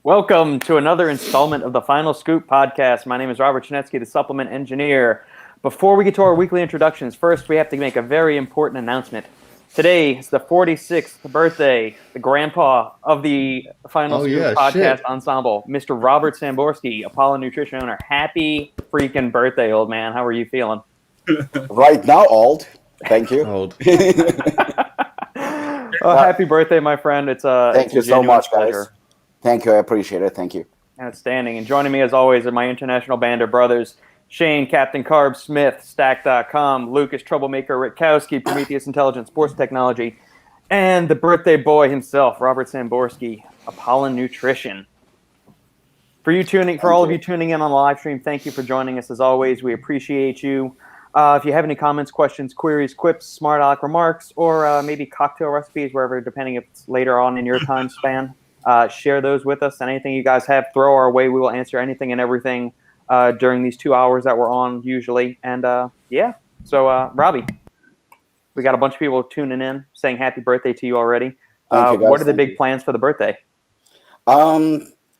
Welcome to another installment of the Final Scoop podcast. My name is Robert Schinetsky, the supplement engineer. Before we get to our weekly introductions, first we have to make a very important announcement. Today is the 46th birthday, the grandpa of the Final Scoop podcast ensemble, Mr. Robert Samborsky, Apollon Nutrition owner. Happy freaking birthday, old man. How are you feeling? Right now, old. Thank you. Old. Happy birthday, my friend. Thank you so much, guys. Thank you. I appreciate it. Thank you. Outstanding. And joining me, as always, are my international band of brothers, Shane, Captain Carbs, Smith, Stack.com, Lukasz, Troublemaker, Rytkowski, Prometeus Intelligent Sports Technology, and the birthday boy himself, Robert Samborsky, Apollon Nutrition. For all of you tuning in on the live stream, thank you for joining us as always. We appreciate you. If you have any comments, questions, queries, quips, smart aleck remarks, or maybe cocktail recipes, wherever, depending if it's later on in your time span, share those with us. And anything you guys have, throw our way. We will answer anything and everything during these 2 hours that we're on usually. And so Robbie, we got a bunch of people tuning in saying happy birthday to you already. What are the big plans for the birthday?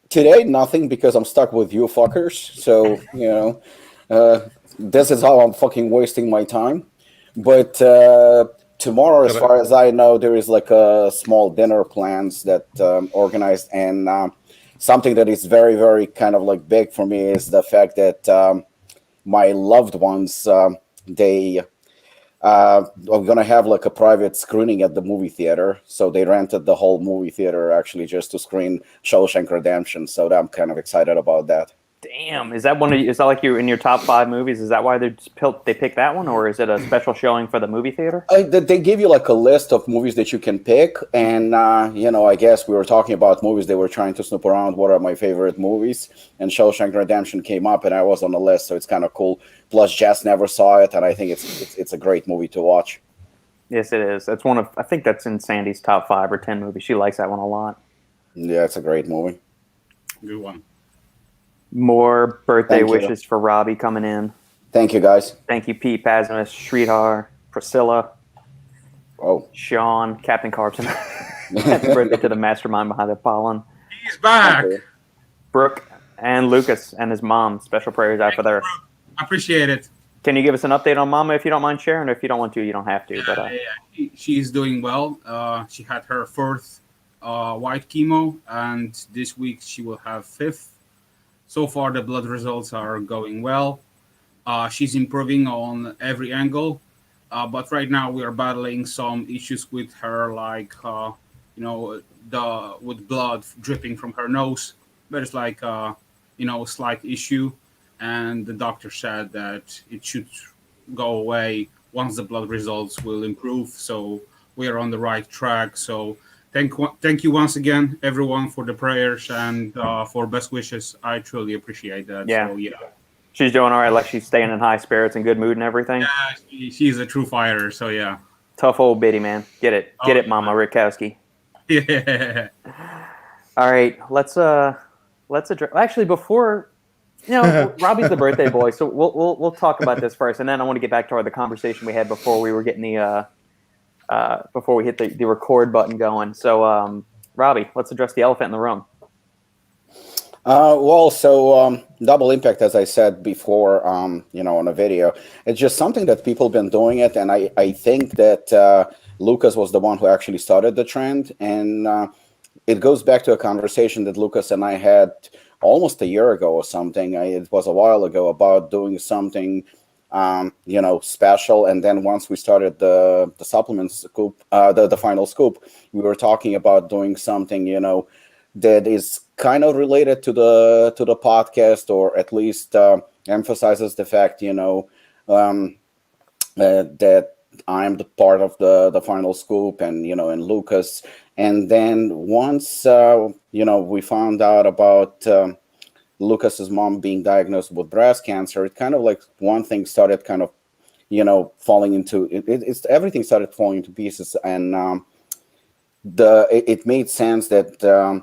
Today, nothing, because I'm stuck with you fuckers. So, this is how I'm fucking wasting my time. But tomorrow, as far as I know, there is like a small dinner plans that organized, and something that is very, very kind of like big for me is the fact that my loved ones, they are gonna have like a private screening at the movie theater. So they rented the whole movie theater actually just to screen Shawshank Redemption. So I'm kind of excited about that. Damn, is that like you in your top 5 movies? Is that why they picked that one, or is it a special showing for the movie theater? They give you like a list of movies that you can pick, and I guess we were talking about movies. They were trying to snoop around what are my favorite movies, and Shawshank Redemption came up, and I was on the list, so it's kind of cool. Plus, Jess never saw it, and I think it's a great movie to watch. Yes, it is. That's I think that's in Sandy's top 5 or 10 movies. She likes that one a lot. Yeah, it's a great movie. Good one. More birthday wishes for Robbie coming in. Thank you, guys. Thank you, Pete, Pasimus, Sridhar, Priscilla, Sean, Captain Carbs. Happy birthday to the mastermind behind Apollon. He's back. Brooke and Lukasz and his mom. Special prayers out for their. I appreciate it. Can you give us an update on Mama if you don't mind sharing? Or if you don't want to, you don't have to. She's doing well. She had her 4th white chemo, and this week she will have 5th. So far, the blood results are going well. She's improving on every angle. But right now, we are battling some issues with her, like, with blood dripping from her nose. There's like, a slight issue. And the doctor said that it should go away once the blood results will improve. So we are on the right track. So Thank you once again, everyone, for the prayers and for best wishes. I truly appreciate that. Yeah. So, she's doing all right. Like she's staying in high spirits and good mood and everything. Yeah, she's a true fighter. So yeah. Tough old biddy, man. Get it, Mama Rytkowski. Yeah. All right, let's address. Actually, before Robbie's the birthday boy, so we'll talk about this first, and then I want to get back to the conversation we had before we were getting before we hit the record button going. So, Robbie, let's address the elephant in the room. Double Impact, as I said before, on a video, it's just something that people have been doing it. And I think that Lukasz was the one who actually started the trend. And it goes back to a conversation that Lukasz and I had almost a year ago or something. It was a while ago about doing something special. And then once we started the supplement scoop, the final scoop, we were talking about doing something, that is kind of related to the podcast, or at least emphasizes the fact, that I'm the part of the final scoop, and and Lukasz. And then once we found out about Lukasz's mom being diagnosed with breast cancer, it kind of like one thing started kind of, falling into it's everything started falling into pieces, and it made sense that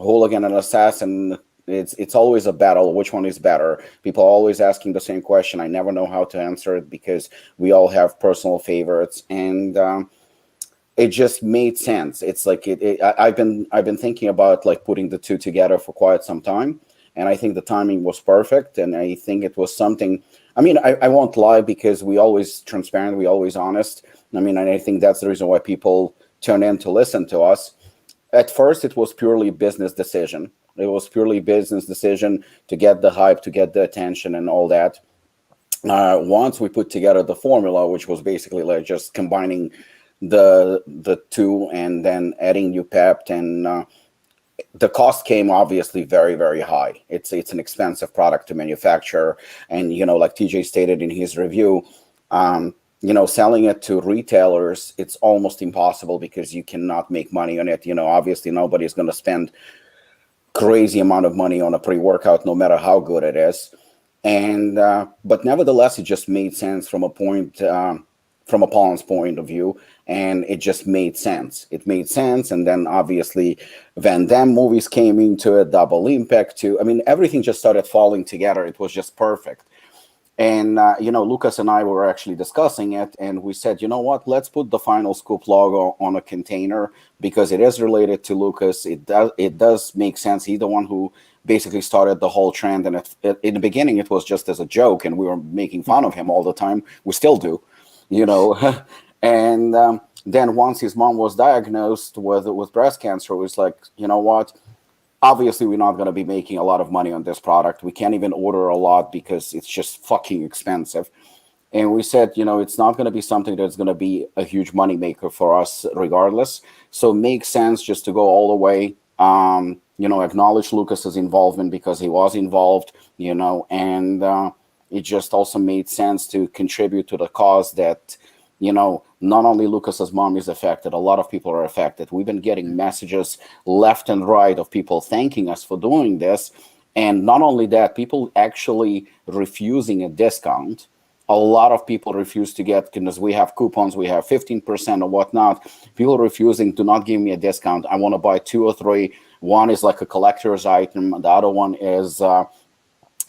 hooligan and assassin, it's always a battle. Which one is better? People are always asking the same question. I never know how to answer it because we all have personal favorites, and it just made sense. It's like I've been thinking about like putting the two together for quite some time, and I think the timing was perfect, and I think it was something. I mean, I won't lie, because we always transparent, we always honest. I mean, and I think that's the reason why people tune in to listen to us. At first, it was purely business decision. It was purely business decision to get the hype, to get the attention, and all that. Once we put together the formula, which was basically like just combining the two and then adding new pept, and the cost came obviously very, very high. It's an expensive product to manufacture, and like TJ stated in his review, selling it to retailers, it's almost impossible because you cannot make money on it. Obviously nobody's going to spend crazy amount of money on a pre-workout, no matter how good it is. And but nevertheless, it just made sense from Apollon's point of view, and it just made sense. It made sense, and then obviously Van Damme movies came into it, Double Impact too. I mean, everything just started falling together. It was just perfect. And Lukasz and I were actually discussing it, and we said, you know what, let's put the Final Scoop logo on a container, because it is related to Lukasz. It does make sense. He's the one who basically started the whole trend, and in the beginning it was just as a joke, and we were making fun of him all the time. We still do, and then once his mom was diagnosed with breast cancer, it was like, you know what, obviously we're not going to be making a lot of money on this product. We can't even order a lot because it's just fucking expensive. And we said, it's not going to be something that's going to be a huge money maker for us regardless. So it makes sense just to go all the way, acknowledge Lukasz's involvement, because he was involved, and it just also made sense to contribute to the cause that, not only Lukasz's mom is affected, a lot of people are affected. We've been getting messages left and right of people thanking us for doing this. And not only that, people actually refusing a discount. A lot of people refuse to get, because we have coupons, we have 15% or whatnot. People refusing, do not give me a discount. I want to buy 2 or 3. One is like a collector's item. The other one is,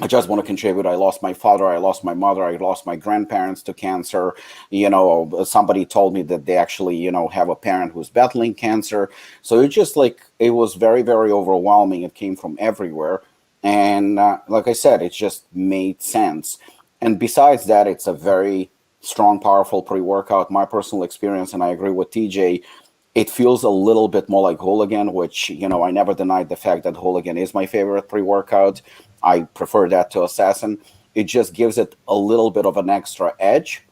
I just want to contribute. I lost my father. I lost my mother. I lost my grandparents to cancer. Somebody told me that they actually, have a parent who's battling cancer. So it just it was very, very overwhelming. It came from everywhere. And like I said, it just made sense. And besides that, it's a very strong, powerful pre-workout. My personal experience, and I agree with TJ, it feels a little bit more like Hooligan, which, I never denied the fact that Hooligan is my favorite pre-workout. I prefer that to Assassin. It just gives it a little bit of an extra edge.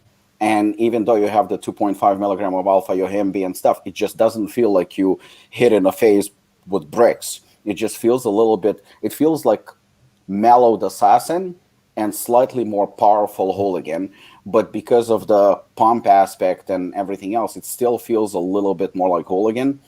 And even though you have the 2.5 milligram of alpha yohimbe and stuff, it just doesn't feel like you hit in the face with bricks. It just feels a little bit, it feels like mellowed Assassin and slightly more powerful Hooligan. But because of the pump aspect and everything else, it still feels a little bit more like Hooligan.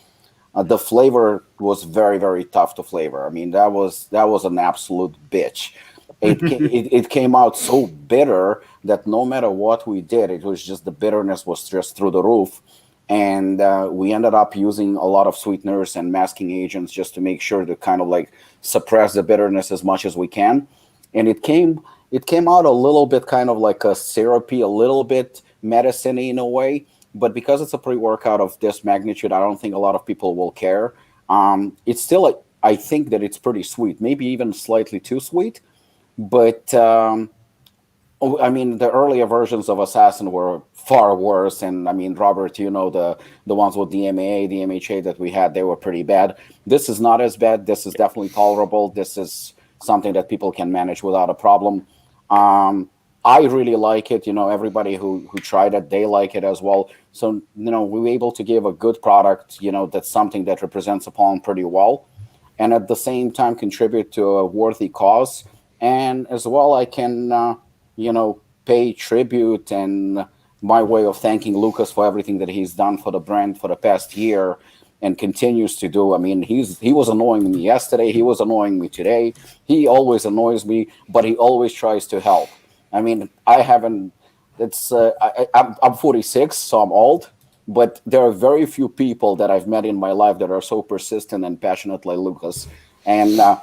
The flavor was very, very tough to flavor. I mean, that was an absolute bitch. It came out so bitter that no matter what we did, it was just the bitterness was just through the roof. And we ended up using a lot of sweeteners and masking agents just to make sure to kind of suppress the bitterness as much as we can. And it came out a little bit kind of like a syrupy, a little bit medicine-y in a way. But because it's a pre-workout of this magnitude, I don't think a lot of people will care. It's still, I think that it's pretty sweet, maybe even slightly too sweet. But, I mean, the earlier versions of Assassin were far worse. And, I mean, Robert, the ones with DMAA, the MHA that we had, they were pretty bad. This is not as bad. This is definitely tolerable. This is something that people can manage without a problem. I really like it. Everybody who tried it, they like it as well. So, we were able to give a good product, that's something that represents Apollon pretty well. And at the same time, contribute to a worthy cause. And as well, I can, pay tribute and my way of thanking Lukasz for everything that he's done for the brand for the past year and continues to do. I mean, he was annoying me yesterday. He was annoying me today. He always annoys me, but he always tries to help. I mean, I'm 46, so I'm old, but there are very few people that I've met in my life that are so persistent and passionate like Lukasz. And the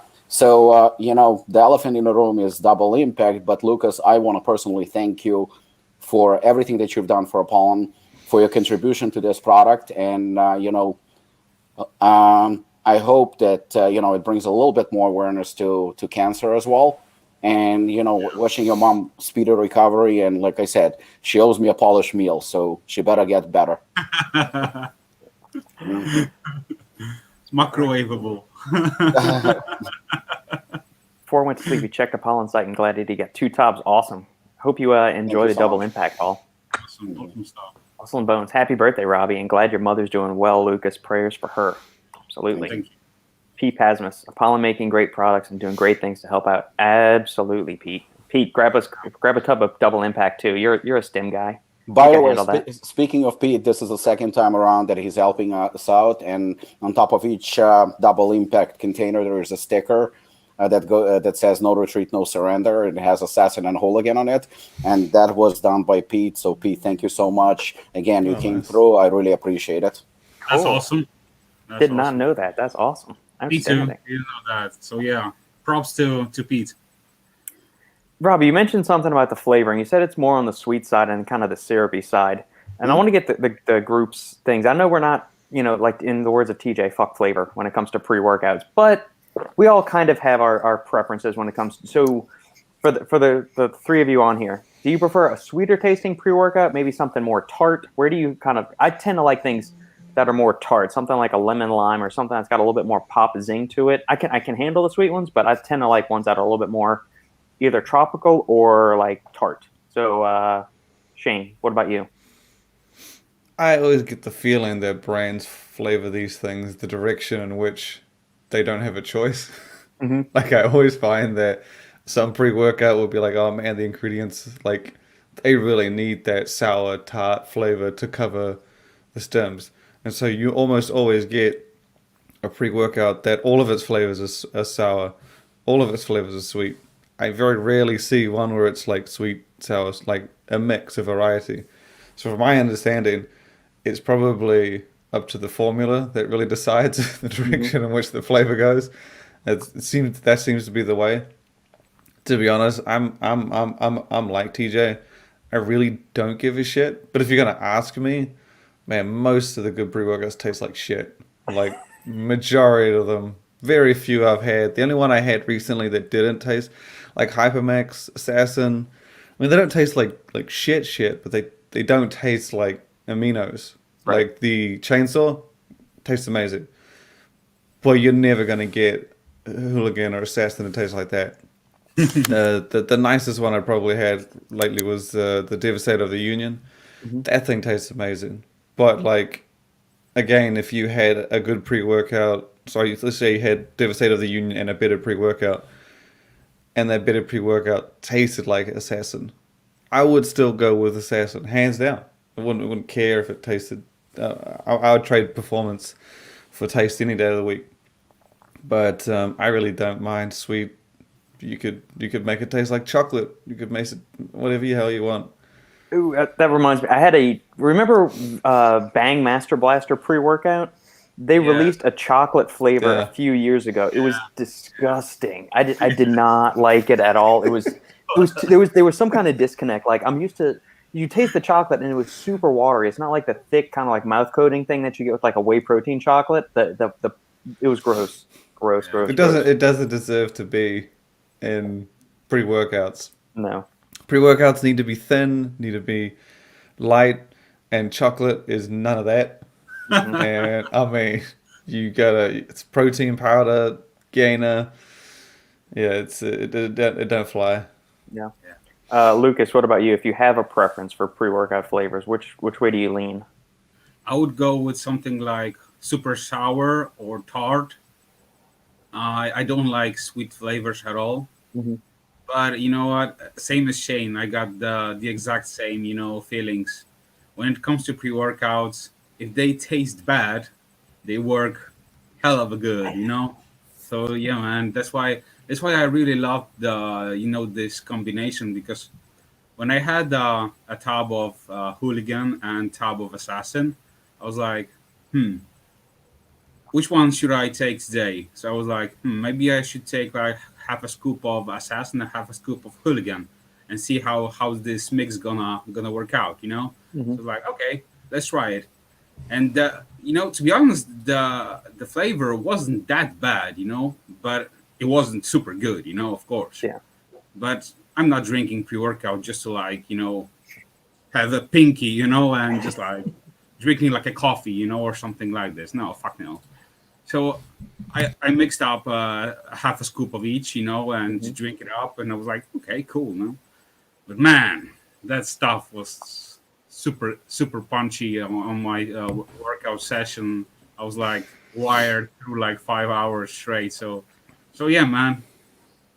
elephant in the room is Double Impact. But Lukasz, I want to personally thank you for everything that you've done for Apollon. for your contribution to this product. And, I hope that, it brings a little bit more awareness to cancer as well. And, wishing your mom speedy recovery. And like I said, she owes me a polished meal, so she better get better. Microwavable. Before I went to sleep, he checked Apollon's site and glad that he got 2 tubs. Awesome. Hope you enjoy the double impact haul. Awesome stuff. Muscle and bones. Happy birthday, Robbie, and glad your mother's doing well, Lukasz. Prayers for her. Absolutely. Thank you. Pete Pasmus. Apollon making great products and doing great things to help out. Absolutely, Pete. Pete, grab a tub of double impact too. You're a stim guy. By the way, speaking of Pete, this is the second time around that he's helping us out, and on top of each double impact container, there is a sticker that says "No retreat, no surrender." It has assassin and hooligan on it, and that was done by Pete. So, Pete, thank you so much. Again, you came through. I really appreciate it. That's awesome. Did not know that. That's awesome. Me too. Didn't know that. So yeah, props to Pete. Robbie, you mentioned something about the flavoring. You said it's more on the sweet side and kind of the syrupy side. And I want to get the group's things. I know we're not, like in the words of TJ, fuck flavor when it comes to pre-workouts, but we all kind of have our preferences when it comes to. So for the 3 of you on here, do you prefer a sweeter tasting pre-workout, maybe something more tart? Where do you I tend to like things that are more tart, something like a lemon lime or something that's got a little bit more pop zing to it. I can handle the sweet ones, but I tend to like ones that are a little bit more either tropical or like tart. So, Shane, what about you? I always get the feeling that brands flavor these things the direction in which they don't have a choice. Mm-hmm. Like I always find that some pre-workout will be like, oh man, the ingredients, like they really need that sour tart flavor to cover the stems. And so you almost always get a pre-workout that all of its flavors are sour, all of its flavors are sweet. I very rarely see one where it's like sweet, sour, like a mix, a variety. So from my understanding, it's probably up to the formula that really decides the direction in which the flavor goes. That seems to be the way. To be honest, I'm like TJ. I really don't give a shit. But if you're gonna ask me, man, most of the good pre-workouts taste like shit. Like majority of them. Very few I've had. The only one I had recently that didn't taste like Hypermax, Assassin. I mean, they don't taste like shit, but they don't taste like aminos. Right. Like the chainsaw tastes amazing. But you're never gonna get Hooligan or Assassin that tastes like that. The nicest one I probably had lately was the Devastator of the Union. Mm-hmm. That thing tastes amazing. But like, again, if you had a good pre-workout, let's say you had Devastator of the Union and a better pre-workout, and that better pre-workout tasted like Assassin, I would still go with Assassin, hands down. I wouldn't care if it tasted. I would trade performance for taste any day of the week. But I really don't mind sweet. You could make it taste like chocolate. You could make it whatever the hell you want. Ooh, that reminds me. I had remember Bang Master Blaster pre-workout? They released a chocolate flavor a few years ago. It was disgusting. I did not like it at all. There was some kind of disconnect. Like I'm used to, you taste the chocolate and it was super watery. It's not like the thick kind of like mouth coating thing that you get with like a whey protein chocolate. It was gross. It doesn't deserve to be in pre-workouts. No. Pre-workouts need to be thin, need to be light, and chocolate is none of that. And I mean, it's protein powder, gainer. Yeah, it don't fly. Yeah. Lukasz, what about you? If you have a preference for pre-workout flavors, which way do you lean? I would go with something like super sour or tart. I don't like sweet flavors at all. Mm-hmm. But you know what? Same as Shane, I got the exact same, feelings. When it comes to pre-workouts, if they taste bad, they work hell of a good, So yeah, man, that's why I really love this combination, because when I had a tub of Hooligan and tub of Assassin, I was like, which one should I take today? So I was like, maybe I should take like half a scoop of Assassin and half a scoop of Hooligan and see how this mix gonna work out, Mm-hmm. So like, okay. let's try it. And to be honest, the flavor wasn't that bad, but it wasn't super good, of course. Yeah. But I'm not drinking pre-workout just to have a pinky, and just drinking like a coffee, or something like this. No, fuck no. So I mixed up half a scoop of each, and to drink it up, and I was like, okay, cool, But man, that stuff was super, super punchy on my workout session. I was wired through 5 hours straight. So yeah, man.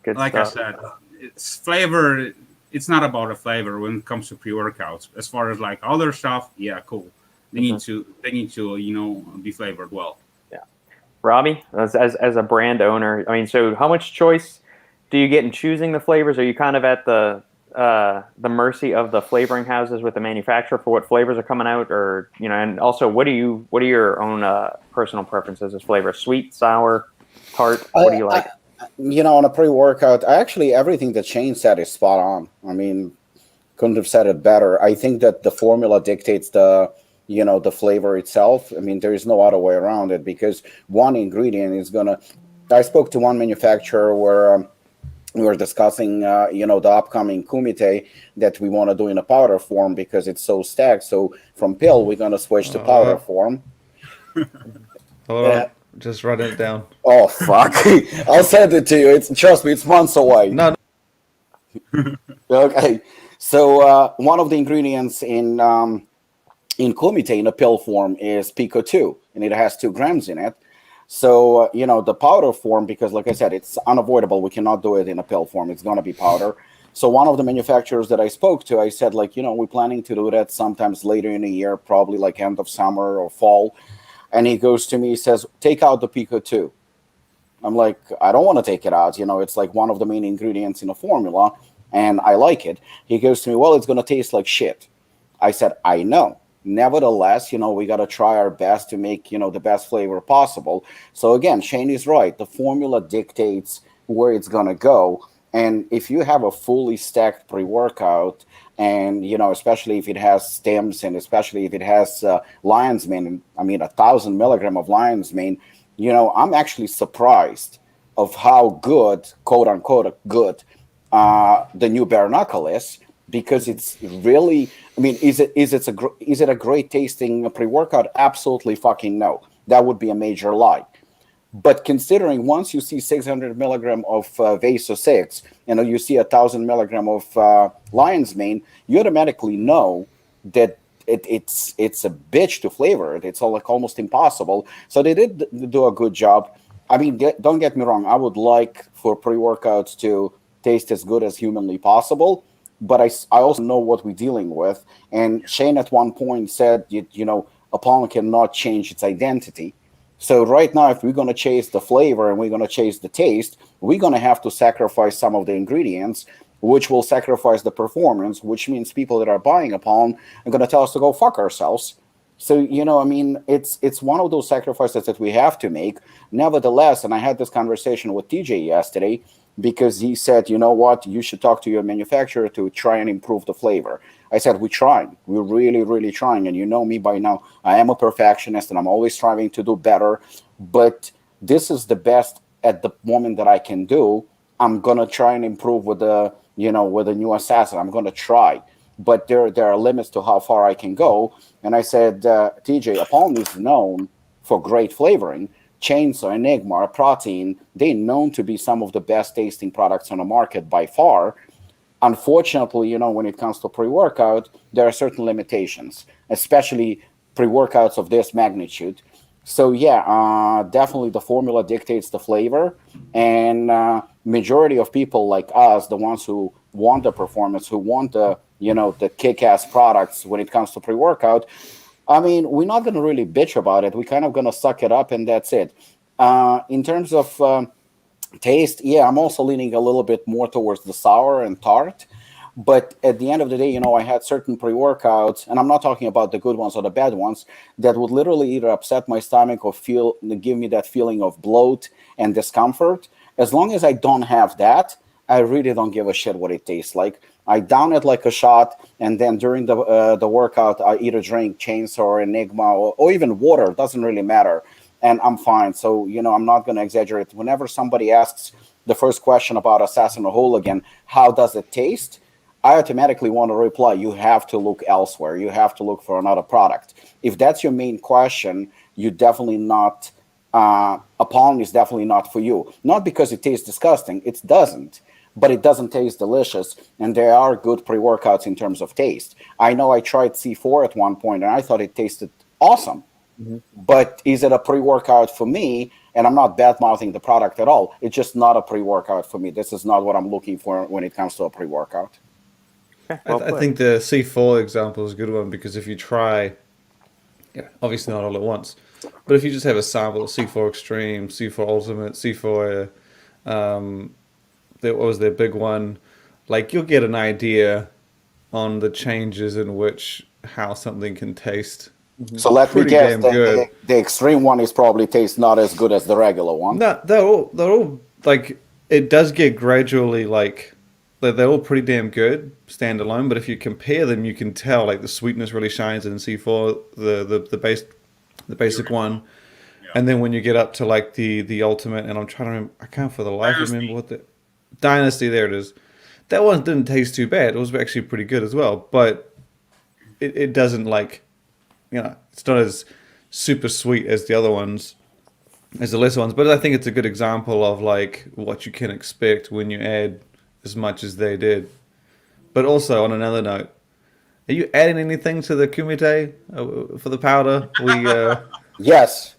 Good like stuff. I said, it's flavor. It's not about a flavor when it comes to pre-workouts. As far as other stuff, yeah, cool. They need to be flavored well. Yeah. Robbie, as a brand owner, I mean, so how much choice do you get in choosing the flavors? Are you kind of at the mercy of the flavoring houses with the manufacturer for what flavors are coming out, or and also what are your own personal preferences as flavors? Sweet, sour, tart? What do you like? On a pre-workout, everything that Shane said is spot on. I mean, couldn't have said it better. I think that the formula dictates the flavor itself. I mean, there is no other way around it, because one ingredient is gonna. I spoke to one manufacturer where we were discussing, the upcoming kumite that we want to do in a powder form because it's so stacked. So from pill, we're gonna switch to powder form. Just write it down. Oh fuck! I'll send it to you. Trust me, it's months away. No. Okay, so one of the ingredients in kumite in a pill form is Pico-2, and it has 2 grams in it. So the powder form, because like I said, it's unavoidable. We cannot do it in a pill form. It's gonna be powder. So one of the manufacturers that I spoke to, I said we're planning to do that sometimes later in the year, probably end of summer or fall. And he goes to me, he says, take out the Pico-2. I'm like, I don't want to take it out. It's one of the main ingredients in a formula, and I like it. He goes to me, well, it's going to taste like shit. I said, I know. Nevertheless, we got to try our best to make, the best flavor possible. So again, Shane is right. The formula dictates where it's going to go. And if you have a fully stacked pre-workout, and especially if it has stems, and especially if it has lion's mane, 1,000 milligram of lion's mane, I'm actually surprised of how good, quote unquote, good, the new bare knuckle is, because it's really. Is it a great tasting pre-workout? Absolutely fucking no. That would be a major lie. But considering once you see 600 milligram of Vaso 6, you see 1,000 milligram of lion's mane, you automatically know that it's a bitch to flavor it. It's almost impossible. So they did do a good job. Don't get me wrong. I would like for pre-workouts to taste as good as humanly possible, but I also know what we're dealing with. And Shane at one point said, Apollon cannot change its identity. So right now, if we're going to chase the flavor and we're going to chase the taste, we're going to have to sacrifice some of the ingredients, which will sacrifice the performance, which means people that are buying Apollon are going to tell us to go fuck ourselves. So, it's one of those sacrifices that we have to make. Nevertheless, and I had this conversation with TJ yesterday, because he said, you know what, you should talk to your manufacturer to try and improve the flavor. I said, we're trying. We're really, really trying. And you know me by now. I am a perfectionist, and I'm always striving to do better. But this is the best at the moment that I can do. I'm going to try and improve with the new assassin. I'm going to try. But there are limits to how far I can go. And I said, TJ, Apollon is known for great flavoring. Chainsaw, Enigma, Protein, they're known to be some of the best tasting products on the market by far. Unfortunately, when it comes to pre-workout, there are certain limitations, especially pre-workouts of this magnitude. So yeah, definitely the formula dictates the flavor, and majority of people like us, the ones who want the performance, who want the kick-ass products when it comes to pre-workout, we're not going to really bitch about it. We're kind of going to suck it up, and that's it. In terms of taste, yeah, I'm also leaning a little bit more towards the sour and tart. But at the end of the day, I had certain pre-workouts, and I'm not talking about the good ones or the bad ones, that would literally either upset my stomach or give me that feeling of bloat and discomfort. As long as I don't have that, I really don't give a shit what it tastes like. I down it like a shot, and then during the workout, I either drink Chainsaw or Enigma or even water. It doesn't really matter, and I'm fine. So I'm not going to exaggerate. Whenever somebody asks the first question about Assassin or Hooligan, how does it taste? I automatically want to reply, you have to look elsewhere. You have to look for another product. If that's your main question, you definitely not. Apollon is definitely not for you. Not because it tastes disgusting. It doesn't. But it doesn't taste delicious. And there are good pre-workouts in terms of taste. I know I tried C4 at one point, and I thought it tasted awesome. Mm-hmm. But is it a pre-workout for me? And I'm not bad-mouthing the product at all. It's just not a pre-workout for me. This is not what I'm looking for when it comes to a pre-workout. I think the C4 example is a good one because if you try, obviously not all at once, but if you just have a sample of C4 Extreme, C4 Ultimate, C4, what was their big one, like you'll get an idea on the changes in how something can taste. So let me guess, the extreme one is probably tastes not as good as the regular one. No, they're all like, it does get gradually like, they're all pretty damn good standalone, but if you compare them, you can tell like the sweetness really shines in C4, the basic one, and then when you get up to like the ultimate, and I'm trying to remember, I can't for the life remember what the Dynasty, there it is. That one didn't taste too bad. It was actually pretty good as well, but it doesn't like, it's not as super sweet as the other ones, as the lesser ones. But I think it's a good example of like what you can expect when you add as much as they did. But also on another note, are you adding anything to the kumite for the powder? Yes.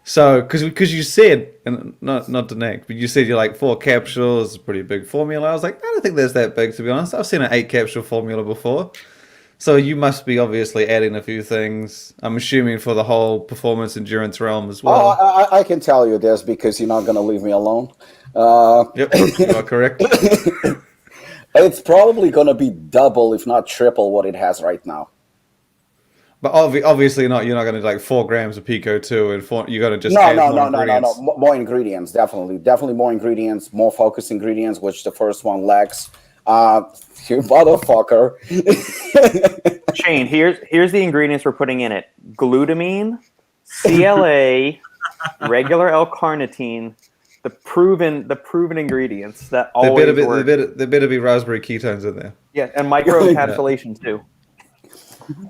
So because you said, and not to nag, but you said you're like 4 capsules, pretty big formula. I was like, I don't think there's that big, to be honest. I've seen an 8 capsule formula before. So you must be obviously adding a few things. I'm assuming for the whole performance endurance realm as well. I can tell you this because you're not going to leave me alone. Yep, you are correct. It's probably going to be double, if not triple, what it has right now. But obviously not. You're not going to like 4 grams of Pico 2 and you're going to just add more ingredients. No. More ingredients, definitely more ingredients, more focused ingredients, which the first one lacks. You motherfucker. Shane, here's the ingredients we're putting in it: glutamine, CLA, regular L-carnitine, the proven ingredients that always work. There better be raspberry ketones in there. Yeah, and microencapsulation too.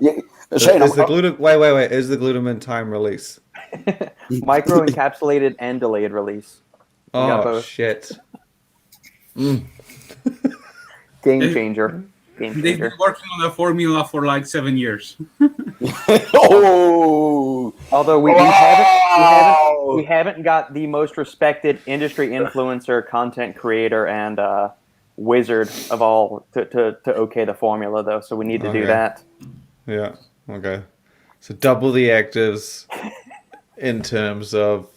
Yeah. Shane, is the glutamine time release? Microencapsulated and delayed release. Oh shit! Game changer. They've been working on the formula for like 7 years. Oh! Although we haven't got the most respected industry influencer, content creator, and wizard of all to okay the formula though. So we need to do that. Yeah. Okay. So double the actives in terms of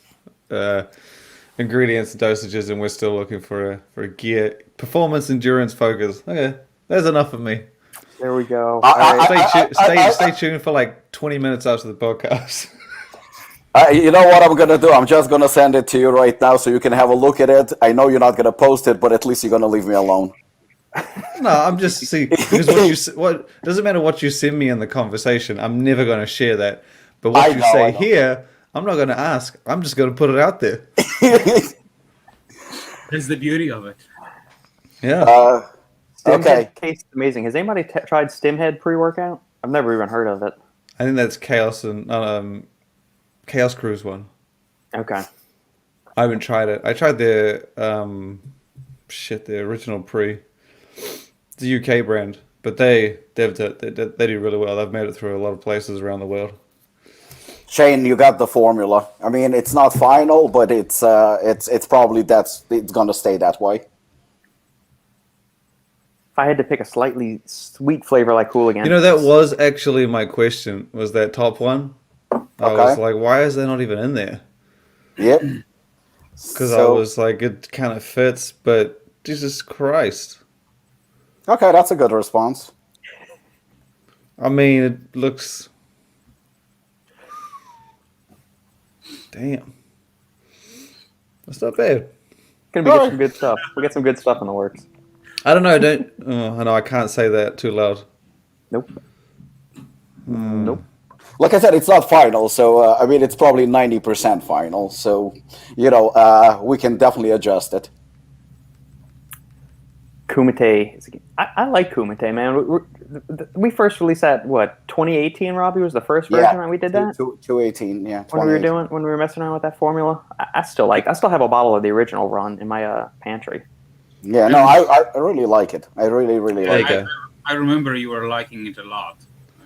ingredients and dosages, and we're still looking for a gear performance endurance focus. Okay, that's enough of me. There we go. Stay tuned for like 20 minutes after the podcast. You know what I'm gonna do? I'm just gonna send it to you right now so you can have a look at it. I know you're not gonna post it, but at least you're gonna leave me alone. No, I'm just because what doesn't matter what you send me in the conversation. I'm never going to share that. But what you say here, I'm not going to ask. I'm just going to put it out there. That's the beauty of it. Yeah. Okay. Case is amazing. Has anybody tried Stimhead pre-workout? I've never even heard of it. I think that's Chaos and Chaos Cruise one. Okay. I haven't tried it. I tried the original pre. The UK brand, but they do really well. They've made it through a lot of places around the world. Shane, you got the formula. I mean, it's not final, but it's probably it's going to stay that way. If I had to pick a slightly sweet flavor like Hooligan, that was actually my question. Was that top one? I was like, why is that not even in there? Yep. Because I was like, it kind of fits, but Jesus Christ. Okay, that's a good response. I mean, it looks... Damn. That's not bad. Gonna be some good stuff. We got some good stuff in the works. I don't know. I know I can't say that too loud. Nope. Nope. Like I said, it's not final, so I mean, it's probably 90% final. So, we can definitely adjust it. Kumite. I like Kumite, man. We first released that, 2018, Robbie, was the first version that we did that? 218, yeah. When we were messing around with that formula. I still have a bottle of the original run in my pantry. Yeah, no, I really like it. I really, really like it. I remember you were liking it a lot.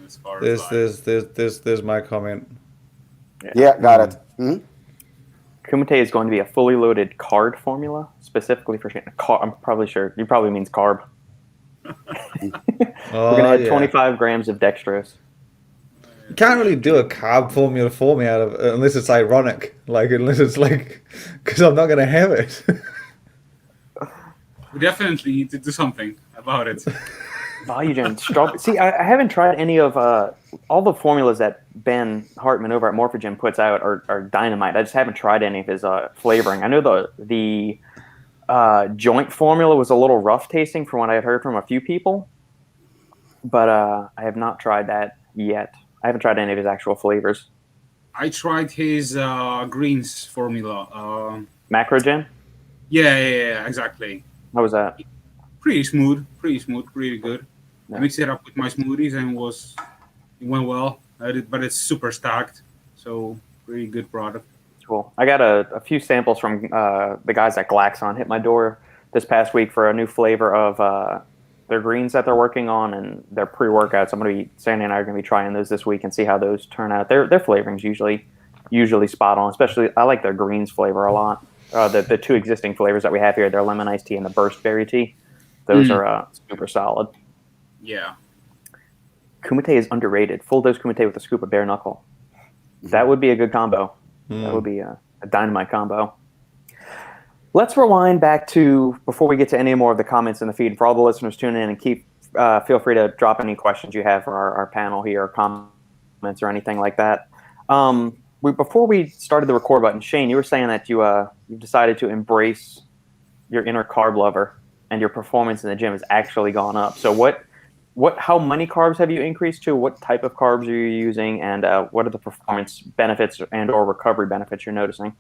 As far as there's my comment. Yeah, got it. Mm-hmm. Kumite is going to be a fully loaded card formula, specifically for I'm probably sure. You probably means carb. We're going to add 25 grams of dextrose. You can't really do a carb formula for me out of unless it's ironic, unless it's because I'm not going to have it. We definitely need to do something about it. Volugen, strawberry. See, I haven't tried any of all the formulas that Ben Hartman over at Morphogen puts out are dynamite. I just haven't tried any of his flavoring. I know the joint formula was a little rough tasting from what I had heard from a few people, but I have not tried that yet. I haven't tried any of his actual flavors. I tried his greens formula. Macrogen? Yeah, exactly. How was that? Pretty smooth, pretty good. I mixed it up with my smoothies and it went well. But it's super stacked, so pretty good product. Cool. I got a few samples from the guys at Glaxon. Hit my door this past week for a new flavor of their greens that they're working on and their pre-workouts. Sandy and I are going to be trying those this week and see how those turn out. Their flavoring's usually spot on. Especially, I like their greens flavor a lot. The two existing flavors that we have here, their lemon iced tea and the burst berry tea. Those are super solid. Yeah. Kumite is underrated. Full dose Kumite with a scoop of bare knuckle. That would be a good combo. That would be a dynamite combo. Let's rewind back to before we get to any more of the comments in the feed. For all the listeners tuning in, and feel free to drop any questions you have for our panel here, or comments or anything like that. Before we started the record button, Shane, you were saying that you decided to embrace your inner carb lover, and your performance in the gym has actually gone up. So how many carbs have you increased to? What type of carbs are you using? And what are the performance benefits and or recovery benefits you're noticing?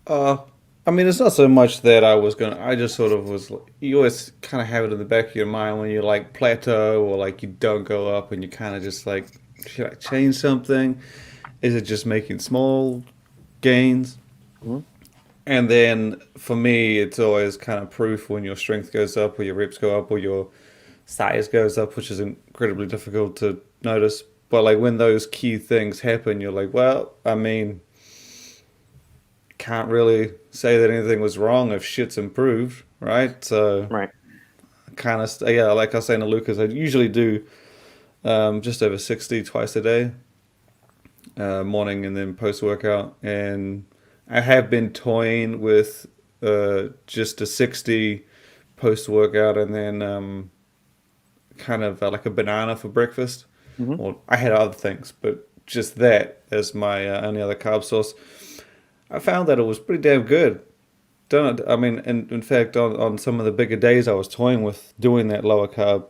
I mean, it's not so much that I just sort of was, you always kind of have it in the back of your mind when you plateau or you don't go up and you kind of just should I change something? Is it just making small gains? Mm-hmm. And then for me, it's always kind of proof when your strength goes up or your reps go up or your size goes up, which is incredibly difficult to notice. But when those key things happen, you're well, I mean, can't really say that anything was wrong if shit's improved, right? So, right. Kind of, like I was saying to Lukasz, I usually do just over 60 twice a day, morning and then post-workout. And I have been toying with just a 60 post-workout and then kind of like a banana for breakfast. Mm-hmm. Well, I had other things, but just that as my only other carb source. I found that it was pretty damn good. I mean, in fact, on some of the bigger days, I was toying with doing that lower carb.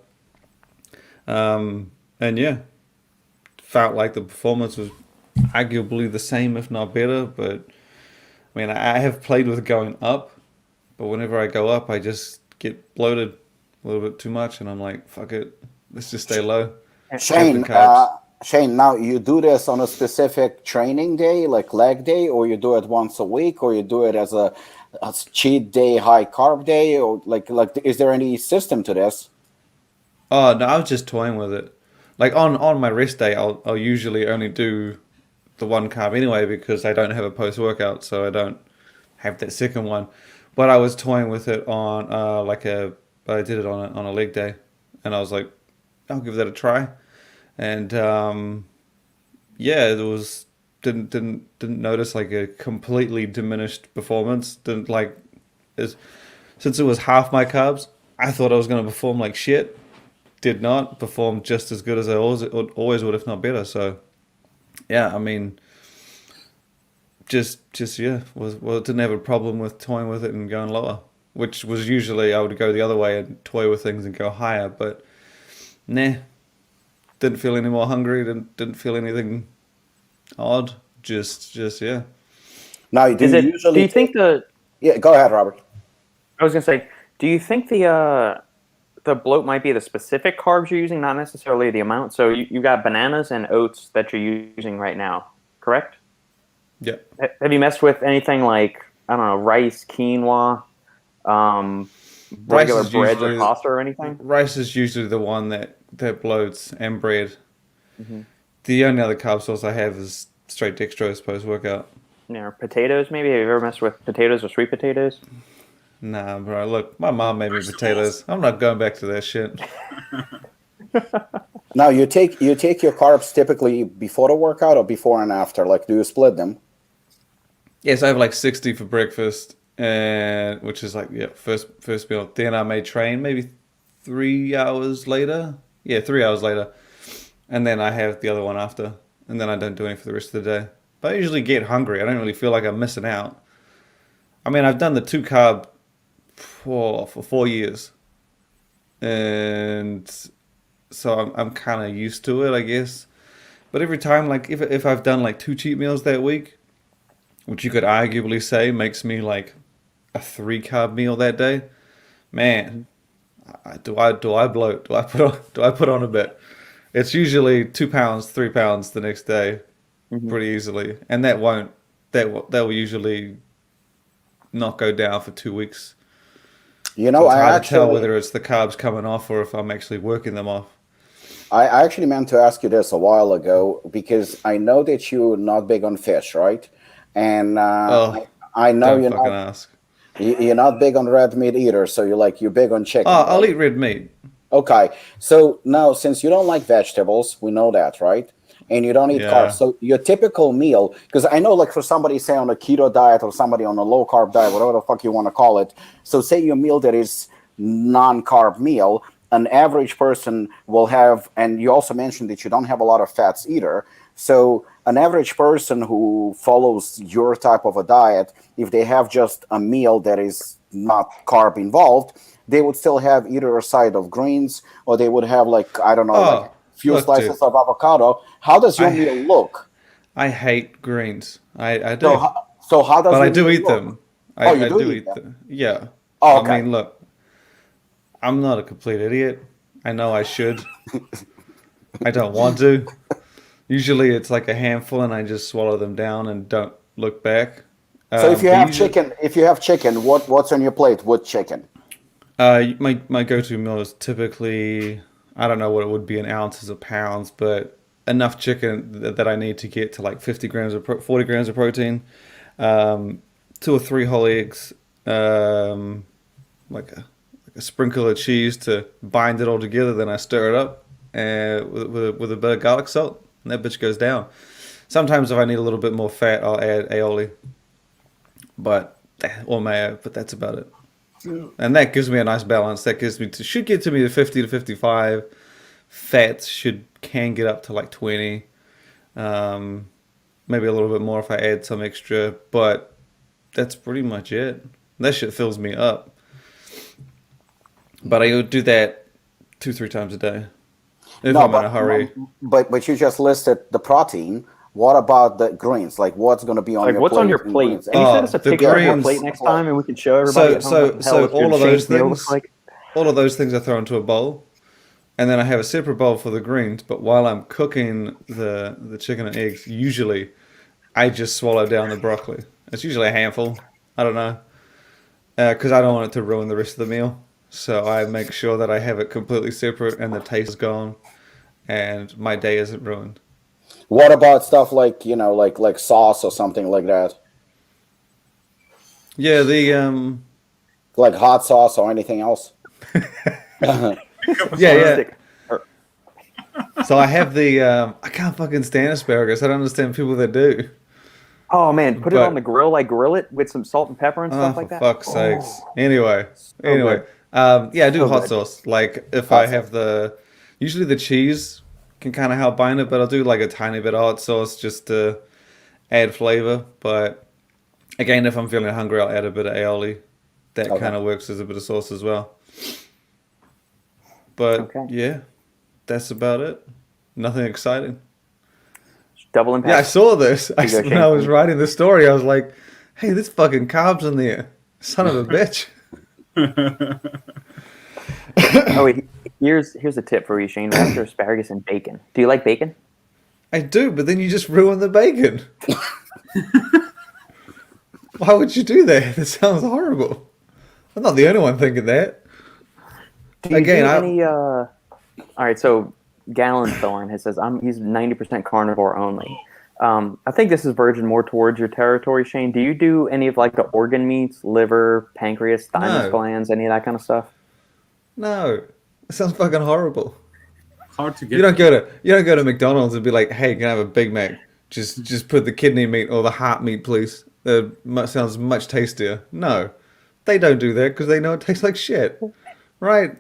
And yeah, felt like the performance was arguably the same, if not better. But I mean, I have played with going up, but whenever I go up, I just get bloated a little bit too much, and I'm like, fuck it, let's just stay low. Shane, now you do this on a specific training day, like leg day, or you do it once a week, or you do it as a cheat day, high carb day, or like is there any system to this? Oh no, I was just toying with it. On my rest day, I'll usually only do the one carb anyway because I don't have a post workout, so I don't have that second one. But I was toying with it on I did it on a leg day, and I was like, I'll give that a try. And it was didn't notice a completely diminished performance. Since it was half my carbs, I thought I was going to perform like shit. Did not perform just as good as I always would, if not better. So yeah, I mean, didn't have a problem with toying with it and going lower. which was usually I would go the other way and toy with things and go higher, but nah, didn't feel any more hungry, didn't feel anything odd, just yeah. Now, do you usually? Do you think the? Yeah, go ahead, Robert. I was gonna say, do you think the bloat might be the specific carbs you're using, not necessarily the amount? So you got bananas and oats that you're using right now, correct? Yeah. Have you messed with anything like, I don't know, rice, quinoa, regular bread or pasta or anything? Rice is usually the one that bloats, and bread. The only other carb source I have is straight dextrose post-workout. Yeah, or potatoes maybe? Have you ever messed with potatoes or sweet potatoes? Nah, bro. Look, my mom made me potatoes. I'm not going back to that shit. Now, you take your carbs typically before the workout or before and after? Like, do you split them? Yes, I have like 60 for breakfast, and which is like first meal. Then I may train maybe 3 hours later. Yeah, 3 hours later, and then I have the other one after, and then I don't do any for the rest of the day. But I usually get hungry. I don't really feel like I'm missing out. I mean, I've done the 2-carb for 4 years, and so I'm kind of used to it, I guess. But every time, like if I've done like 2 cheat meals that week, which you could arguably say makes me like a 3-carb meal that day, man, do I bloat? Do I put on a bit? It's usually 2 pounds, 3 pounds the next day, pretty easily, and that will usually not go down for 2 weeks. You know, so it's I hard actually to tell whether it's the carbs coming off or if I'm actually working them off. I actually meant to ask you this a while ago because I know that you're not big on fish, right? And I know you're not. Ask. You're not big on red meat either, so you're big on chicken. Oh, I'll right? eat red meat. Okay, so now since you don't like vegetables, we know that, right? And you don't eat carbs. So your typical meal, because I know like for somebody say on a keto diet or somebody on a low carb diet, whatever the fuck you want to call it. So say your meal that is non-carb meal, an average person will have, and you also mentioned that you don't have a lot of fats either. So an average person who follows your type of a diet, if they have just a meal that is not carb involved, they would still have either a side of greens or they would have like, I don't know, like few slices of avocado. How does your meal look? I hate greens. I do. So how does? But I do eat them. I do eat them. Yeah. Oh, okay. I mean, look, I'm not a complete idiot. I know I should. I don't want to. Usually it's like a handful and I just swallow them down and don't look back. So if you have chicken, what's on your plate with chicken? My go-to meal is typically, I don't know what it would be in ounces or pounds, but enough chicken that I need to get to like 40 grams of protein, 2 or 3 whole eggs, like a sprinkle of cheese to bind it all together. Then I stir it up with a bit of garlic salt, and that bitch goes down. Sometimes if I need a little bit more fat, I'll add aioli, or mayo, but that's about it. And that gives me a nice balance. That should get to me the 50 to 55. Fats can get up to like 20. Maybe a little bit more if I add some extra, but that's pretty much it. That shit fills me up. But I would do that 2-3 times a day if I'm in a hurry. But you just listed the protein. What about the greens? Like, what's going to be on your plate? What's on your plate? And you send us a picture of your plate next time, and we can show everybody. So all of those things, all of those things I throw into a bowl, and then I have a separate bowl for the greens. But while I'm cooking the chicken and eggs, usually I just swallow down the broccoli. It's usually a handful. I don't know, because I don't want it to ruin the rest of the meal. So I make sure that I have it completely separate, and the taste is gone, and my day isn't ruined. What about stuff like, like sauce or something like that? Yeah, like hot sauce or anything else? yeah. So I have I can't fucking stand asparagus. I don't understand people that do. Oh man, put it on the grill, like grill it with some salt and pepper and stuff like that. For fuck's sakes. Anyway. I do hot sauce. Like if I have usually the cheese can kind of help bind it, but I'll do like a tiny bit of hot sauce just to add flavor. But again, if I'm feeling hungry, I'll add a bit of aioli. that Okay. kind of works as a bit of sauce as well. But Okay. yeah, that's about it. Nothing exciting. Double Impact. Yeah, I saw this. You go, When Shane. I was writing the story, I was like, hey, there's fucking carbs in there. Son of a bitch. Oh wait, here's a tip for you, Shane. Wrap your asparagus in bacon. Do you like bacon? I do, but then you just ruin the bacon. Why would you do that? That sounds horrible. I'm not the only one thinking that. Do you Again, do I- any? All right, so Gallon Thorn he says he's 90% carnivore only. I think this is verging more towards your territory, Shane. Do you do any of like the organ meats, liver, pancreas, thymus No. glands, any of that kind of stuff? No, it sounds fucking horrible. Hard to get. You don't go to McDonald's and be like, hey, can I have a Big Mac? Just put the kidney meat or the heart meat, please. Sounds much tastier. No, they don't do that because they know it tastes like shit, right?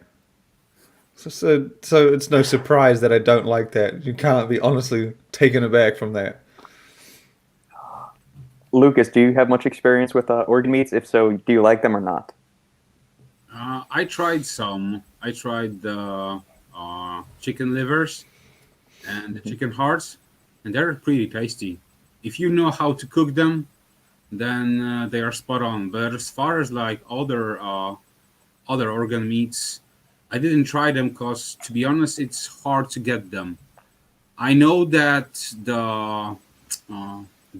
So it's no surprise that I don't like that. You can't be honestly taken aback from that. Lucas, do you have much experience with organ meats? If so, do you like them or not? I tried some. I tried the chicken livers and the chicken hearts, and they're pretty tasty. If you know how to cook them, then they are spot on. But as far as like other organ meats, I didn't try them because, to be honest, it's hard to get them. I know that the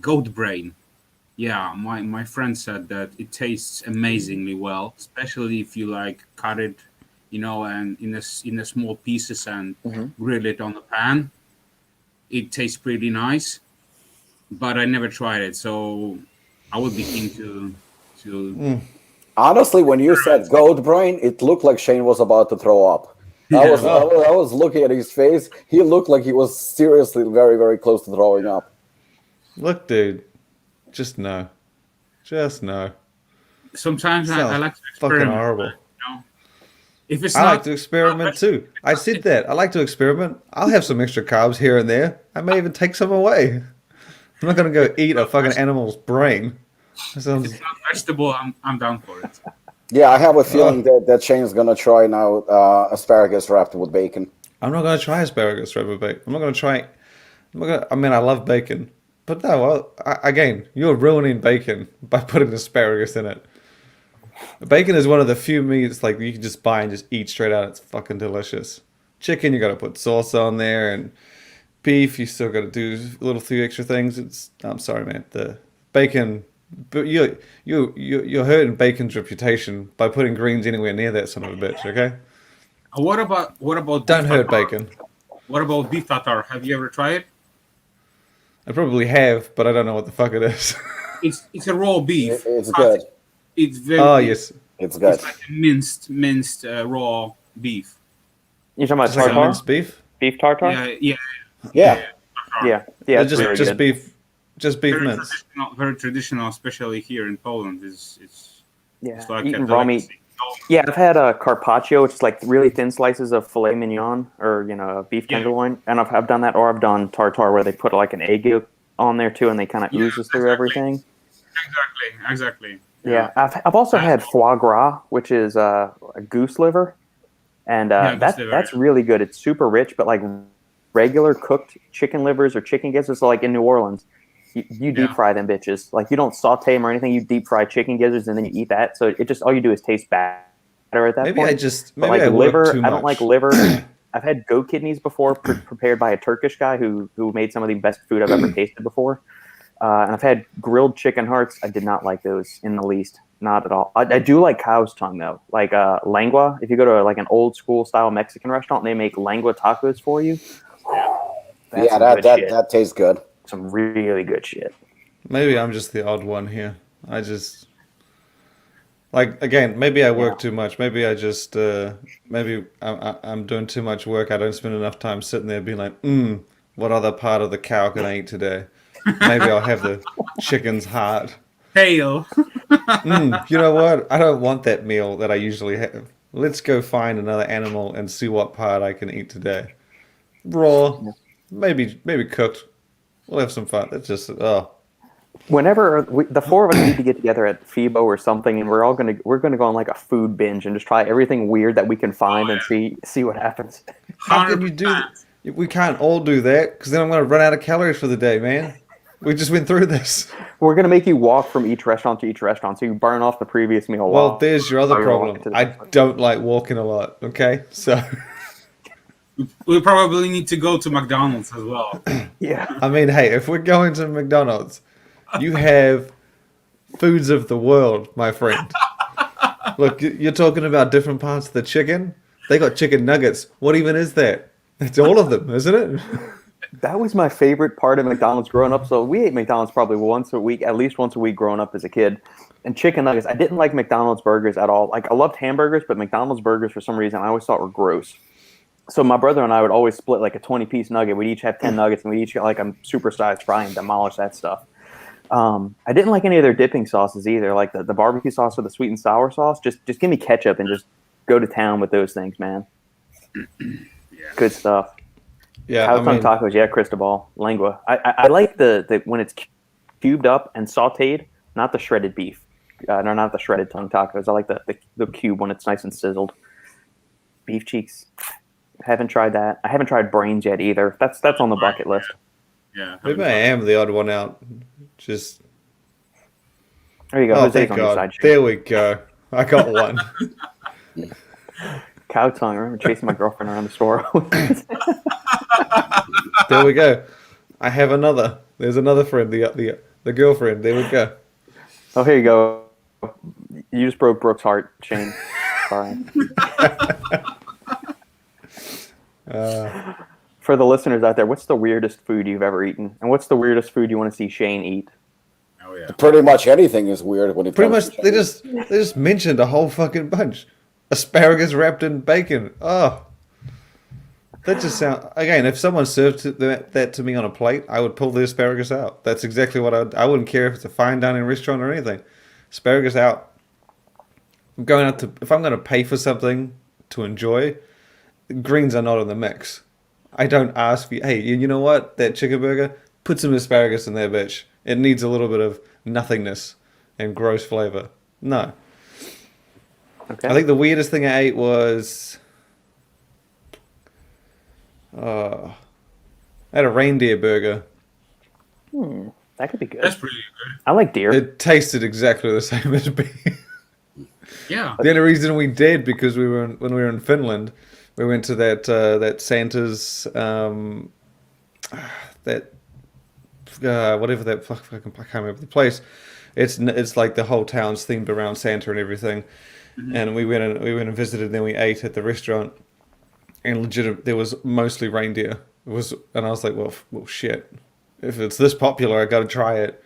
goat brain. Yeah, my friend said that it tastes amazingly well, especially if you like cut it, and in a small pieces and grill it on the pan. It tastes pretty nice, but I never tried it, so I would be keen to. Honestly, when you said goat brain, it looked like Shane was about to throw up. I was looking at his face. He looked like he was seriously very, very close to throwing up. Look, dude, just no. Sometimes I Sounds like to fucking experiment. horrible. If it's I not, like to experiment too. I said that. I like to experiment. I'll have some extra carbs here and there. I may even take some away. I'm not going to go eat a fucking animal's brain. That sounds... it's not vegetable, I'm down for it. Yeah, I have a feeling that Shane's gonna try now asparagus wrapped with bacon. I'm not going to try asparagus wrapped with bacon. I'm not going to try... I mean, I love bacon. But no, again, you're ruining bacon by putting asparagus in it. Bacon is one of the few meats like you can just buy and just eat straight out. It's fucking delicious. Chicken, you got to put sauce on there, and beef, you still got to do a little few extra things. I'm sorry, man. The bacon, but you're hurting bacon's reputation by putting greens anywhere near that son of a bitch. Okay. What about? Don't beef hurt tartare? bacon. What about beef tartare? Have you ever tried it? I probably have, but I don't know what the fuck it is. It's a raw beef. It's good. It's very. Oh yes, It's good. It's like a minced raw beef. You're talking about it's like a tartare? minced beef. Beef tartare? Yeah. Yeah. Yeah. It's just really just good. beef, just beef Very mince. traditional, very traditional, especially here in Poland. It's Yeah, like eating a raw meat. delicacy. Yeah, I've had a carpaccio, which is like really thin slices of filet mignon or beef Yeah. tenderloin, and I've done that, or I've done tartare where they put like an egg yolk on there too, and they kind of oozes through everything. Exactly. Yeah, I've also had foie gras, which is a goose liver, and goose liver, that's yeah. really good. It's super rich, but like regular cooked chicken livers or chicken gizzards, so like in New Orleans, you deep fry them bitches. Like you don't saute them or anything. You deep fry chicken gizzards and then you eat that. So it just all you do is taste better at that Maybe point. maybe But I like work liver, too I don't much. like liver. I've had goat kidneys before, prepared by a Turkish guy who made some of the best food I've ever tasted before. And I've had grilled chicken hearts. I did not like those in the least, not at all. I do like cow's tongue though, like lengua. If you go to like an old school style Mexican restaurant, and they make lengua tacos for you. That's some good shit. that tastes good. Some really good shit. Maybe I'm just the odd one here. I just like again. Maybe I work too much. Maybe I just maybe I'm doing too much work. I don't spend enough time sitting there being like, what other part of the cow can I eat today? Maybe I'll have the chicken's heart. Tail. You know what? I don't want that meal that I usually have. Let's go find another animal and see what part I can eat today. Raw, maybe cooked. We'll have some fun. That's just Whenever the four of us need to get together at FIBO or something, and we're gonna go on like a food binge and just try everything weird that we can find and see what happens. How can you do that? We can't all do that because then I'm going to run out of calories for the day, man. We just went through this. We're gonna make you walk from each restaurant to each restaurant, so you burn off the previous meal. Well, there's your other problem. I don't like walking a lot. Okay, so we probably need to go to McDonald's as well. Yeah. I mean, hey, if we're going to McDonald's, you have foods of the world, my friend. Look, you're talking about different parts of the chicken. They got chicken nuggets. What even is that? It's all of them, isn't it? That was my favorite part of McDonald's growing up. So we ate McDonald's probably once a week, at least once a week growing up as a kid. And chicken nuggets, I didn't like McDonald's burgers at all. Like, I loved hamburgers, but McDonald's burgers, for some reason, I always thought were gross. So my brother and I would always split like a 20-piece nugget. We'd each have 10 nuggets, and we'd each get like a supersized fry and demolish that stuff. I didn't like any of their dipping sauces either, like the barbecue sauce or the sweet and sour sauce. Just give me ketchup and just go to town with those things, man. Good stuff. Yeah, Cow tongue tacos, yeah, Cristobal, lengua. I like the when it's cubed up and sautéed, not the shredded beef. No, not the shredded tongue tacos. I like the cube when it's nice and sizzled. Beef cheeks. Haven't tried that. I haven't tried brains yet either. That's on the bucket list. Yeah. Maybe I am the odd one out. Just there you go. Oh, thank God. There we go. I got one. Cow tongue. I remember chasing my girlfriend around the store. There we go. I have another. There's another friend. The girlfriend. There we go. Oh, here you go. You just broke Brooke's heart, Shane. Sorry. For the listeners out there, what's the weirdest food you've ever eaten, and what's the weirdest food you want to see Shane eat? Oh yeah. Pretty much anything is weird when it Pretty comes much, to they Chinese. just mentioned a whole fucking bunch. Asparagus wrapped in bacon. Oh, that just sounds. Again, if someone served that to me on a plate, I would pull the asparagus out. That's exactly what I wouldn't care if it's a fine dining restaurant or anything. Asparagus out. I'm going out to if I'm going to pay for something to enjoy. Greens are not in the mix. I don't ask you. Hey, you know what? That chicken burger. Put some asparagus in there, bitch. It needs a little bit of nothingness and gross flavor. No. Okay. I think the weirdest thing I ate was I had a reindeer burger. That could be good. That's pretty good. I like deer. It tasted exactly the same as beef. Yeah. The only reason we did because when we were in Finland, we went to that Santa's whatever that fucking I can't remember the place. It's like the whole town's themed around Santa and everything. Mm-hmm. And we went and visited. And then we ate at the restaurant, and there was mostly reindeer. And I was like, well, shit. If it's this popular, I got to try it.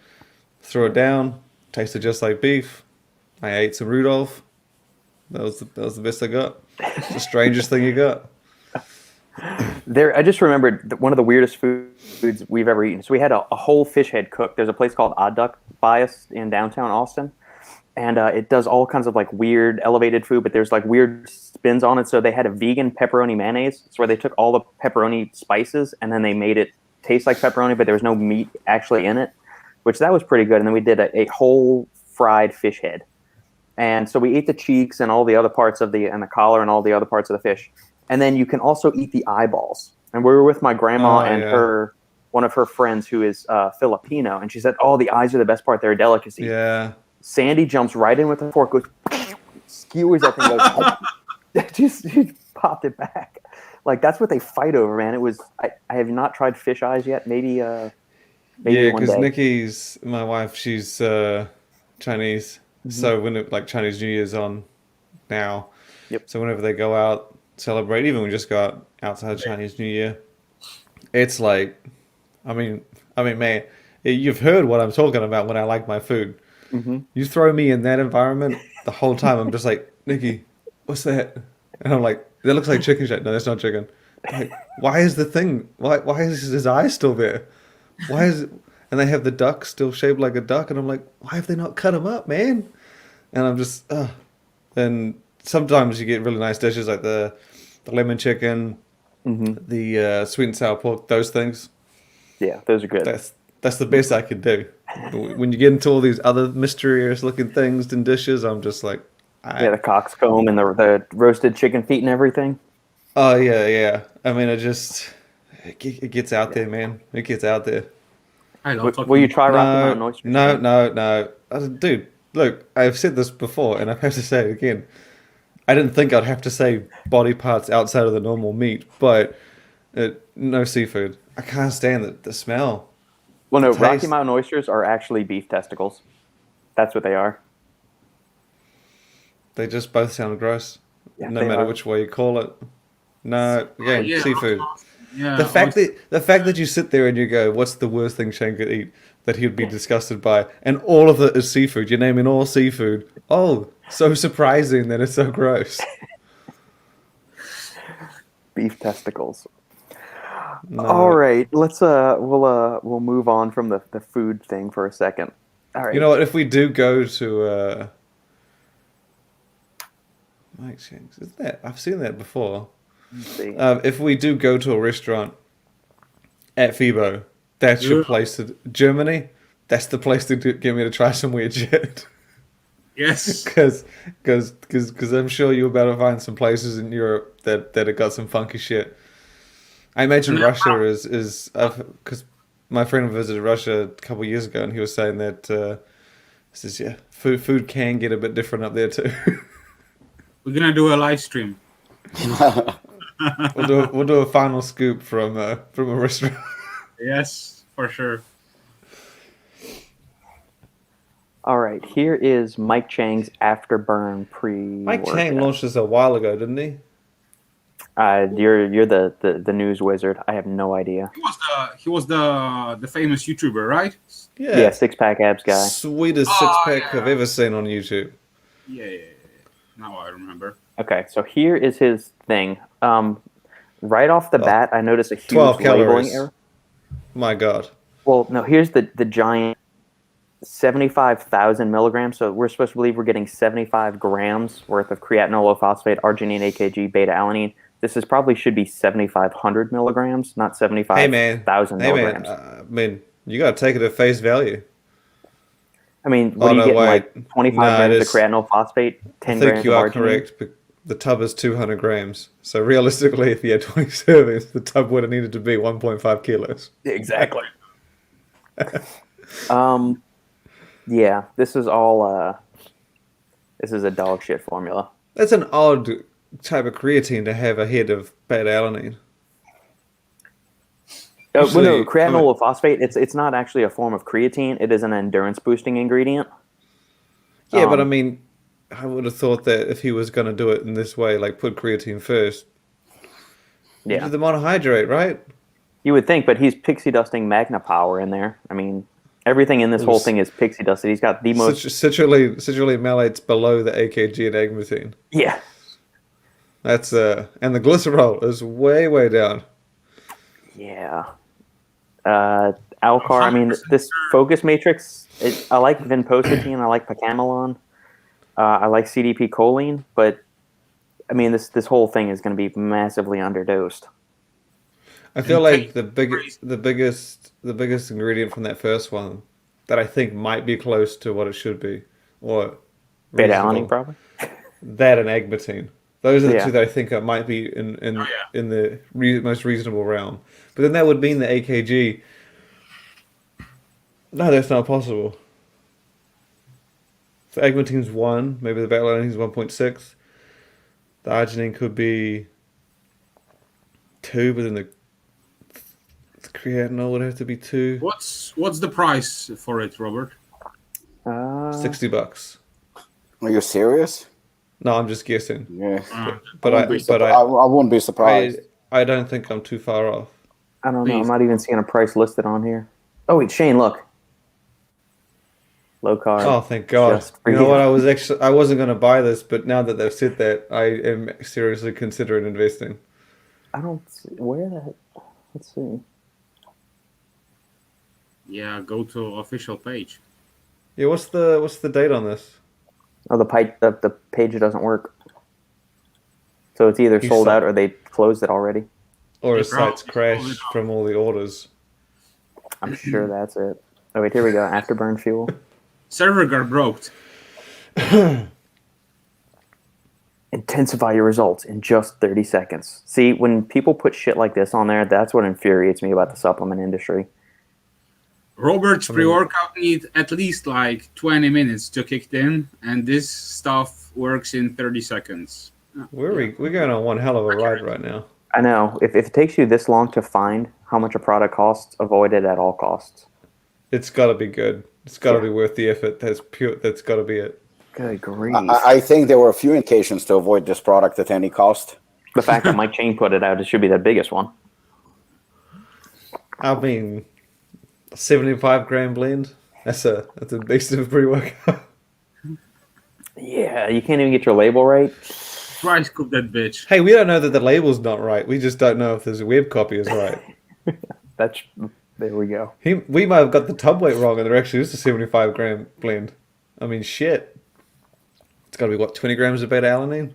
Threw it down. Tasted just like beef. I ate some Rudolph. That was the best I got. It's the strangest thing you got. I just remembered one of the weirdest foods we've ever eaten. So we had a whole fish head cooked. There's a place called Odd Duck by us in downtown Austin. And it does all kinds of like weird elevated food, but there's like weird spins on it. So they had a vegan pepperoni mayonnaise. It's where they took all the pepperoni spices and then they made it taste like pepperoni, but there was no meat actually in it, which that was pretty good. And then we did a whole fried fish head. And so we ate the cheeks and all the other parts and the collar and all the other parts of the fish. And then you can also eat the eyeballs. And we were with my grandma and one of her friends who is Filipino. And she said, oh, the eyes are the best part. They're a delicacy. Yeah. Sandy jumps right in with the fork, goes, skewers that thing, goes, just popped it back. Like, that's what they fight over, man. It was, I have not tried fish eyes yet. Maybe one because day. Nikki's, my wife, she's Chinese. Mm-hmm. So when Chinese New Year's on now. Yep. So whenever they go out, celebrate, even we just go out outside Chinese New Year, it's like, I mean, man, you've heard what I'm talking about when I like my food. Mm-hmm. You throw me in that environment, the whole time I'm just like, Nikki, what's that? And I'm like, that looks like chicken shit. No, that's not chicken. Like, why is the thing? Why is his eye still there? Why is it? And they have the duck still shaped like a duck, and I'm like, why have they not cut him up, man? And I'm just, and sometimes you get really nice dishes like the lemon chicken, the sweet and sour pork, those things. Yeah, those are good. That's the best I could do. But when you get into all these other mysterious looking things and dishes, I'm just like, Yeah, the coxcomb and the roasted chicken feet and everything. oh yeah. I mean, it gets out there, man. It gets out there. I love Will you try Rocky No, Mountain oysters? no. Dude, look, I've said this before, and I have to say it again. I didn't think I'd have to say body parts outside of the normal meat, but no seafood. I can't stand the smell. Well, no, The Rocky taste. Mountain oysters are actually beef testicles. That's what they are. They just both sound gross, Yeah, no they matter are. which way you call it. No, again, Yeah, seafood. yeah. The fact that you sit there and you go, "What's the worst thing Shane could eat that he'd be disgusted by?" And all of it is seafood. You're naming all seafood. Oh, so surprising that it's so gross. Beef testicles. No. All right, we'll move on from the food thing for a second. All right. You know what? If we do go to Mike Chang's, is that I've seen that before. Let's see. If we do go to a restaurant at FIBO, that's your Yeah. place to Germany. That's the place to get me to try some weird shit. Yes. Because I'm sure you're about to find some places in Europe that have got some funky shit. I imagine Yeah. Russia is because my friend visited Russia a couple of years ago and he was saying that says food can get a bit different up there too. We're gonna do a live stream. We'll do a final scoop from a restaurant. Yes, for sure. All right, here is Mike Chang's Afterburn pre-workout. Mike Chang launched this a while ago, didn't he? You're the news wizard. I have no idea. He was the famous YouTuber, right? Yeah, six-pack abs guy. Sweetest Oh, six-pack yeah. I've ever seen on YouTube. Yeah. Now I remember. Okay, so here is his thing. Right off the bat, I noticed a huge 12 labeling calories. error. My God. Well, no, here's the giant 75,000 milligrams. So we're supposed to believe we're getting 75 grams worth of creatinol, phosphate, arginine, AKG, beta alanine. This probably should be 7,500 milligrams, not 75,000 milligrams. You got to take it at face value. I mean, what are you getting, like 25 grams of creatinol, phosphate, 10 I think grams you of are arginine? correct. But the tub is 200 grams. So realistically, if you had 20 servings, the tub would have needed to be 1.5 kilos. Exactly. Yeah, this is all, this is a dog shit formula. That's an odd type of creatine to have ahead of beta alanine. Well, no, Usually, creatinol phosphate, it's not actually a form of creatine. It is an endurance boosting ingredient. Yeah, but I mean, I would have thought that if he was going to do it in this way, like put creatine first, Yeah, do the monohydrate, right? you would think, but he's pixie dusting Magna Power in there. I mean, everything in this whole thing is pixie dusted. He's got the most... Citrulline malate's below the AKG and agmatine. Yeah. That's and the glycerol is way down. Yeah. Alcar, I mean, this focus matrix, I like vinpocetine, I like pacamelon, I like CDP choline, but I mean, this whole thing is going to be massively underdosed. I feel like the biggest ingredient from that first one that I think might be close to what it should be, or Beta reasonable, alanine, probably. that and agmatine. Those are the Yeah. two that I think might be in the most reasonable realm. But then that would mean the AKG. No, that's not possible. So agmatine's 1, maybe the beta alanine's 1.6. The arginine could be 2, but then the creatinine would have to be 2. What's the price for it, Robert? $60. Are you serious? No, I'm just guessing. Yeah. But I wouldn't be surprised. I don't think I'm too far off. I don't know. I'm Please. not even seeing a price listed on here. Oh, wait, Shane, look. Low carb. Oh, thank God! Just for You know you. what? I wasn't going to buy this, but now that they've said that, I am seriously considering investing. I don't see. Where the heck? Let's see. Yeah, go to official page. Yeah, what's the date on this? Oh, the page doesn't work. So it's either You sold saw- out or they closed it already. Or They his site's probably crashed sold it. from all the orders? I'm sure that's it. Oh wait, here we go. Afterburn fuel. Server got broke. Intensify your results in just 30 seconds. See, when people put shit like this on there, that's what infuriates me about the supplement industry. Robert's pre-workout need at least like 20 minutes to kick in, and this stuff works in 30 seconds. We're going on one hell of a ride right now. I know. If it takes you this long to find how much a product costs, avoid it at all costs. It's got to be good. It's got to be worth the effort. That's got to be it. Good grief. I think there were a few indications to avoid this product at any cost. The fact that Mike Chang put it out, it should be the biggest one. I mean, 75-gram blend. That's a beast of a pre-workout. Yeah, you can't even get your label right. Price cook that bitch. Hey, we don't know that the label's not right. We just don't know if there's a web copy is right. There we go. We might have got the tub weight wrong, and there actually is a 75-gram blend. I mean, shit. It's got to be, what, 20 grams of beta-alanine?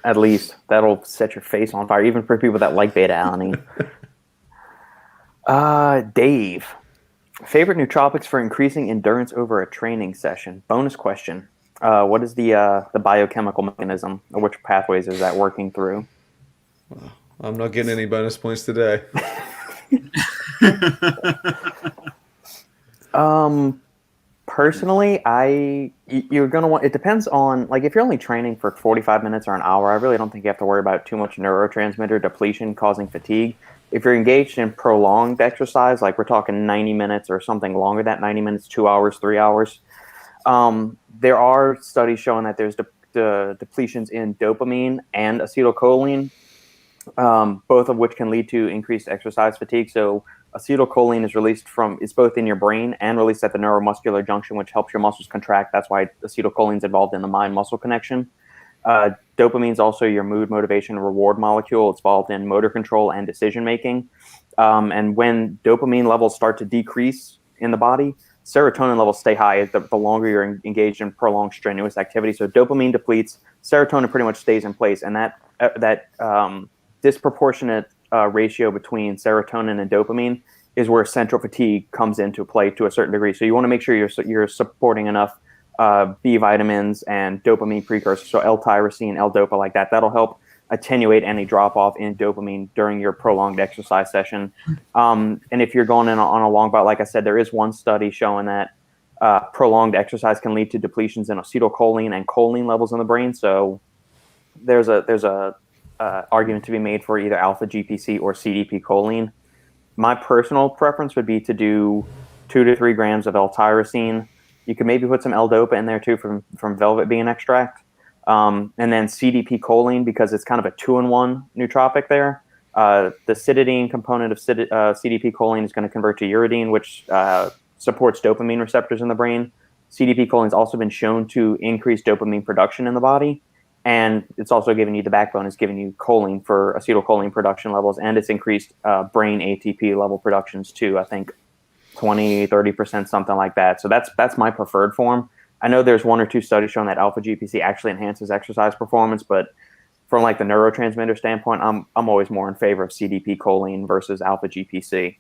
At least. That'll set your face on fire, even for people that like beta-alanine. Dave. Favorite nootropics for increasing endurance over a training session? Bonus question. What is the biochemical mechanism, or which pathways is that working through? Well, I'm not getting any bonus points today. Personally, you're going to want, it depends on, like, if you're only training for 45 minutes or an hour, I really don't think you have to worry about too much neurotransmitter depletion causing fatigue. If you're engaged in prolonged exercise, like we're talking 90 minutes or something longer than 90 minutes, 2 hours, 3 hours, there are studies showing that there's depletions in dopamine and acetylcholine, both of which can lead to increased exercise fatigue. So acetylcholine is released it's both in your brain and released at the neuromuscular junction, which helps your muscles contract. That's why acetylcholine is involved in the mind-muscle connection. Dopamine is also your mood, motivation, reward molecule. It's involved in motor control and decision-making. And when dopamine levels start to decrease in the body, serotonin levels stay high the longer you're engaged in prolonged strenuous activity. So dopamine depletes, serotonin pretty much stays in place. And that disproportionate ratio between serotonin and dopamine is where central fatigue comes into play to a certain degree. So you want to make sure you're supporting enough B vitamins and dopamine precursors, so L-tyrosine, L-dopa, like that. That'll help attenuate any drop-off in dopamine during your prolonged exercise session. And if you're going in on a long bout, like I said, there is one study showing that prolonged exercise can lead to depletions in acetylcholine and choline levels in the brain. So there's a argument to be made for either alpha-GPC or CDP choline. My personal preference would be to do 2 to 3 grams of L-tyrosine. You could maybe put some L-dopa in there too from velvet bean extract. And then CDP choline, because it's kind of a 2-in-1 nootropic there. The cytidine component of CDP choline is going to convert to uridine, which supports dopamine receptors in the brain. CDP choline has also been shown to increase dopamine production in the body. And it's also giving you the backbone, is giving you choline for acetylcholine production levels. And it's increased brain ATP level productions too, I think 20, 30%, something like that. So that's my preferred form. I know there's 1 or 2 studies showing that alpha-GPC actually enhances exercise performance, but from like the neurotransmitter standpoint, I'm always more in favor of CDP choline versus alpha-GPC.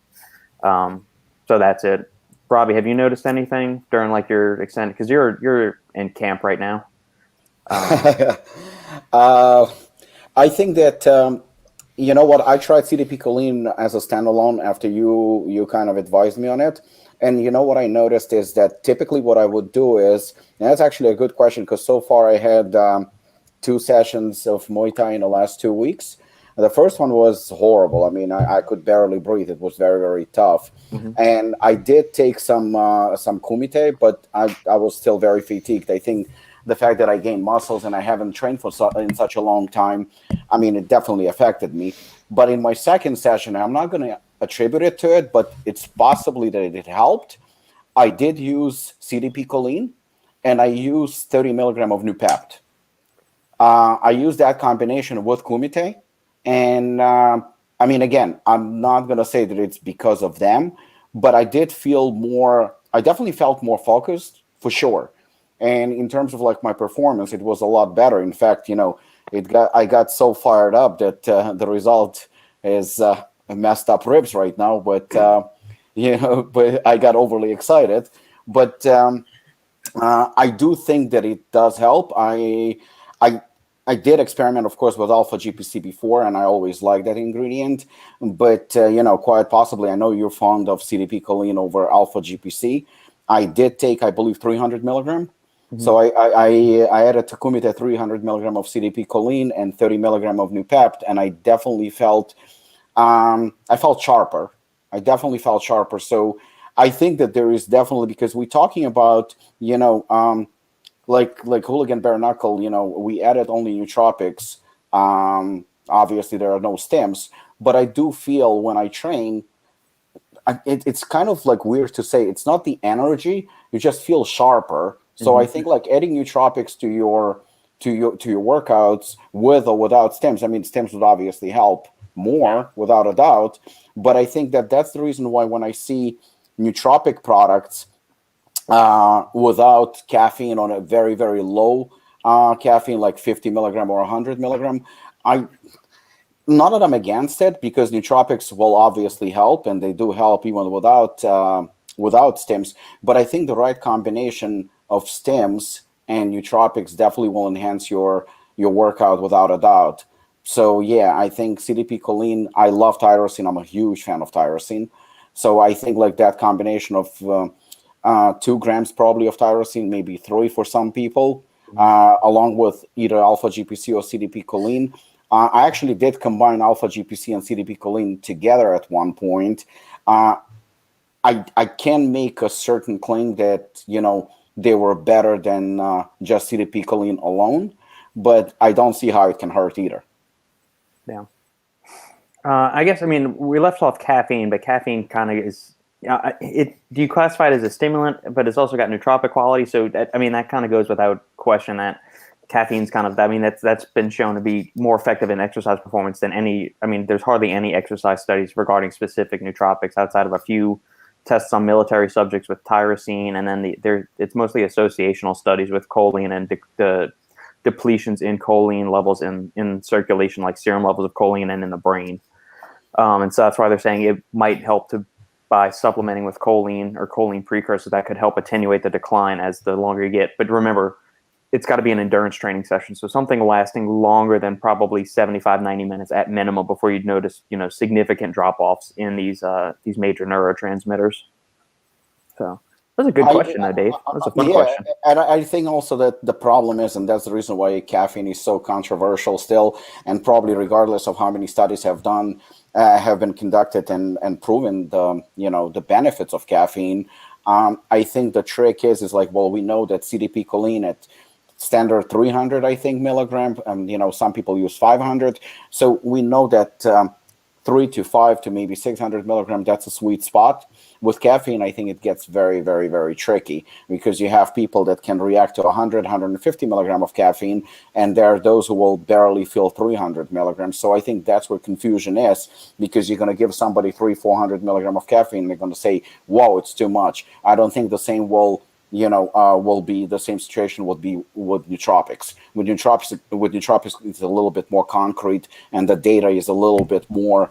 So that's it. Robbie, have you noticed anything during like your extended, because you're in camp right now? I think that you know what, I tried CDP choline as a standalone after you kind of advised me on it. And you know what I noticed is that typically what I would do is, and that's actually a good question, because so far I had 2 sessions of Muay Thai in the last 2 weeks. The first one was horrible. I mean, I could barely breathe. It was very, very tough. Mm-hmm. And I did take some kumite, but I was still very fatigued. I think the fact that I gained muscles and I haven't trained in such a long time, I mean, it definitely affected me. But in my second session, I'm not going to attribute it to it, but it's possibly that it helped. I did use CDP choline, and I used 30 milligram of Nupept. I used that combination with kumite, and I mean, again, I'm not going to say that it's because of them, but I definitely felt more focused, for sure. And in terms of like my performance, it was a lot better. In fact, you know, I got so fired up that the result is messed up ribs right now. But but I got overly excited. But I do think that it does help. I did experiment, of course, with alpha GPC before, and I always liked that ingredient. But quite possibly, I know you're fond of CDP choline over alpha GPC. I did take, I believe, 300 milligram. Mm-hmm. So I added Takumi to 300 milligram of CDP choline and 30 milligram of Nupept, and I definitely felt sharper. I definitely felt sharper. So I think that there is definitely, because we're talking about, like Hooligan Bare Knuckle, we added only nootropics. Obviously, there are no stems, but I do feel when I train, it's kind of like weird to say. It's not the energy; you just feel sharper. So I think like adding nootropics to your workouts with or without stems. I mean, stems would obviously help more, without a doubt. But I think that's the reason why when I see nootropic products without caffeine, on a very, very low caffeine, like 50 milligram or 100 milligram, not that I'm against it, because nootropics will obviously help, and they do help even without stems. But I think the right combination of stems and nootropics definitely will enhance your workout without a doubt. So yeah, I think CDP choline. I love tyrosine. I'm a huge fan of tyrosine. So I think like that combination of 2 grams probably of tyrosine, maybe 3 for some people, along with either alpha GPC or CDP choline. I actually did combine alpha GPC and CDP choline together at one point. I can make a certain claim that they were better than just CDP choline alone, but I don't see how it can hurt either. Yeah. I guess, I mean, we left off caffeine, but caffeine kind of is, do you classify it as a stimulant, but it's also got nootropic quality. So, that kind of goes without question that caffeine's kind of, that's been shown to be more effective in exercise performance than there's hardly any exercise studies regarding specific nootropics outside of a few tests on military subjects with tyrosine. And then it's mostly associational studies with choline and the depletions in choline levels in circulation, like serum levels of choline and in the brain. And so that's why they're saying it might help by supplementing with choline or choline precursors that could help attenuate the decline as the longer you get. But remember, it's got to be an endurance training session. So something lasting longer than probably 75, 90 minutes at minimum before you'd notice, significant drop-offs in these major neurotransmitters. So that's a good question, though, Dave. That's a fun question. And I think also that the problem is, and that's the reason why caffeine is so controversial still, and probably regardless of how many studies have been conducted and proven the benefits of caffeine. I think the trick is like, well, we know that CDP choline at standard 300, I think, milligram, and some people use 500. So we know that 3 to 5 to maybe 600 milligram, that's a sweet spot. With caffeine, I think it gets very, very, very tricky, because you have people that can react to 100, 150 milligram of caffeine, and there are those who will barely feel 300 milligrams. So I think that's where confusion is, because you're going to give somebody 400 milligram of caffeine, and they're going to say, whoa, it's too much. I don't think the same will be the same situation would be with nootropics. With nootropics, it's a little bit more concrete, and the data is a little bit more,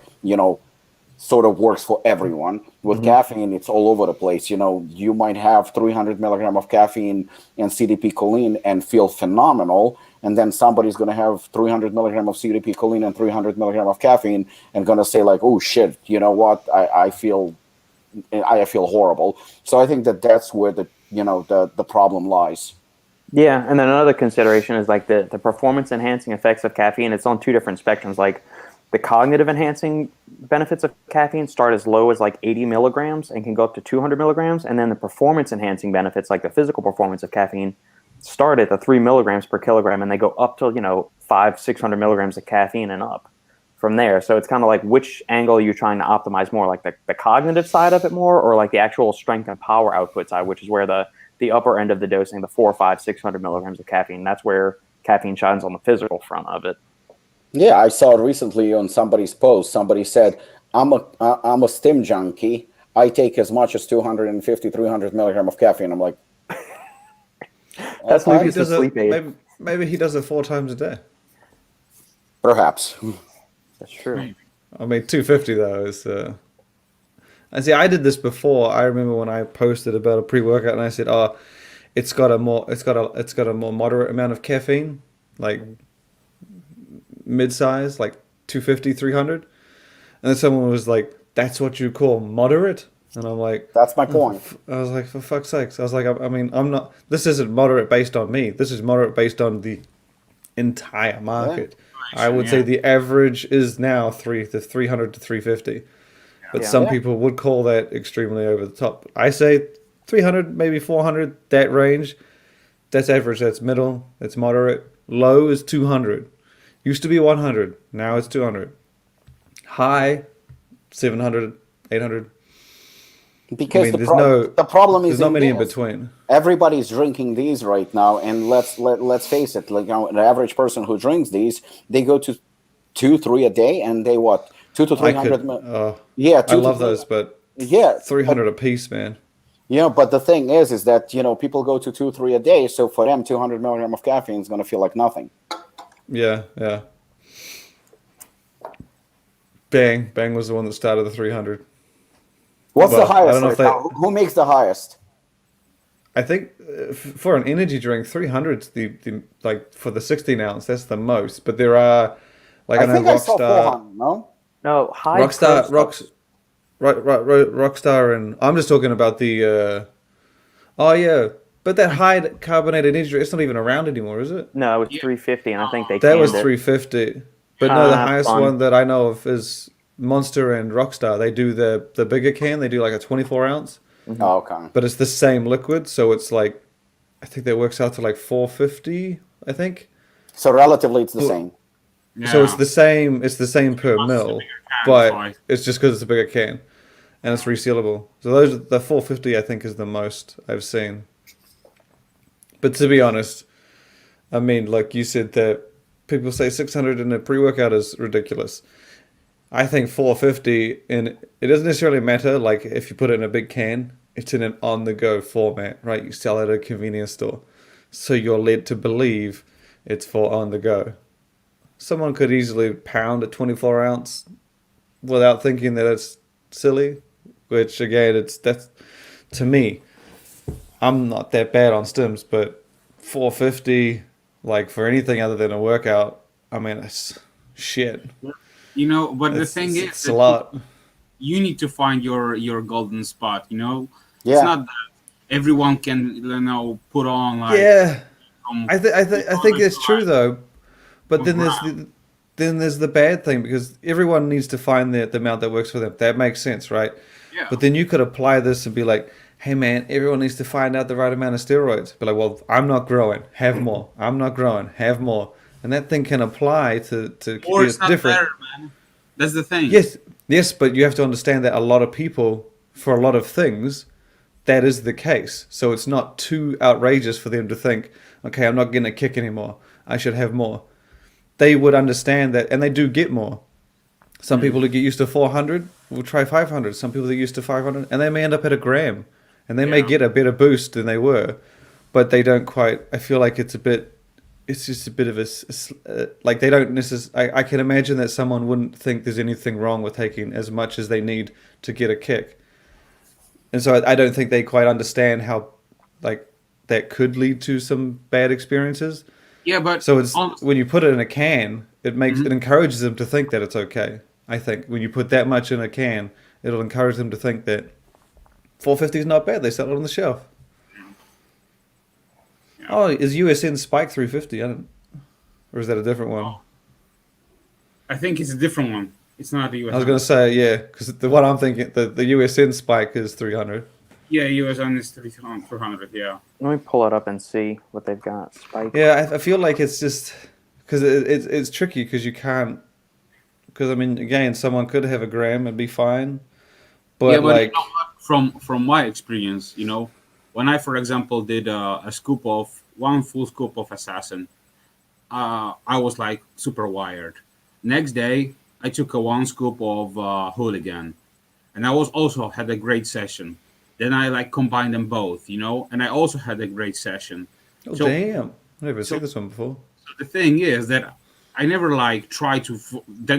sort of works for everyone. With caffeine, it's all over the place. You might have 300 milligram of caffeine and CDP choline and feel phenomenal, and then somebody's going to have 300 milligram of CDP choline and 300 milligram of caffeine and going to say like, oh shit, you know what? I feel horrible. So I think that's where the problem lies. Yeah, and then another consideration is like the performance enhancing effects of caffeine. It's on 2 different spectrums. Like the cognitive enhancing benefits of caffeine start as low as like 80 milligrams and can go up to 200 milligrams. And then the performance enhancing benefits, like the physical performance of caffeine, start at the 3 milligrams per kilogram, and they go up to 500-600 milligrams of caffeine and up from there. So it's kind of like, which angle you're trying to optimize more, like the cognitive side of it more, or like the actual strength and power output side, which is where the upper end of the dosing, the 400, 500, 600 milligrams of caffeine, that's where caffeine shines on the physical front of it. Yeah, I saw recently on somebody's post, somebody said, I'm a stim junkie. I take as much as 250, 300 milligram of caffeine. I'm like, that's maybe it's a sleep aid. Maybe he does it 4 times a day. Perhaps. That's true. I mean, 250 though is. I see. I did this before. I remember when I posted about a pre-workout, and I said, "Oh, it's got a more moderate amount of caffeine, like mid-size, like 250, 300." And then someone was like, "That's what you call moderate?" And I'm like, That's my point. I was like, for fuck's sakes. I was like, I mean, I'm not, this isn't moderate based on me. This is moderate based on the entire market. I would say the average is now 300 to 350. But some people would call that extremely over the top. I say 300, maybe 400, that range. That's average, that's middle, that's moderate. Low is 200. Used to be 100, now it's 200. High, 700, 800. Because I mean, the problem is there's not many in this. between. Everybody's drinking these right now, and let's face it, like the average person who drinks these, they go to 2-3 a day, and they what 200 to 300. I love those, but 300 a piece, man. Yeah, but the thing is that people go to 2-3 a day, so for them 200 milligram of caffeine is going to feel like nothing. Yeah. Bang was the one that started the 300. What's the highest? I don't know if who makes the highest? I think for an energy drink, 300's the like for the 16 ounce. That's the most. But there are like I know think I saw 400. No, high Rockstar, and I'm just talking about the. But that high carbonated energy drink, it's not even around anymore, is it? No, it's 350, and I think they that was canned it. 350. But no, the highest one that I know of is Monster and Rockstar. They do the bigger can. They do like a 24 ounce. Oh, okay. But it's the same liquid, so it's like, I think that works out to like 450. I think. So relatively, it's the same. Yeah. So it's the same. It's the same per mil, but it's just because it's a bigger can, and it's resealable. So the 450 I think is the most I've seen. But to be honest, I mean, like you said, that people say 600 in a pre-workout is ridiculous. I think 450, and it doesn't necessarily matter, like if you put it in a big can, it's in an on-the-go format, right? You sell it at a convenience store. So you're led to believe it's for on-the-go. Someone could easily pound a 24 ounce without thinking that it's silly, which again, that's to me, I'm not that bad on stims, but 450, like for anything other than a workout, I mean, it's shit. But the thing is, it's a lot. You need to find your golden spot. Yeah. It's not that everyone can put on like. Yeah, I think that's true though, but then there's the bad thing, because everyone needs to find the amount that works for them. That makes sense, right? Yeah. But then you could apply this and be like, hey man, everyone needs to find out the right amount of steroids. Be like, well, I'm not growing, have more. I'm not growing, have more. And that thing can apply to or it's not different. better, man. That's the thing. Yes, but you have to understand that a lot of people, for a lot of things, that is the case. So it's not too outrageous for them to think, okay, I'm not getting a kick anymore, I should have more. They would understand that, and they do get more. Some people who get used to 400 will try 500. Some people that are used to 500, and they may end up at a gram, and they may get a better boost than they were, but they don't quite. I feel like it's just a bit of like they don't necessarily. I can imagine that someone wouldn't think there's anything wrong with taking as much as they need to get a kick, and so I don't think they quite understand how like that could lead to some bad experiences. Yeah, but so it's when you put it in a can, it makes it encourages them to think that it's okay. I think when you put that much in a can, it'll encourage them to think that 450 is not bad. They sell it on the shelf. Yeah. Oh, is USN Spike 350? Or is that a different one? Oh. I think it's a different one. It's not the USN. I was going to say, yeah, because the one I'm thinking, the USN Spike is 300. Yeah, USN is 300, yeah. Let me pull it up and see what they've got. Spike. Yeah, I feel like it's just, because it's tricky, because you can't, because I mean, again, someone could have a gram and be fine. But like, from my experience, when I, for example, did one full scoop of Assassin, I was like super wired. Next day, I took a 1 scoop of Hooligan, and I also had a great session. Then I like combined them both, and I also had a great session. Oh, damn. I've never seen this one before. So the thing is that I never like try to the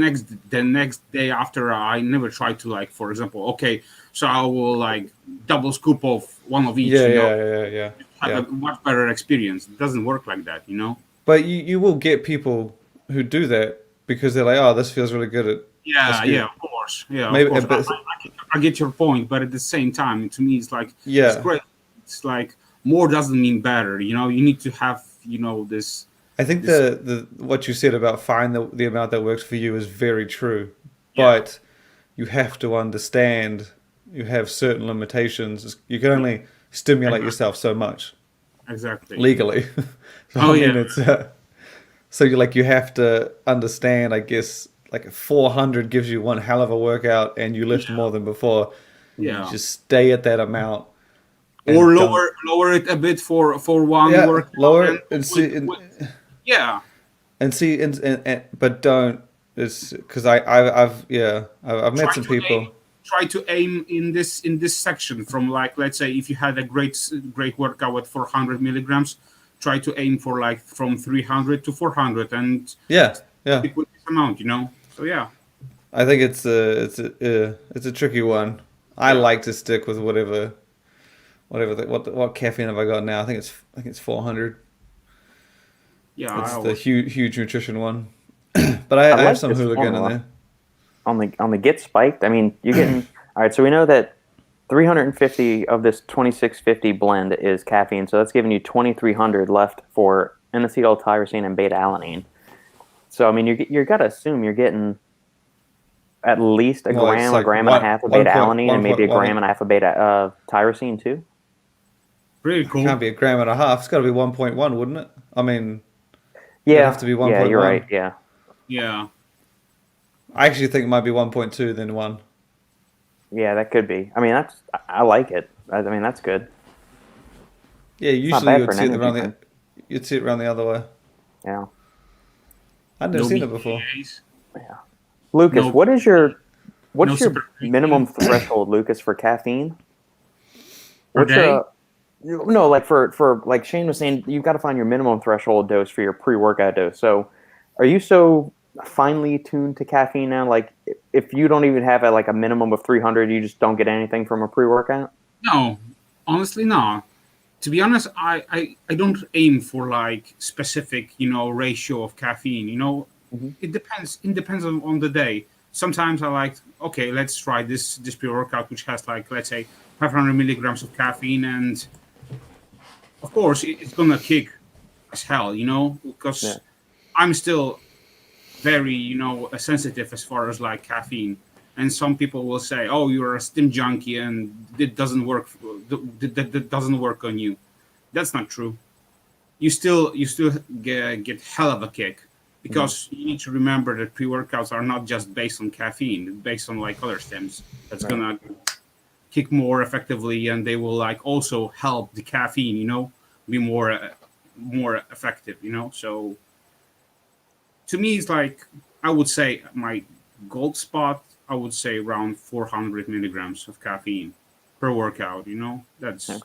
next day after. I never try to like, for example, okay, so I will like double scoop of one of each. Yeah. Have a much better experience. It doesn't work like that, you know. But you will get people who do that because they're like, oh, this feels really good. Yeah, of course. Yeah, Maybe, of course. but, I get your point, but at the same time, to me, it's like Yeah. it's great. It's like more doesn't mean better. You know, you need to have this. I think the what you said about find the amount that works for you is very true, Yeah. but you have to understand you have certain limitations. You can only stimulate yourself so much Exactly. legally. So, Oh, I mean, yeah. it's so you have to understand. I guess like 400 gives you one hell of a workout, and you lift more than before. Yeah. Just stay at that amount. and Or don't- lower it a bit for one Yeah, work. lower it and see. Yeah. And see, but don't. It's because I've met some people. Try to aim in this section from, like, let's say if you had a great workout with 400 milligrams, try to aim for like from 300 to 400 and Yeah. stick with this amount, So yeah. I think it's a tricky one. I like to stick with what caffeine have I got now? I think it's 400. Yeah. It's I the always- huge nutrition one. But I like have some this hooligan in formula. there. On the get spiked. I mean, you're getting all right. So we know that 350 of this 2650 blend is caffeine. So that's giving you 2300 left for N-acetyltyrosine and beta-alanine. So I mean, you got to assume you're getting at least a Well, it's gram, like a gram one- and a half of 1 beta-alanine, and maybe a 1.1. gram and a half of beta tyrosine too. Pretty It cool. can't be a gram and a half. It's got to be 1.1, wouldn't it? I mean, Yeah, have to be yeah, 1.1. you're right. Yeah, Yeah. I actually think it might be 1.2 then 1. yeah, that could be. I mean, I like it. I mean, that's good. Yeah, not usually bad you'd for an see it energy around drink. you'd see it around the other way. Yeah, I'd never No seen it before. BPAs. Lucas, No- what's your no your super- minimum threshold, Lucas, for caffeine? Per What's day? no, like for like Shane was saying, you've got to find your minimum threshold dose for your pre-workout dose. So, are you so finely tuned to caffeine now? Like, if you don't even have a minimum of 300, you just don't get anything from a pre-workout? No, honestly, no. To be honest, I don't aim for like specific, ratio of caffeine. It depends. It depends on the day. Sometimes I like, okay, let's try this pre-workout, which has like, let's say 500 milligrams of caffeine, and of course it's gonna kick as hell, because Yeah. I'm still very, sensitive as far as like caffeine. And some people will say, "Oh, you're a stim junkie, and it doesn't work. That doesn't work on you." That's not true. You still get hell of a kick, because you need to remember that pre-workouts are not just based on caffeine; it's based on like other stims that's gonna kick more effectively, and they will like also help the caffeine, be more effective. So to me, it's like I would say my gold spot. I would say around 400 milligrams of caffeine per workout. That's my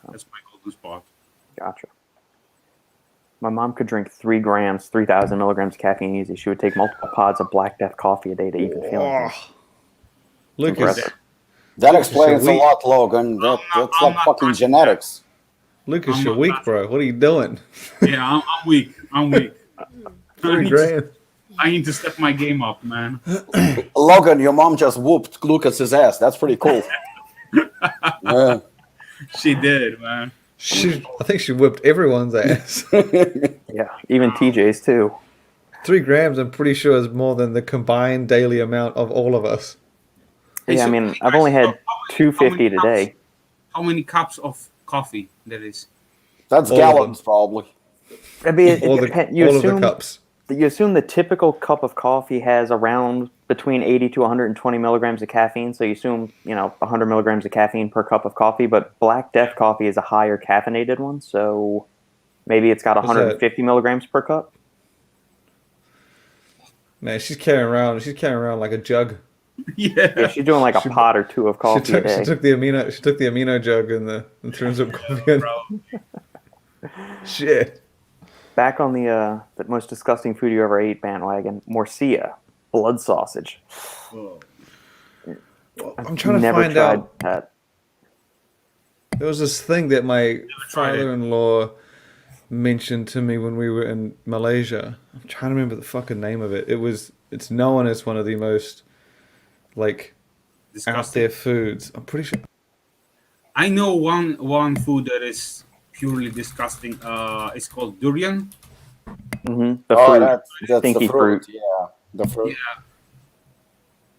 golden spot. Gotcha. My mom could drink 3 grams, 3,000 milligrams of caffeine easy. She would take multiple pods of Black Death coffee a day to even feel it. Lucas, Impressive. That explains a weak. lot, Logan. That's I'm like not fucking touching genetics. Lucas, I'm you're not weak, that- bro. What are you doing? Yeah, I'm weak. I 3 need, to, grand. I need to step my game up, man. Logan, your mom just whooped Lucas's ass. That's pretty cool. Yeah. She did, man. I think she whipped everyone's ass. Yeah, even TJ's too. 3 grams, I'm pretty sure, is more than the combined daily amount of all of us. Hey, Yeah, I so mean, guys, I've only had how 250 cups- today. How many cups of coffee that is? That's All of gallons, probably. I mean, All you of the assume cups. you assume the typical cup of coffee has around between 80 to 120 milligrams of caffeine. So you assume 100 milligrams of caffeine per cup of coffee. But Black Death coffee is a higher caffeinated one, so maybe it's got What's that? 150 milligrams per cup. Man, she's carrying around like a jug. Yeah, Yeah. she's doing like a pot or two of coffee She a day. took the amino jug and threw some coffee in. Bro. Shit. Back on the most disgusting food you ever ate bandwagon, morcilla, blood sausage. Whoa. I'm trying to Never find tried out. that. There was this thing that my tried it. father-in-law mentioned to me when we were in Malaysia. I'm trying to remember the fucking name of it. It's known as one of the most like out Disgusting. there foods. I'm pretty sure. I know one food that is purely disgusting. It's called durian. The Oh, fruit, that's stinky the fruit. fruit. Yeah, the fruit. Yeah.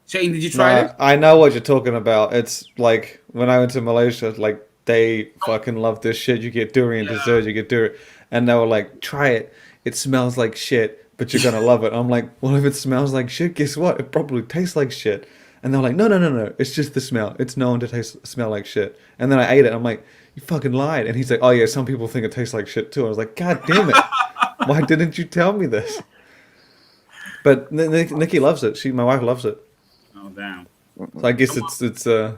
Shane, did you try it? I know what you're talking about. It's like when I went to Malaysia, like they fucking love this shit. You get durian dessert, you get durian, and they were like, "Try it. It smells like shit, but you're gonna love it." I'm like, "Well, if it smells like shit, guess what? It probably tastes like shit." And they're like, "No. It's just the smell. It's known to smell like shit." And then I ate it. I'm like, "You fucking lied." And he's like, "Oh yeah, some people think it tastes like shit too." I was like, "God damn it! Why didn't you tell me this?" But Nikki loves it. My wife loves it. Oh damn! So I guess it's I'm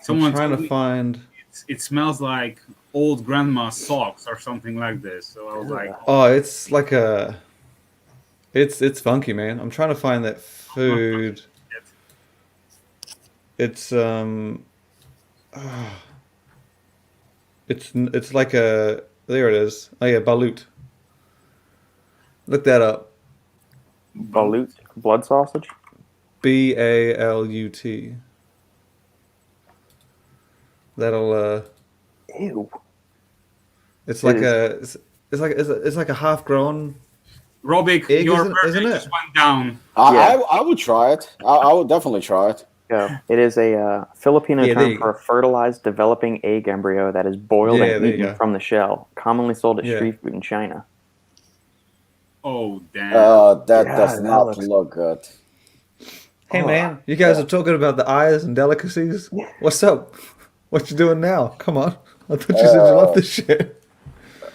Someone trying told to me find. it smells like old grandma's socks or something like this. So I was like, Oh, it's like a. It's funky, man. I'm trying to find that food. It's it's like a. There it is. Oh yeah, balut. Look that up. Balut, blood sausage. BALUT. That'll Ew. It's like is- it's like a half grown Robbie, egg, your isn't birthday it? just went down. I would try it. I would definitely try it. Yeah. It is a Filipino Yeah, there term you for a fertilized developing egg embryo that is boiled Yeah, and there you eaten go. from the shell, commonly sold at Yeah. street food in China. Oh damn! That Yeah, does that not looks- look good. Hey Oh, man, you guys are talking about the eyes and delicacies. What's up? What you doing now? Come on. I thought you said you loved this shit.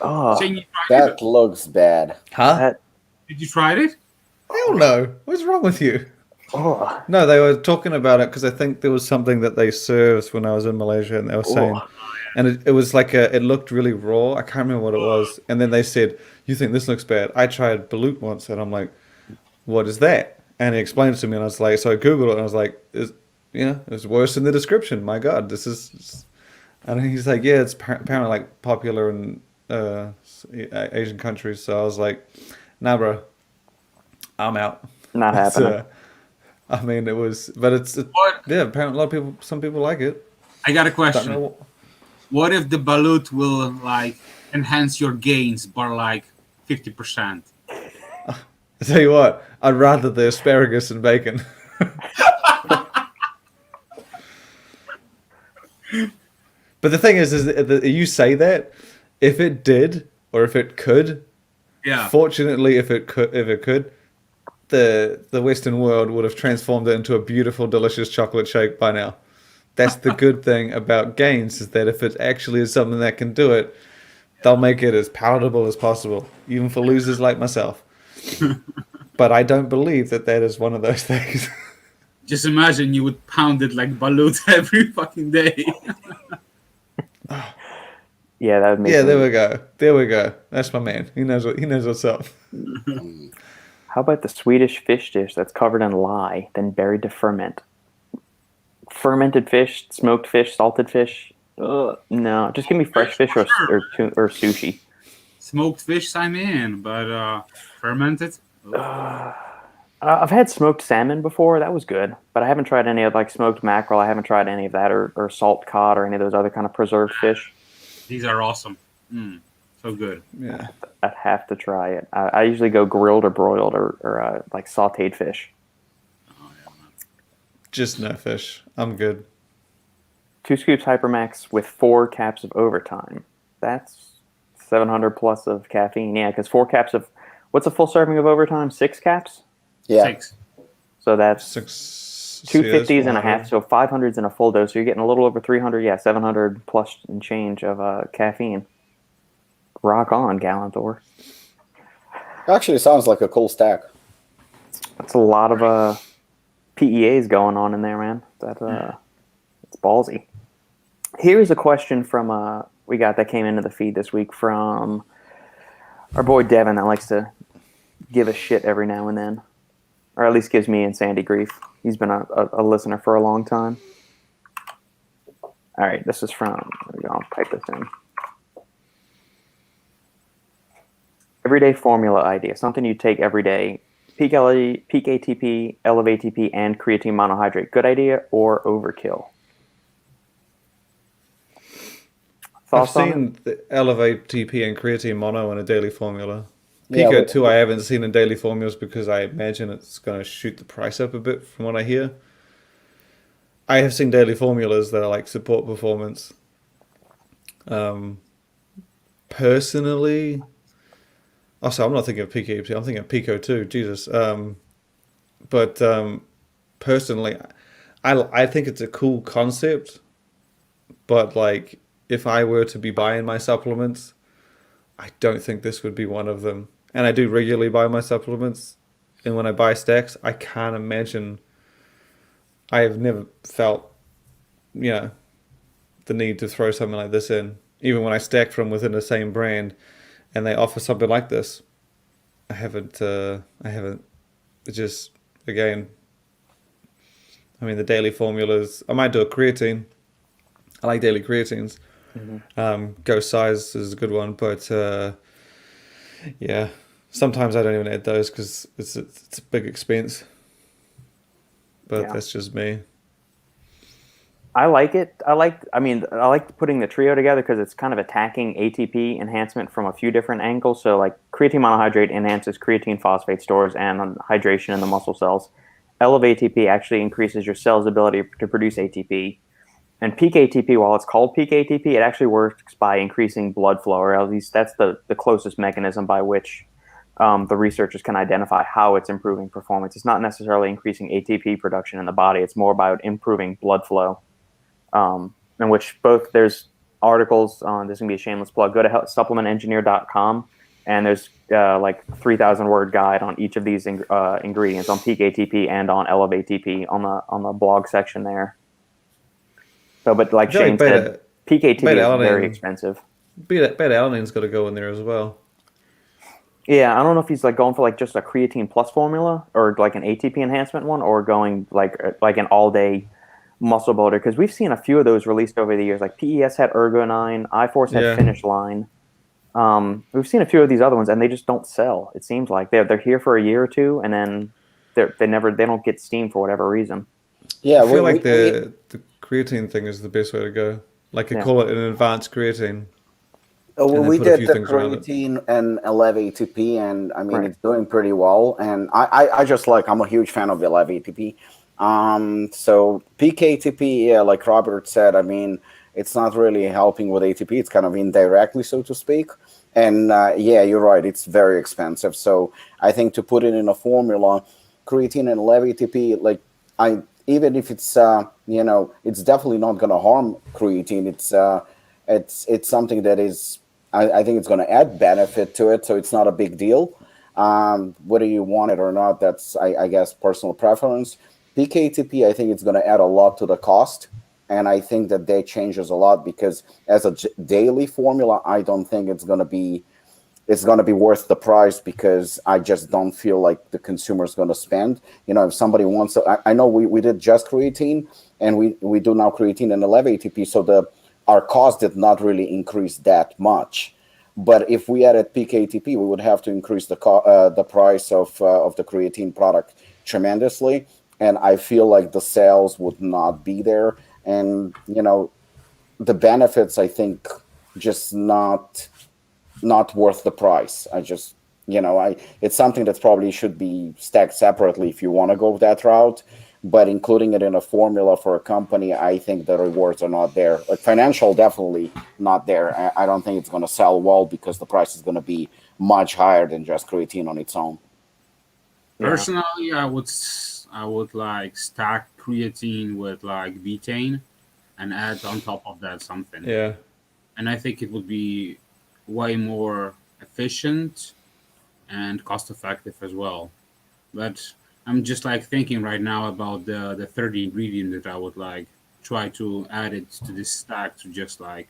Oh, Shane, you tried it? That looks bad. Huh? that. Did you try it? Hell no. What's wrong with you? Oh, No, they were talking about it because I think there was something that they served when I was in Malaysia, and they were saying, and it was like it looked really raw. I can't remember what it was. And then they said, "You think this looks bad?" I tried balut once, and I'm like, "What is that?" And he explained it to me, and I was like, so I googled it, and I was like, it's worse in the description. My God, this is. And he's like, "Yeah, it's apparently like popular in Asian countries." So I was like, "Nah, bro, I'm out." not It's, happening. I mean, it was, but What? yeah. Apparently, a lot of people, some people like it. I got a Don't question. know. What if the balut will like enhance your gains by like 50%? I tell you what, I'd rather the asparagus and bacon. But the thing is that you say that if it did or if it could, Yeah. fortunately, if it could, the Western world would have transformed it into a beautiful, delicious chocolate shake by now. That's the good thing about gains, is that if it actually is something that can do it, they'll make it as palatable as possible, even for losers like myself. But I don't believe that is one of those things. Just imagine you would pound it like balut every fucking day. Yeah, that would make. Yeah, me- there we go. There we go. That's my man. He knows what's up. How about the Swedish fish dish that's covered in lye, then buried to ferment? Fermented fish, smoked fish, salted fish. No, just give me fresh fish or sushi. Smoked fish, I'm in, but fermented? I've had smoked salmon before. That was good, but I haven't tried any of like smoked mackerel. I haven't tried any of that or salt cod or any of those other kind of preserved fish. These are awesome. So good. Yeah. I'd have to try it. I usually go grilled or broiled or like sautéed fish. Just no fish. I'm good. 2 scoops Hypermax with 4 caps of overtime. That's 700 plus of caffeine. Yeah, because 4 caps of what's a full serving of overtime? 6 caps. Yeah. 6. So that's 6 250s and a half. So 500s in a full dose. So you're getting a little over 300. Yeah, 700 plus and change of caffeine. Rock on, Galanthor. Actually, sounds like a cool stack. That's a lot of PEAs going on in there, man. It's ballsy. Here's a question from we got that came into the feed this week from our boy Devin that likes to give a shit every now and then, or at least gives me and Sandy grief. He's been a listener for a long time. All right, this is from. There we go. I'll type this in. Everyday formula idea, something you take every day. PeakATP, elevATP, and creatine monohydrate. Good idea or overkill? Thoughts I've seen the elevATP and creatine mono in a daily formula. Yeah, Pico 2 I haven't seen in daily formulas because I imagine it's going to shoot the price up a bit from what I hear. I have seen daily formulas that are like support performance. Personally, also I'm not thinking of PeakATP, I'm thinking of Pico 2, Jesus. But personally, I think it's a cool concept, but like if I were to be buying my supplements, I don't think this would be one of them. And I do regularly buy my supplements, and when I buy stacks, I can't imagine. I have never felt, the need to throw something like this in. Even when I stack from within the same brand, and they offer something like this, I haven't. It just, again, I mean, the daily formulas. I might do a creatine. I like daily creatines. Ghost size is a good one, but yeah, sometimes I don't even add those because it's a big expense. But Yeah. that's just me. I like it. I like putting the trio together because it's kind of attacking ATP enhancement from a few different angles. So like creatine monohydrate enhances creatine phosphate stores and hydration in the muscle cells. elevATP actually increases your cell's ability to produce ATP. And PeakATP, while it's called PeakATP, it actually works by increasing blood flow, or at least that's the closest mechanism by which the researchers can identify how it's improving performance. It's not necessarily increasing ATP production in the body. It's more about improving blood flow. In which both there's articles on, this is going to be a shameless plug, go to supplementengineer.com, and there's like 3,000 word guide on each of these ingredients on PeakATP and on elevATP on the blog section there. So, but like Shane said, PeakATP is very expensive. Beta-alanine's got to go in there as well. Yeah, I don't know if he's like going for like just a creatine plus formula or like an ATP enhancement one, or going like an all-day muscle builder, because we've seen a few of those released over the years. Like PES had Ergo9, iForce had Finish Line. We've seen a few of these other ones, and they just don't sell. It seems like they're here for a year or two, and then they don't get steam for whatever reason. Yeah, I feel like the creatine thing is the best way to go. Like I call it an advanced creatine. We did the creatine and elevATP, and I mean it's doing pretty well. And I'm a huge fan of elevATP. So PeakATP, yeah, like Robert said, I mean it's not really helping with ATP. It's kind of indirectly, so to speak. And yeah, you're right. It's very expensive. So I think to put it in a formula, creatine and elevATP, like even if it's it's definitely not going to harm creatine. It's something that is, I think it's going to add benefit to it, so it's not a big deal. Whether you want it or not, that's I guess personal preference. PeakATP, I think it's going to add a lot to the cost, and I think that changes a lot because as a daily formula, I don't think it's going to be worth the price, because I just don't feel like the consumer is going to spend. If somebody wants I know we did just creatine, and we do now creatine and elevATP, so our cost did not really increase that much. But if we added PeakATP, we would have to increase the price of the creatine product tremendously, and I feel like the sales would not be there, and the benefits, I think, just not worth the price. It's something that probably should be stacked separately if you want to go that route, but including it in a formula for a company, I think the rewards are not there. Like financial, definitely not there. I don't think it's going to sell well because the price is going to be much higher than just creatine on its own. Personally, I would like stack creatine with like betaine and add on top of that something. Yeah. And I think it would be way more efficient and cost effective as well. But I'm just like thinking right now about the third ingredient that I would like try to add it to this stack to just like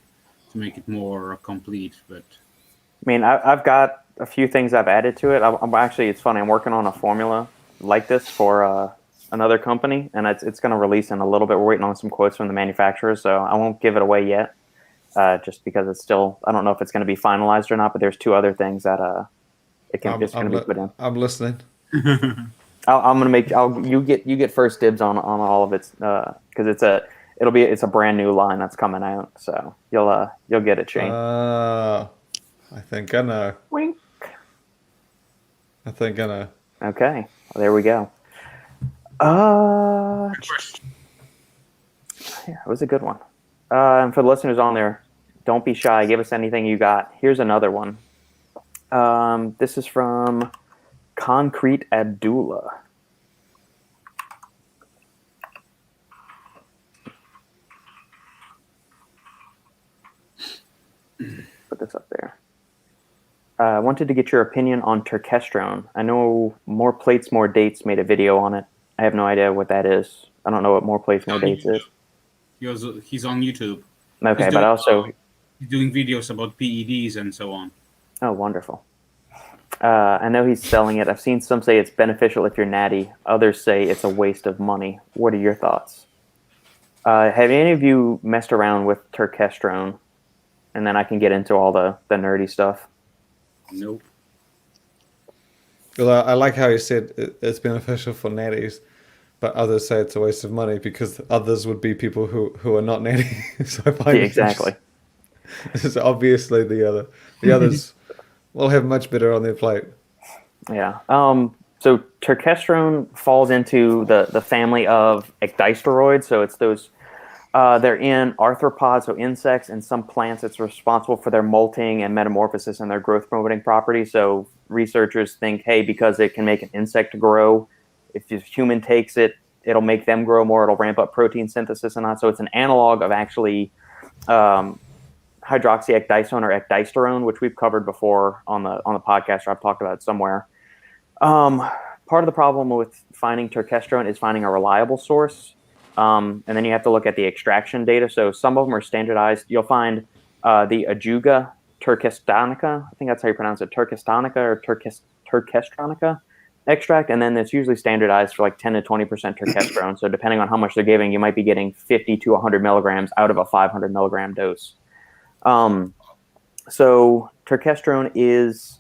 to make it more complete. But I mean, I've got a few things I've added to it. I'm actually, it's funny. I'm working on a formula like this for another company, and it's going to release in a little bit. We're waiting on some quotes from the manufacturers, so I won't give it away yet, just because it's still. I don't know if it's going to be finalized or not. But there's two other things that it's going to be put in. I'm listening. I'm going to make. You get first dibs on all of it because it's a brand new line that's coming out. So you'll get it, Shane. I think I know. Wink. I think I know. Okay, well, there we go. Good question. Yeah, it was a good one. And for the listeners on there, don't be shy. Give us anything you got. Here's another one. This is from Concrete Abdullah. Put this up there. I wanted to get your opinion on Turkestrone. I know More Plates, More Dates made a video on it. I have no idea what that is. I don't know what More Plates, More Dates is. He's on YouTube. Okay, but also... He's doing videos about PEDs and so on. Oh, wonderful. I know he's selling it. I've seen some say it's beneficial if you're natty. Others say it's a waste of money. What are your thoughts? Have any of you messed around with Turkestrone? And then I can get into all the nerdy stuff. Nope. Well, I like how you said it's beneficial for natties, but others say it's a waste of money because others would be people who are not natty. So I find exactly. This is obviously the others will have much better on their plate. Yeah. So Turkestrone falls into the family of ecdysteroids. So it's those. They're in arthropods, so insects, and some plants. It's responsible for their molting and metamorphosis and their growth promoting properties. So researchers think, hey, because it can make an insect grow, if a human takes it, it'll make them grow more. It'll ramp up protein synthesis and that. So it's an analog of actually hydroxyecdysone or ecdysterone, which we've covered before on the podcast, or I've talked about it somewhere. Part of the problem with finding Turkestrone is finding a reliable source. And then you have to look at the extraction data. So some of them are standardized. You'll find the Ajuga turkestonica, I think that's how you pronounce it, turkestonica or turkestronica extract. And then it's usually standardized for like 10 to 20% turkestrone. So depending on how much they're giving, you might be getting 50 to 100 milligrams out of a 500 milligram dose. So turkestrone is,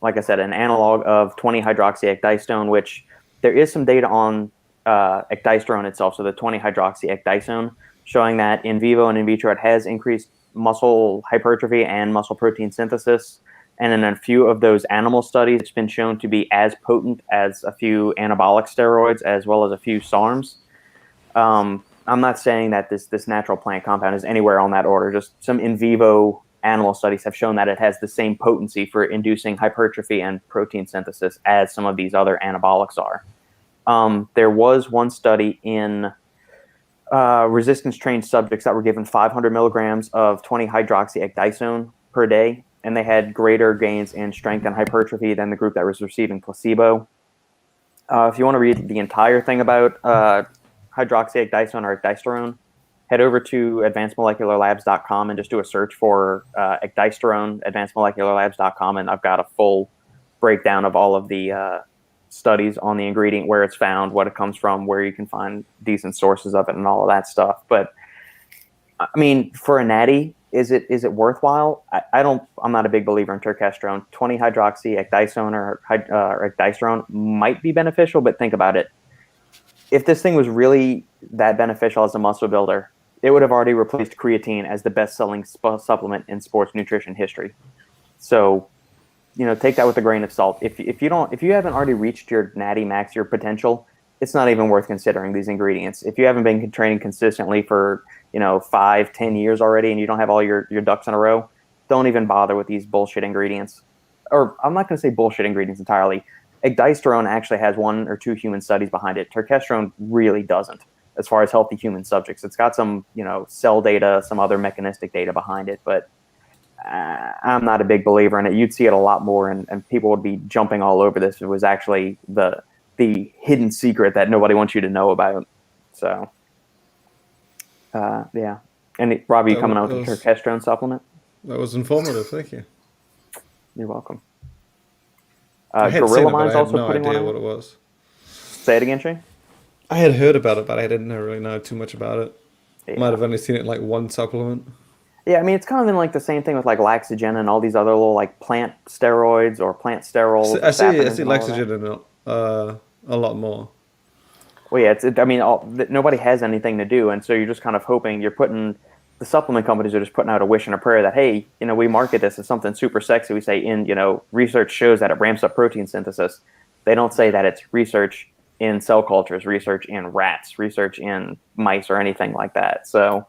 like I said, an analog of 20-hydroxyecdystone, which there is some data on ecdysterone itself, so the 20-hydroxyecdysone, showing that in vivo and in vitro it has increased muscle hypertrophy and muscle protein synthesis. And in a few of those animal studies, it's been shown to be as potent as a few anabolic steroids as well as a few SARMs. I'm not saying that this natural plant compound is anywhere on that order. Just some in vivo animal studies have shown that it has the same potency for inducing hypertrophy and protein synthesis as some of these other anabolics are. There was one study in resistance-trained subjects that were given 500 milligrams of 20-hydroxyecdysone per day, and they had greater gains in strength and hypertrophy than the group that was receiving placebo. If you want to read the entire thing about hydroxyecdysone or ecdysterone, head over to advancedmolecularlabs.com and just do a search for ecdysterone, advancedmolecularlabs.com, and I've got a full breakdown of all of the studies on the ingredient, where it's found, what it comes from, where you can find decent sources of it, and all of that stuff. But I mean, for a natty, is it worthwhile? I'm not a big believer in Turkestrone. 20-hydroxyecdysone or ecdysterone might be beneficial, but think about it. If this thing was really that beneficial as a muscle builder, it would have already replaced creatine as the best-selling supplement in sports nutrition history. So, take that with a grain of salt. If you haven't already reached your natty max, your potential, it's not even worth considering these ingredients. If you haven't been training consistently for 5-10 years already, and you don't have all your ducks in a row, don't even bother with these bullshit ingredients. Or I'm not going to say bullshit ingredients entirely. Ecdysterone actually has 1 or 2 human studies behind it. Turkestrone really doesn't, as far as healthy human subjects. It's got some cell data, some other mechanistic data behind it, but I'm not a big believer in it. You'd see it a lot more, and people would be jumping all over this. It was actually the hidden secret that nobody wants you to know about. So, yeah. And Robbie, you coming out with a Turkestrone supplement? That was informative. Thank you. You're welcome. I had seen Gorilla it, but I Mind's had also no putting one idea out. what it was. Say it again, Shane. I had heard about it, but I didn't really know too much about it. Might Yeah. have only seen it in like one supplement. Yeah, I mean, it's kind of been like the same thing with like Laxogen and all these other little like plant steroids or plant sterols or I see saponins and all of that. Lexogen in it a lot more. Well, yeah, I mean, nobody has anything to do, and so you're just kind of hoping you're putting the supplement companies are just putting out a wish and a prayer that hey, we market this as something super sexy. We say research shows that it ramps up protein synthesis. They don't say that it's research in cell cultures, research in rats, research in mice, or anything like that. So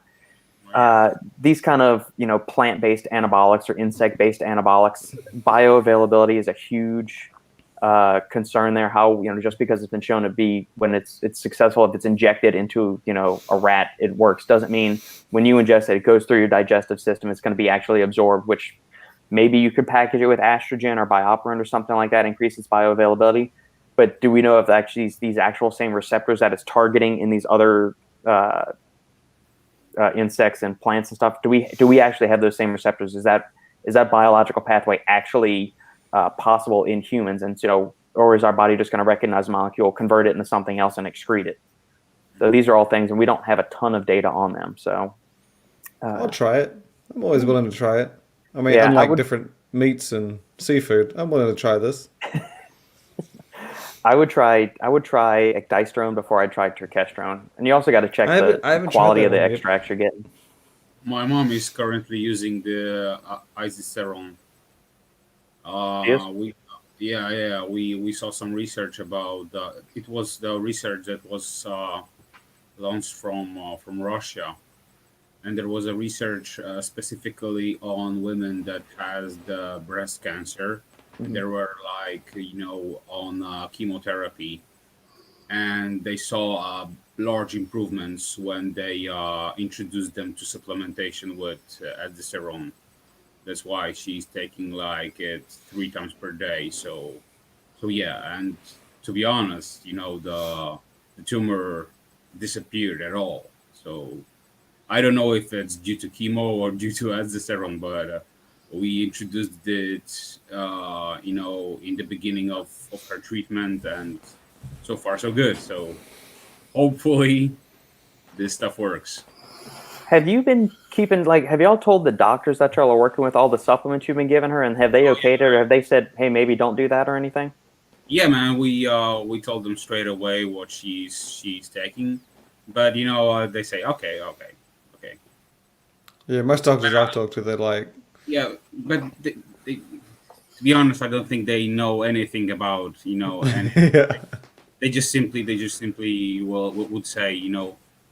these kind of plant-based anabolics or insect-based anabolics, bioavailability is a huge concern there. How just because it's been shown to be when it's successful, if it's injected into a rat, it works, doesn't mean when you ingest it goes through your digestive system, it's going to be actually absorbed. Which maybe you could package it with estrogen or bioperin or something like that, increase its bioavailability. But do we know if actually these actual same receptors that it's targeting in these other insects and plants and stuff, do we actually have those same receptors? Is that biological pathway actually possible in humans? And or is our body just going to recognize a molecule, convert it into something else, and excrete it? So these are all things, and we don't have a ton of data on them. So I'll try it. I'm always willing to try it. I mean, Yeah, unlike different meats and seafood, I'm willing to try this. I would try ecdysterone before I tried turkestrone, and you also got to check I the haven't tried quality that of the one yet. extracts you're getting. My mom is currently using the ecdysterone. Yes? We saw some research about it was the research that was launched from Russia, and there was a research specifically on women that has the breast cancer. Mm-hmm. They were on chemotherapy, and they saw large improvements when they introduced them to supplementation with ecdysterone. That's why she's taking like it 3 times per day. So yeah, and to be honest, the tumor disappeared at all. So I don't know if it's due to chemo or due to ecdysterone, but we introduced it, in the beginning of her treatment, and so far so good. So hopefully this stuff works. Have you been keeping have y'all told the doctors that y'all are working with all the supplements you've been giving her, and have they okayed it, or have they said, hey, maybe don't do that or anything? Yeah, man, we told them straight away what she's taking, but they say okay. Yeah, most doctors I've talked to, they're like, Yeah, but they, to be honest, I don't think they know anything about and yeah. they just simply would say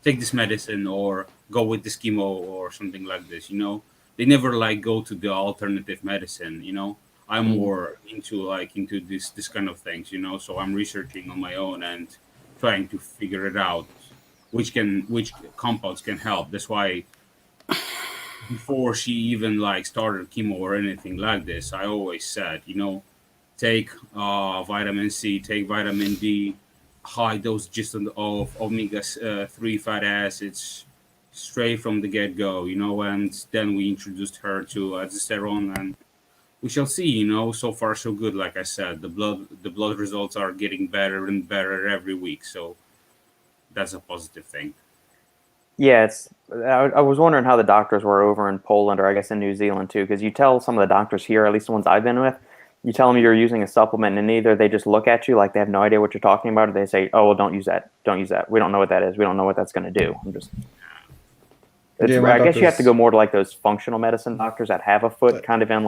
take this medicine or go with this chemo or something like this. They never go to the alternative medicine. I'm more into this kind of things. So I'm researching on my own and trying to figure it out which compounds can help. That's why before she even started chemo or anything like this, I always said, take vitamin C, take vitamin D, high dose just of omega-3 fatty acids straight from the get-go, and then we introduced her to ecdysterone, and we shall see, so far so good. Like I said, the blood results are getting better and better every week, so that's a positive thing. Yeah, I was wondering how the doctors were over in Poland, or I guess in New Zealand too, because you tell some of the doctors here, at least the ones I've been with, you tell them you're using a supplement, and either they just look at you like they have no idea what you're talking about, or they say, "Oh, well, don't use that. Don't use that. We don't know what that is. We don't know what that's going to do." I guess you have to go more to those functional medicine doctors that have a foot kind of in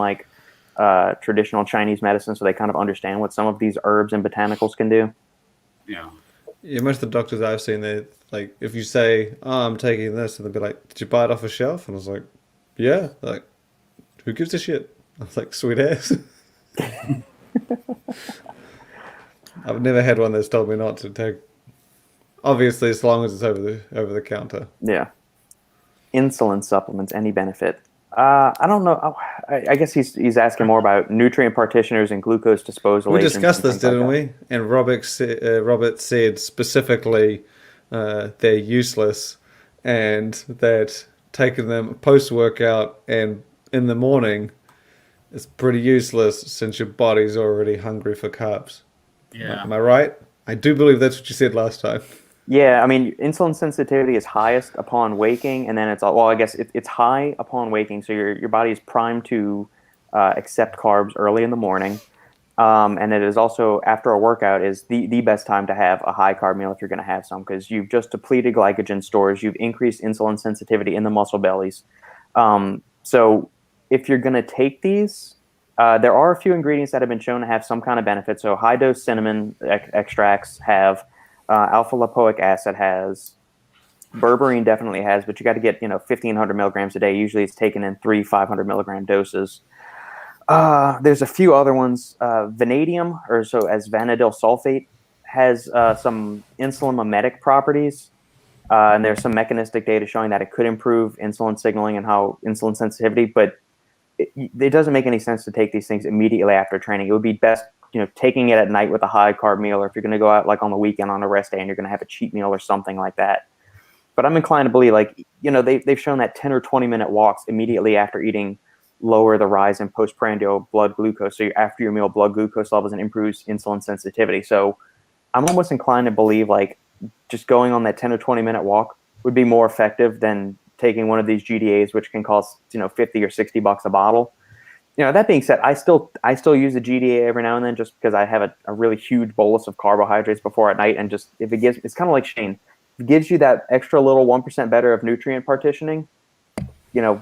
traditional Chinese medicine, so they kind of understand what some of these herbs and botanicals can do. Yeah. Yeah, most of the doctors I've seen, they if you say, "Oh, I'm taking this," and they'll be like, "Did you buy it off a shelf?" And I was like, "Yeah." They're like, who gives a shit? I was like, "Sweet ass." I've never had one that's told me not to take. Obviously, as long as it's over the counter. Yeah. Insulin supplements, any benefit? I don't know. I guess he's asking more about nutrient partitioners and glucose disposal. We agents discussed and this, things like didn't we? And Robert said specifically they're useless, and that taking them post-workout and in the morning it's pretty useless since your body's already hungry for carbs. Yeah. Am I right? I do believe that's what you said last time. Yeah, I mean, insulin sensitivity is highest upon waking, and then I guess it's high upon waking, so your body is primed to accept carbs early in the morning. And it is also, after a workout, is the best time to have a high carb meal if you're going to have some, because you've just depleted glycogen stores, you've increased insulin sensitivity in the muscle bellies. So if you're going to take these, there are a few ingredients that have been shown to have some kind of benefit. So high dose cinnamon extracts have, alpha lipoic acid has, berberine definitely has, but you got to get 1,500 milligrams a day. Usually it's taken in 500 milligram doses. There's a few other ones. Vanadium, or so as vanadyl sulfate, has some insulin mimetic properties, and there's some mechanistic data showing that it could improve insulin signaling and how insulin sensitivity. But it doesn't make any sense to take these things immediately after training. It would be best, taking it at night with a high carb meal, or if you're going to go out like on the weekend on a rest day and you're going to have a cheat meal or something like that. But I'm inclined to believe, they've shown that 10 or 20 minute walks immediately after eating lower the rise in postprandial blood glucose. So after your meal, blood glucose levels, and improves insulin sensitivity. So I'm almost inclined to believe just going on that 10 or 20 minute walk would be more effective than taking one of these GDAs, which can cost, $50 or $60 a bottle. That being said, I still use the GDA every now and then, just because I have a really huge bolus of carbohydrates before at night. And just, it's kind of like Shane, if it gives you that extra little 1% better of nutrient partitioning,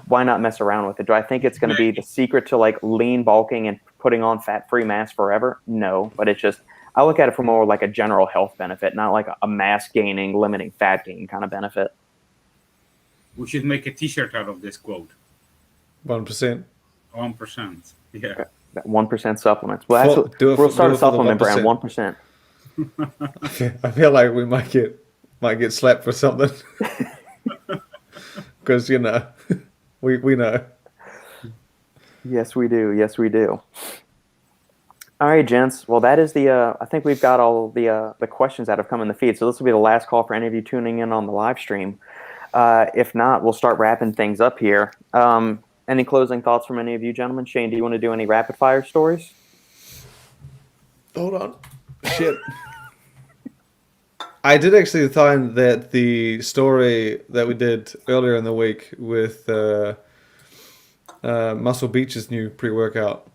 why not mess around with it? Do I think it's going to be the secret to lean bulking and putting on fat-free mass forever? No, but it's just, I look at it from more like a general health benefit, not like a mass gaining, limiting fat gain kind of benefit. We should make a T-shirt out of this quote. 1%. 1%. Yeah. Okay. That 1% supplements. Well, we'll start a supplement brand, 1%. I feel like we might get slapped for something. Because we know. Yes, we do. Yes, we do. All right, gents. Well, that is I think we've got all the questions that have come in the feed. So this will be the last call for any of you tuning in on the live stream. If not, we'll start wrapping things up here. Any closing thoughts from any of you gentlemen? Shane, do you want to do any rapid fire stories? Hold on. Shit. I did actually find that the story that we did earlier in the week with Muscle Beach's new pre-workout,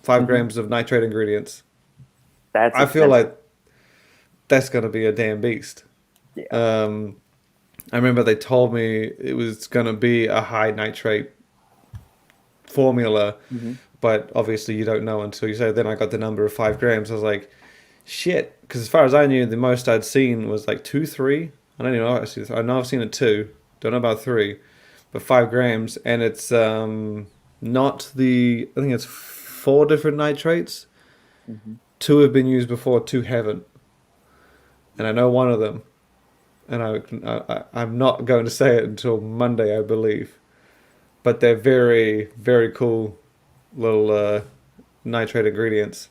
5 grams of nitrate ingredients. I feel like that's going to be a damn beast. Yeah. I remember they told me it was going to be a high nitrate formula, but obviously you don't know until you say. Then I got the number of 5 grams. I was like, shit, because as far as I knew, the most I'd seen was 2, 3. I don't even know. Actually, I know I've seen it 2. Don't know about 3, but 5 grams, and it's not the. I think it's 4 different nitrates. 2 have been used before, 2 haven't, and I know one of them, and I'm not going to say it until Monday, I believe, but they're very, very cool little nitrate ingredients.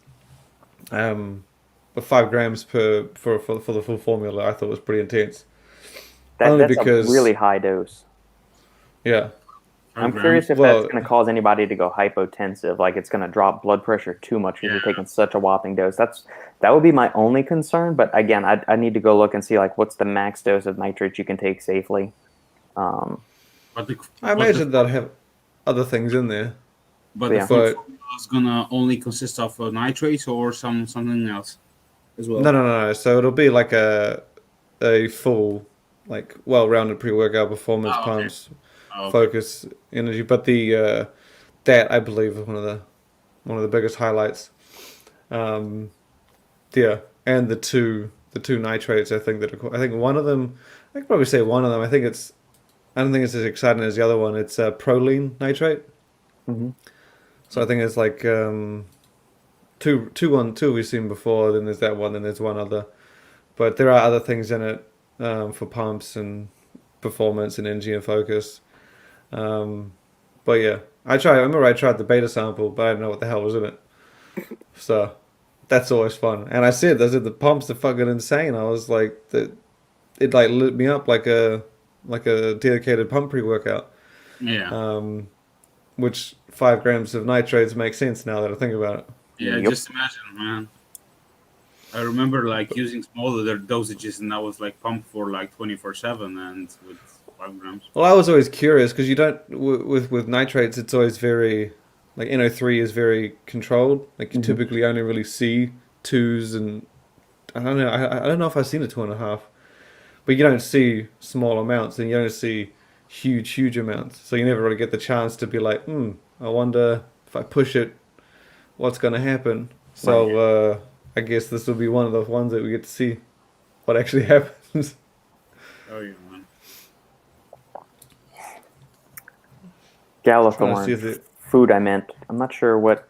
But 5 grams for the full formula, I thought was pretty intense. That's a really high dose. Yeah. I'm curious if that's going to cause anybody to go hypotensive, like it's going to drop blood pressure too much because you're taking such a whopping dose. That would be my only concern. But again, I need to go look and see what's the max dose of nitrates you can take safely. I imagine they'll have other things in there. But the formula is going to only consist of nitrates or something else as well? No. So it'll be like a full, well-rounded pre-workout performance pumps. Focus energy, but the that I believe is one of the biggest highlights. And the two nitrates I think that are cool. I think one of them, I could probably say one of them. I don't think it's as exciting as the other one. It's proline nitrate. So I think it's two we've seen before. Then there's that one. Then there's one other, but there are other things in it for pumps and performance and energy and focus. But yeah, I remember I tried the beta sample, but I didn't know what the hell was in it. So that's always fun. And I said the pumps are fucking insane. I was like, it lit me up like a dedicated pump pre-workout. Yeah. which 5 grams of nitrates make sense now that I think about it. Yeah, Yep. just imagine, man. I remember like using smaller dosages, and I was like pumped for like 24/7, and with 5 grams. Well, I was always curious because you don't with nitrates. It's always very like NO3 is very controlled. Like you typically only really see 2s, and I don't know. I don't know if I've seen a 2.5, but you don't see small amounts, and you don't see huge amounts. So you never really get the chance to be like, I wonder if I push it, what's going to happen. So I guess this will be one of the ones that we get to see what actually happens. Oh yeah, man. Trying to see Gallithorn. if it, Food, I meant. I'm not sure what.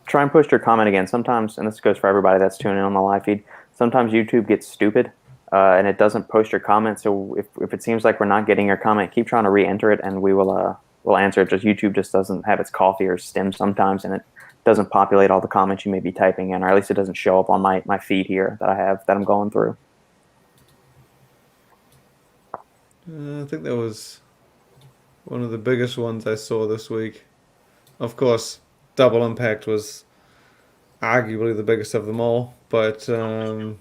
Try and post your comment again. Sometimes, and this goes for everybody that's tuning in on the live feed, sometimes YouTube gets stupid and it doesn't post your comment. So if it seems like we're not getting your comment, keep trying to re-enter it and we'll answer it. Just YouTube just doesn't have its coffee or stem sometimes, and it doesn't populate all the comments you may be typing in, or at least it doesn't show up on my feed here that I'm going through. I think that was one of the biggest ones I saw this week. Of course, Double Impact was arguably the biggest of them all, but the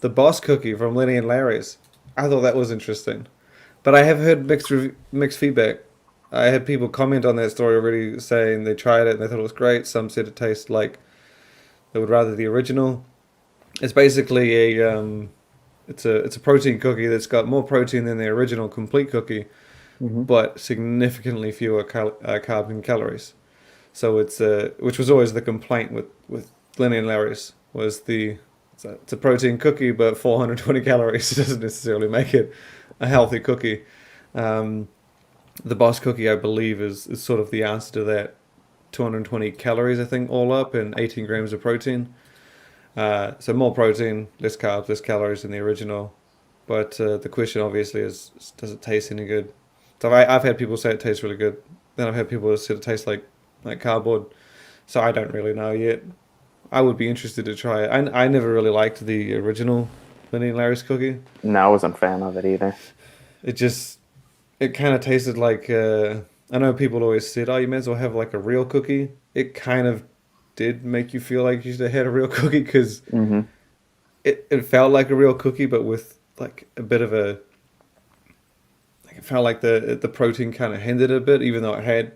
boss cookie from Lenny and Larry's. I thought that was interesting, but I have heard mixed feedback. I had people comment on that story already saying they tried it and they thought it was great. Some said it tasted like they would rather the original. It's basically it's a protein cookie that's got more protein than the original complete cookie, but significantly fewer carbs and calories. So it's which was always the complaint with Lenny and Larry's was it's a protein cookie but 420 calories. It doesn't necessarily make it a healthy cookie. The boss cookie, I believe, is sort of the answer to that. 220 calories, I think, all up, and 18 grams of protein. So more protein, less carbs, less calories than the original. But the question obviously is, does it taste any good? So I've had people say it tastes really good. Then I've had people say it tastes like cardboard. So I don't really know yet. I would be interested to try it. I never really liked the original Lenny and Larry's cookie. No, I wasn't a fan of it either. It kind of tasted like, I know people always said, oh, you may as well have like a real cookie. It kind of did make you feel like you should have had a real cookie because it felt like a real cookie, but with like a bit of a, like it felt like the protein kind of hindered a bit, even though it had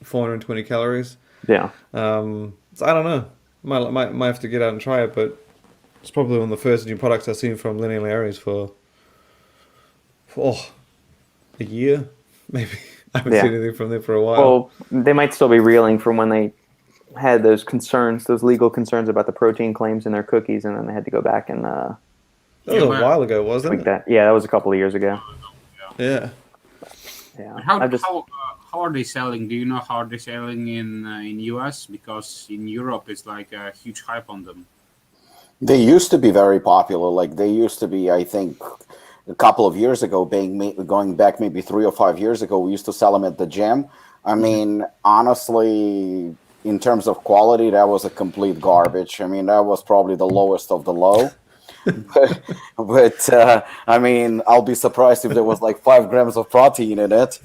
420 calories. Yeah. So I don't know. Might have to get out and try it, but it's probably one of the first new products I've seen from Lenny and Larry's for a year, maybe. I haven't seen anything from them for a while. Well, they might still be reeling from when they had those concerns, those legal concerns about the protein claims in their cookies, and then they had to go back and that was a while ago, wasn't it? that. Yeah, that was a couple of years ago. Yeah. Yeah. How are they selling? Do you know how they're selling in US? Because in Europe, it's like a huge hype on them. They used to be very popular. Like they used to be, I think, a couple of years ago, going back maybe 3 or 5 years ago, we used to sell them at the gym. I mean, honestly, in terms of quality, that was a complete garbage. I mean, that was probably the lowest of the low. but I mean, I'll be surprised if there was like 5 grams of protein in it.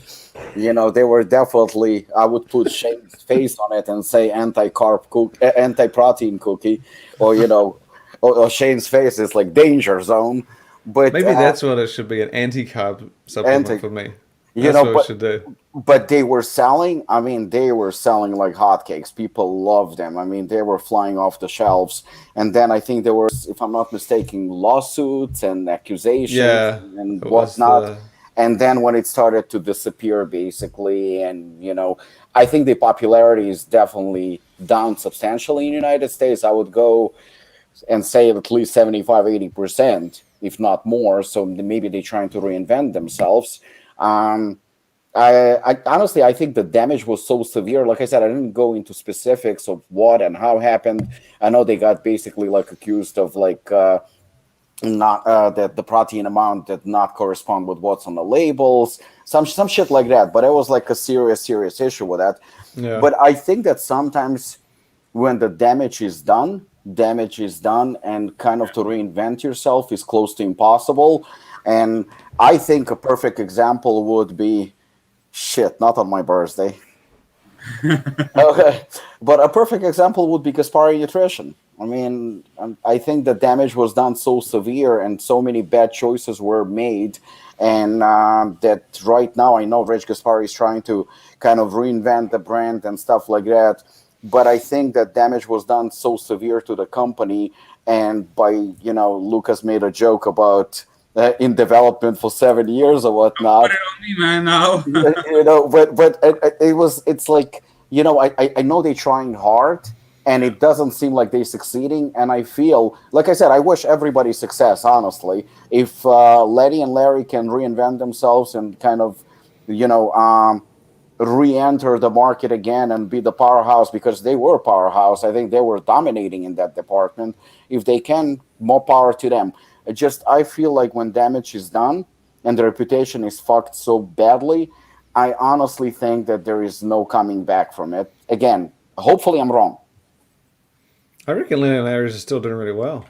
You know, they were definitely, I would put Shane's face on it and say anti-protein cookie, or, you know, or Shane's face is like danger zone. But maybe that's what it should be, an anti-carb supplement for me. That's what it should do. But they were selling, I mean, they were selling like hotcakes. People loved them. I mean, they were flying off the shelves. And then I think there was, if I'm not mistaken, lawsuits and accusations and whatnot. And then when it started to disappear, basically, and, you know, I think the popularity is definitely down substantially in the United States. I would go and say at least 75-80%, if not more. So maybe they're trying to reinvent themselves. I honestly, I think the damage was so severe. Like I said, I didn't go into specifics of what and how happened. I know they got basically like accused of like not that the protein amount did not correspond with what's on the labels, some shit like that. But it was like a serious issue with that. Yeah. But I think that sometimes when the damage is done, and kind of to reinvent yourself is close to impossible. And I think a perfect example would be shit, not on my birthday. Okay, but a perfect example would be Gaspari Nutrition. I mean, I think the damage was done so severe and so many bad choices were made, and that right now I know Rich Gaspari is trying to kind of reinvent the brand and stuff like that. But I think that damage was done so severe to the company, and by Lukasz made a joke about in development for 7 years or whatnot. Put it on me, man. Now. But it's like I know they're trying hard, and it doesn't seem like they're succeeding. And I feel, like I said, I wish everybody success. Honestly, if Letty and Larry can reinvent themselves and kind of re-enter the market again and be the powerhouse, because they were powerhouse. I think they were dominating in that department. If they can, more power to them. I feel like when damage is done and the reputation is fucked so badly, I honestly think that there is no coming back from it. Again, hopefully I'm wrong. I reckon Lenny and Larry's are still doing really well.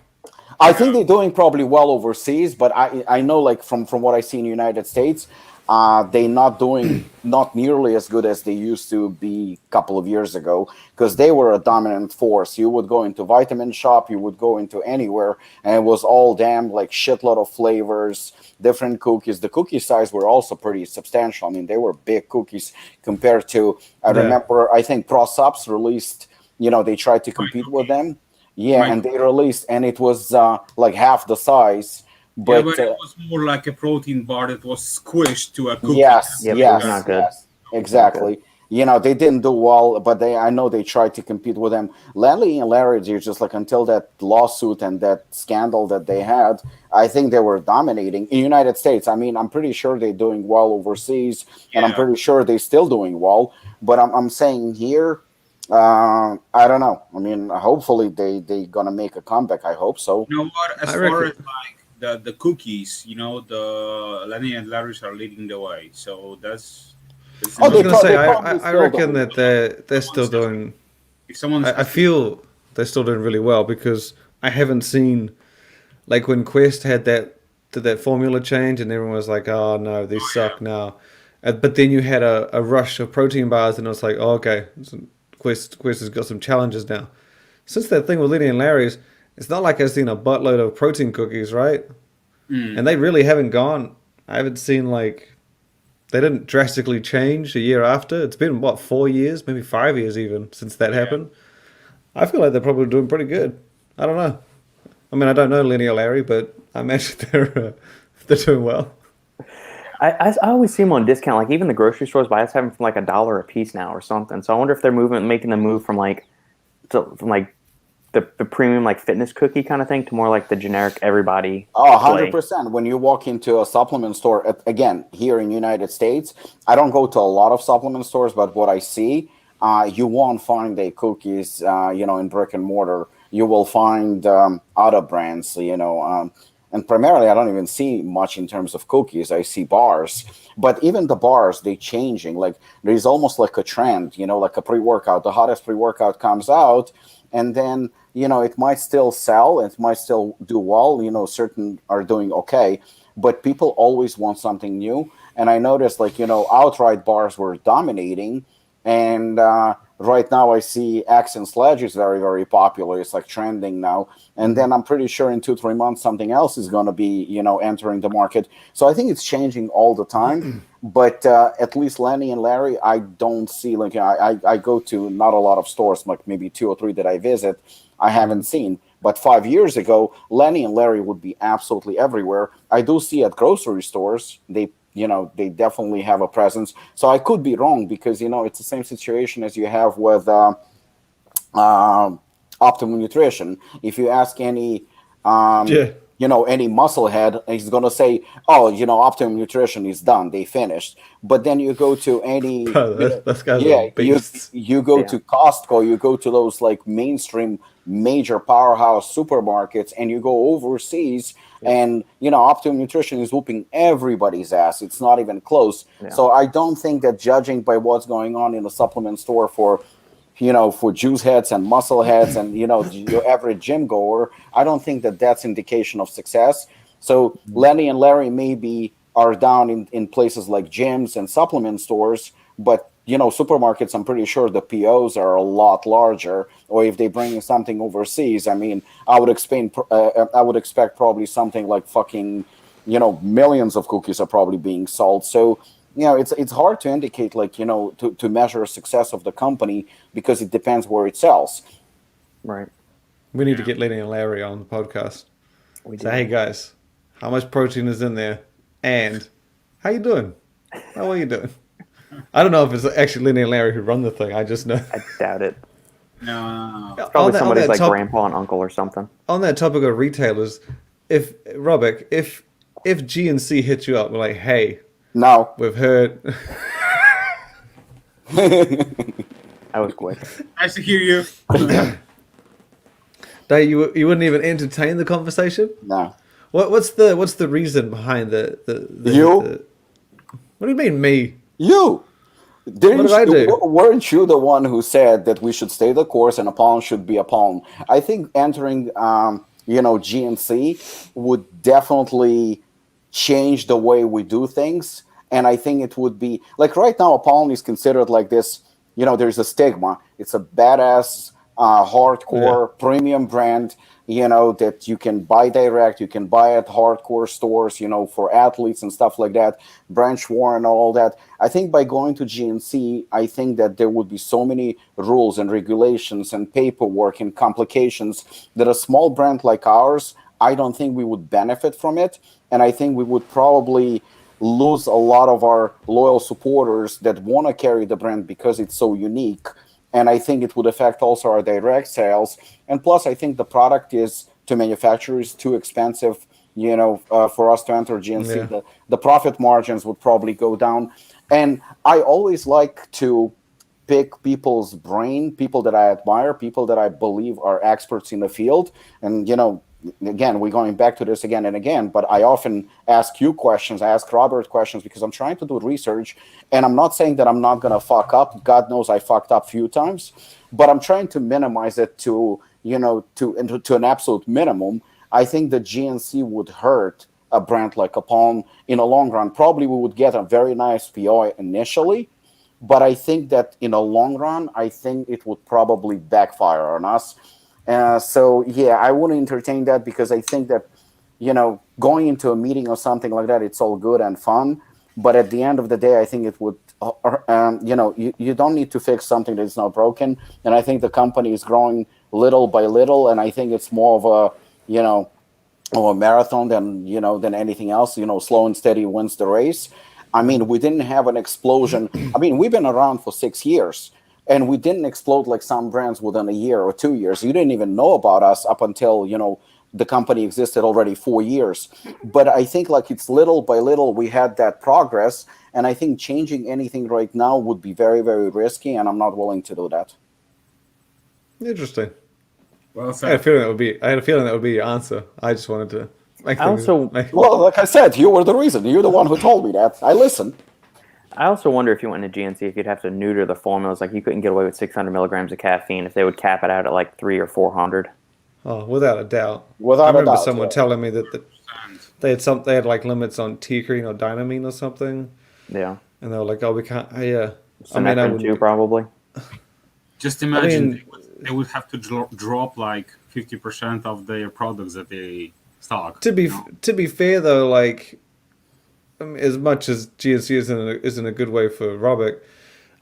I think they're doing probably well overseas, but I know, like, from what I see in the United States, they're not doing not nearly as good as they used to be a couple of years ago, because they were a dominant force. You would go into vitamin shop, you would go into anywhere, and it was all damn like shitload of flavors, different cookies. The cookie size were also pretty substantial. I mean, they were big cookies compared to, I remember, I think Pro Subs released, they tried to compete with them. Yeah, and they released, and it was like half the size. But, but it was more like a protein bar that was squished to a cookie. Yes, yes, not good. Yes, exactly. They didn't do well, but I know they tried to compete with them. Lenny and Larry, just like, until that lawsuit and that scandal that they had, I think they were dominating in the United States. I mean, I'm pretty sure they're doing well overseas, and I'm pretty sure they're still doing well. But I'm saying here, I don't know. I mean, hopefully they gonna make a comeback. I hope so. You know what? As far as like the cookies, the Lenny and Larry's are leading the way. So that's. I was gonna say, I reckon that they're still doing. If someone's, I feel they're still doing really well, because I haven't seen, like, when Quest did that formula change and everyone was like, oh no, these suck now. But then you had a rush of protein bars, and it was like, oh, okay. Quest has got some challenges now. Since that thing with Lenny and Larry's, it's not like I've seen a buttload of protein cookies, right? And they really haven't gone. I haven't seen, like, they didn't drastically change a year after. It's been, 4 years, maybe 5 years even, since that happened. I feel like they're probably doing pretty good. I don't know. I mean, I don't know Lenny or Larry, but I imagine they're doing well. I always see them on discount. Like, even the grocery stores buy us having from like $1 a piece now or something. So I wonder if they're making the move from the premium, like, fitness cookie kind of thing to more like the generic everybody. Oh, 100%. When you walk into a supplement store, again, here in the United States, I don't go to a lot of supplement stores, but what I see, you won't find the cookies, in brick and mortar. You will find other brands, and primarily, I don't even see much in terms of cookies. I see bars. But even the bars, they're changing. Like, there's almost like a trend, like a pre-workout. The hottest pre-workout comes out, and then, it might still sell. It might still do well. Certain are doing okay. But people always want something new. And I noticed, like, outright bars were dominating. And right now I see Axe and Sledge is very, very popular. It's like trending now. And then I'm pretty sure in 2-3 months something else is going to be, entering the market. So I think it's changing all the time. But at least Lenny and Larry, I don't see, like, I go to not a lot of stores, like maybe 2 or 3 that I visit, I haven't seen. But 5 years ago, Lenny and Larry would be absolutely everywhere. I do see at grocery stores, they definitely have a presence. So I could be wrong, because, it's the same situation as you have with Optimum Nutrition. If you ask any, any musclehead, he's going to say, oh, Optimum Nutrition is done. They finished. But then you go to any, you go to Costco, you go to those, like, mainstream major powerhouse supermarkets, and you go overseas, and Optimum Nutrition is whooping everybody's ass. It's not even close. So I don't think that judging by what's going on in a supplement store for juice heads and muscle heads and your average gym goer, I don't think that that's indication of success. So Lenny and Larry may be are down in places like gyms and supplement stores, but supermarkets, I'm pretty sure the POs are a lot larger. Or if they bring something overseas, I mean, I would expect probably something like fucking, millions of cookies are probably being sold. So, it's hard to indicate, like, to measure success of the company because it depends where it sells. Right. We need to get Lenny and Larry on the podcast. Say, hey guys, how much protein is in there? And how you doing? How are you doing? I don't know if it's actually Lenny and Larry who run the thing. I just know. I doubt it. No. It's probably somebody's like grandpa and uncle or something. On that topic of retailers, if GNC hit you up, we're like, hey, no, we've heard. That was quick. Nice to hear you. You wouldn't even entertain the conversation? No. What's the reason behind the what do you mean me? You. What did I do? Weren't you the one who said that we should stay the course and Apollon should be Apollon? I think entering GNC would definitely change the way we do things. And I think it would be like right now Apollon is considered like this, there's a stigma. It's a badass hardcore premium brand, that you can buy direct, you can buy at hardcore stores, for athletes and stuff like that, branch war and all that. I think by going to GNC, I think that there would be so many rules and regulations and paperwork and complications that a small brand like ours, I don't think we would benefit from it. And I think we would probably lose a lot of our loyal supporters that want to carry the brand because it's so unique. And I think it would affect also our direct sales. And plus, I think the product to manufacture is too expensive, for us to enter GNC. Yeah. The profit margins would probably go down. And I always like to pick people's brain, people that I admire, people that I believe are experts in the field. And, again, we're going back to this again and again, but I often ask you questions. I ask Robert questions because I'm trying to do research, and I'm not saying that I'm not going to fuck up. God knows I fucked up a few times, but I'm trying to minimize it to an absolute minimum. I think the GNC would hurt a brand like Apollon in a long run. Probably we would get a very nice PO initially, but I think that in a long run, I think it would probably backfire on us. So, I wouldn't entertain that because I think that, going into a meeting or something like that, it's all good and fun. But at the end of the day, I think it would, you don't need to fix something that's not broken. And I think the company is growing little by little. And I think it's more of a marathon than anything else. Slow and steady wins the race. I mean, we didn't have an explosion. I mean, we've been around for 6 years. And we didn't explode like some brands within a year or 2 years. You didn't even know about us up until, the company existed already 4 years. But I think like it's little by little we had that progress. And I think changing anything right now would be very, very risky. And I'm not willing to do that. Interesting. Well said. I had a feeling that would be your answer. I just wanted to make things... Well, like I said, you were the reason. You're the one who told me that. I listened. I also wonder if you went into GNC, if you'd have to neuter the formulas. Like you couldn't get away with 600 milligrams of caffeine if they would cap it out at like 300 or 400. Oh, without a doubt. I remember someone telling me that they had like limits on creatine or dynamine or something. Yeah. And they were like, "Oh, we can't." I would too, probably. Just imagine they would have to drop like 50% of their products that they stock. To be fair though, like. As much as GNC isn't a good way for Robbie,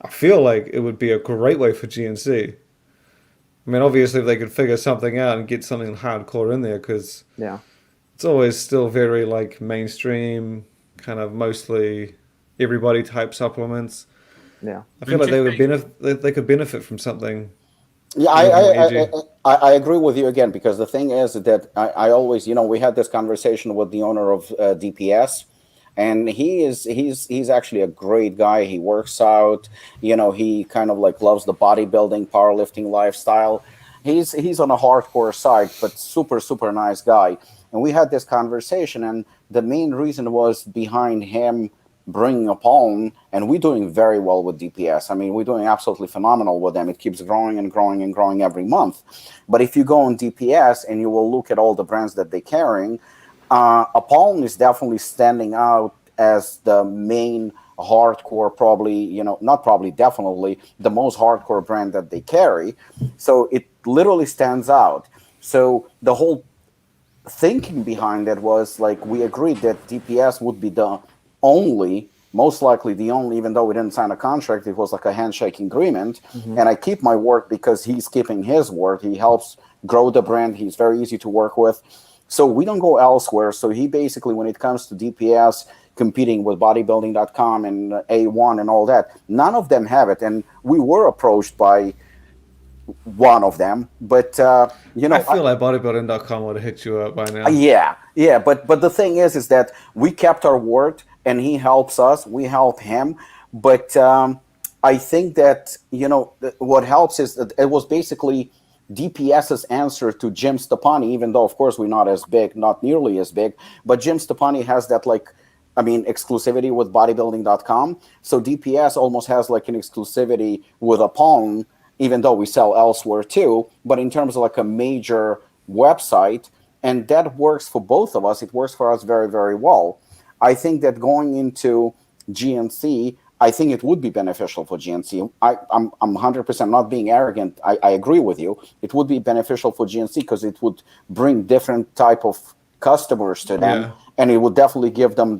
I feel like it would be a great way for GNC. I mean, obviously, if they could figure something out and get something hardcore in there, because it's always still very like mainstream, kind of mostly everybody type supplements. Yeah, I feel like they could benefit from something. Yeah, I agree with you again, because the thing is that I always, we had this conversation with the owner of DPS. And he's actually a great guy. He works out, he kind of like loves the bodybuilding, powerlifting lifestyle. He's on a hardcore side, but super, super nice guy. And we had this conversation, and the main reason was behind him bringing Apollon, and we're doing very well with DPS. I mean, we're doing absolutely phenomenal with them. It keeps growing and growing and growing every month. But if you go on DPS and you will look at all the brands that they're carrying, Apollon is definitely standing out as the main hardcore, probably, not probably, definitely the most hardcore brand that they carry. So it literally stands out. So the whole thinking behind it was like, we agreed that DPS would be the only, most likely the only, even though we didn't sign a contract, it was like a handshake agreement. And I keep my word because he's keeping his word. He helps grow the brand. He's very easy to work with. So we don't go elsewhere. So he basically, when it comes to DPS, competing with bodybuilding.com and A1 and all that, none of them have it. And we were approached by one of them, but I feel like bodybuilding.com would have hit you up by now. Yeah, but the thing is that we kept our word, and he helps us, we help him. But I think that what helps is that it was basically DPS's answer to Jim Stepani, even though of course we're not as big, not nearly as big, but Jim Stepani has that exclusivity with bodybuilding.com. So DPS almost has like an exclusivity with Apollon, even though we sell elsewhere too, but in terms of like a major website, and that works for both of us. It works for us very, very well. I think that going into GNC, I think it would be beneficial for GNC. I'm 100% not being arrogant. I agree with you. It would be beneficial for GNC because it would bring different type of customers to them, and it would definitely give them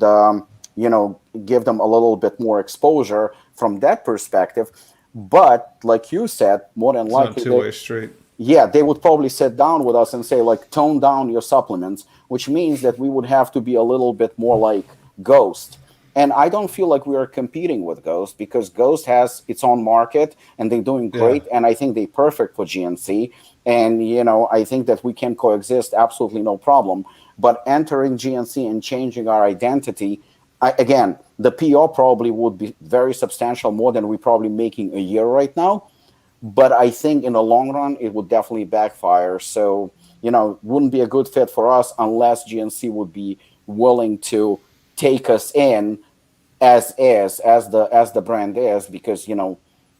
give them a little bit more exposure from that perspective. But like you said, more than likely, it's not a two-way street. Yeah, they would probably sit down with us and say, like, tone down your supplements, which means that we would have to be a little bit more like Ghost. And I don't feel like we are competing with Ghost, because Ghost has its own market and they're doing great. Yeah. And I think they're perfect for GNC. And, I think that we can coexist absolutely no problem. But entering GNC and changing our identity, again, the PR probably would be very substantial, more than we're probably making a year right now. But I think in the long run, it would definitely backfire. So, it wouldn't be a good fit for us unless GNC would be willing to take us in as the brand is, because,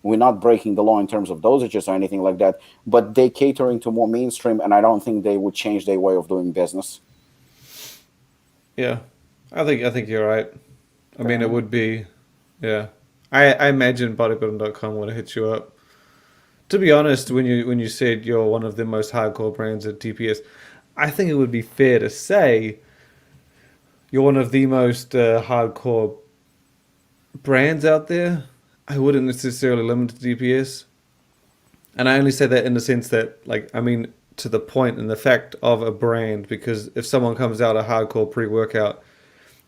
we're not breaking the law in terms of dosages or anything like that. But they catering to more mainstream, and I don't think they would change their way of doing business. Yeah, I think you're right. I mean, it would be, yeah. I imagine bodybuilding.com would have hit you up. To be honest, when you said you're one of the most hardcore brands at DPS, I think it would be fair to say you're one of the most hardcore brands out there. I wouldn't necessarily limit it to DPS. And I only say that in the sense that, to the point and the fact of a brand, because if someone comes out a hardcore pre-workout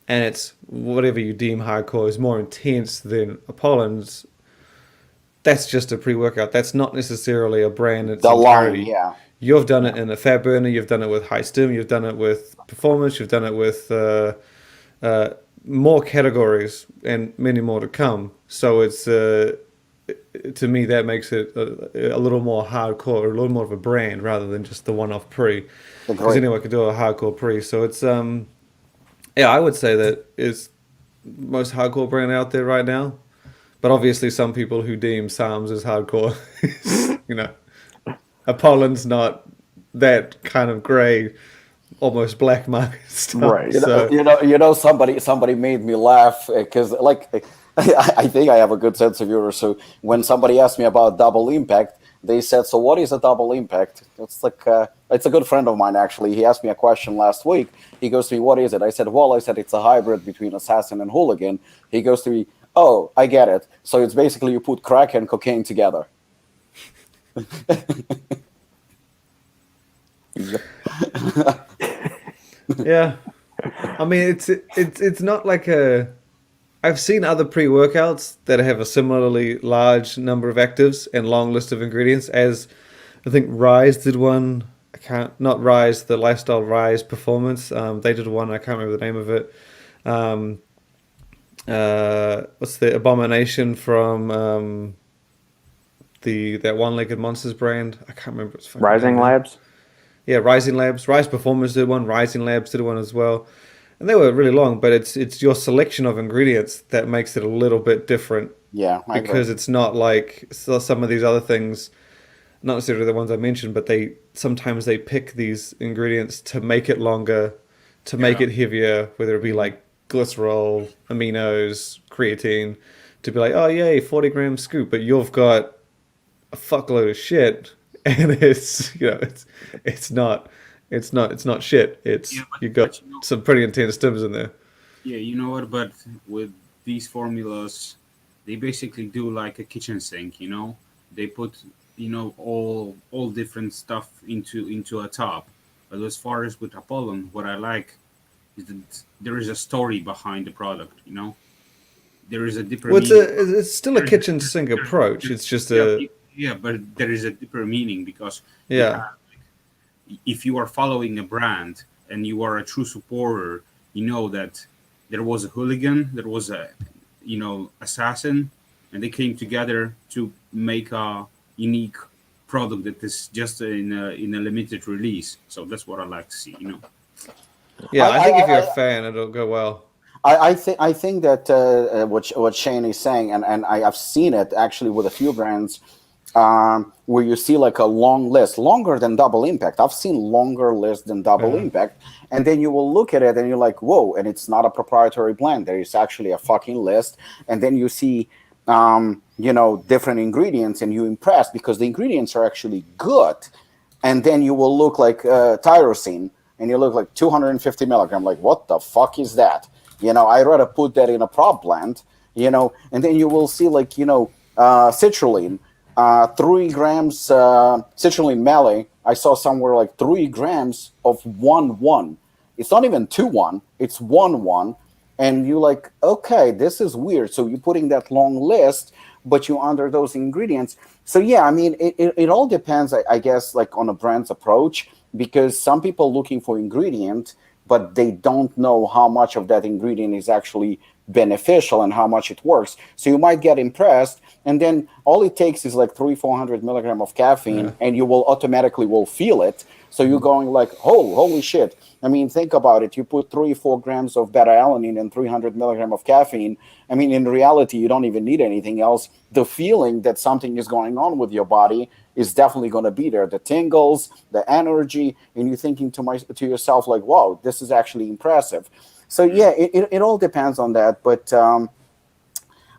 and it's whatever you deem hardcore is more intense than Apollon's, that's just a pre-workout. That's not necessarily a brand. It's the entirety. Line, yeah. You've done it in a fat burner. You've done it with high stim. You've done it with performance. You've done it with more categories and many more to come. So it's to me that makes it a little more hardcore, or a little more of a brand rather than just the one-off pre. Because anyone could do a hardcore pre. So it's I would say that it's the most hardcore brand out there right now. But obviously, some people who deem Sam's as hardcore, Apollon's not that kind of grey, almost black market stuff. Right. So. Somebody made me laugh because, I think I have a good sense of humor. So when somebody asked me about Double Impact, they said, "So what is a Double Impact?" It's it's a good friend of mine, actually. He asked me a question last week. He goes to me, "What is it?" I said, it's a hybrid between assassin and hooligan. He goes to me, "Oh, I get it. So it's basically you put crack and cocaine together." Yeah. I mean, it's not like a... I've seen other pre-workouts that have a similarly large number of actives and long list of ingredients, as I think Rise did one. Not Rise, the Lifestyle Rise Performance. They did one, I can't remember the name of it. What's the Abomination from that one-legged monsters brand? I can't remember. It's Rising Labs. Yeah, Rising Labs. Rise Performance did one. Rising Labs did one as well, and they were really long. But it's your selection of ingredients that makes it a little bit different. Yeah, because it's not like some of these other things. Not necessarily the ones I mentioned, but sometimes they pick these ingredients to make it longer, to make it heavier, whether it be like glycerol, aminos, creatine, to be like, oh yay, 40-gram scoop, but you've got a fuckload of shit, and it's it's not shit. It's Yeah, you got but you know, some pretty intense stims in there. yeah, you know what? But with these formulas, they basically do like a kitchen sink. They put all different stuff into a top. But as far as with Apollon, what I like is that there is a story behind the product. There is a deeper Well, meaning. it's still a kitchen sink approach. It's just Yeah, a yeah, but there is a deeper meaning because you yeah. have, if you are following a brand and you are a true supporter, you know that there was a hooligan, there was a assassin, and they came together to make a unique product that is just in a limited release. So that's what I like to see. Yeah, I think if you're I, a fan, it'll go well. I think that what Shane is saying, and I have seen it actually with a few brands, where you see like a long list, longer than Double Impact. I've seen longer lists than Double Impact, and then you will look at it and you're like, whoa! And it's not a proprietary blend. There is actually a fucking list, and then you see, different ingredients, and you're impressed because the ingredients are actually good, and then you will look like tyrosine, and you look like 250 milligram. Like, what the fuck is that? I'd rather put that in a prop blend, and then you will see like, citrulline, 3 grams, citrulline melee. I saw somewhere like 3 grams of 1-1. It's not even 2-1, it's 1-1. And you're like, okay, this is weird. So you're putting that long list, but you're under those ingredients. So yeah, I mean, it all depends, I guess, like on a brand's approach, because some people looking for ingredient, but they don't know how much of that ingredient is actually beneficial and how much it works. So you might get impressed, and then all it takes is like 300-400 milligram of caffeine, and you will automatically feel it. So you're going like, holy shit. I mean, think about it. You put 3-4 grams of beta-alanine and 300 milligram of caffeine. I mean, in reality, you don't even need anything else. The feeling that something is going on with your body is definitely going to be there. The tingles, the energy, and you're thinking to yourself like, wow, this is actually impressive. So yeah, it all depends on that. But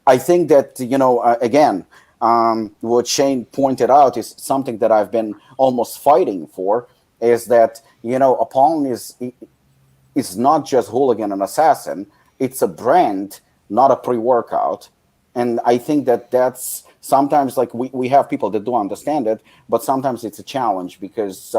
I think that, again, what Shane pointed out is something that I've been almost fighting for, is that, Apollon is not just hooligan and assassin. It's a brand, not a pre-workout. And I think that's sometimes like we have people that do understand it, but sometimes it's a challenge because,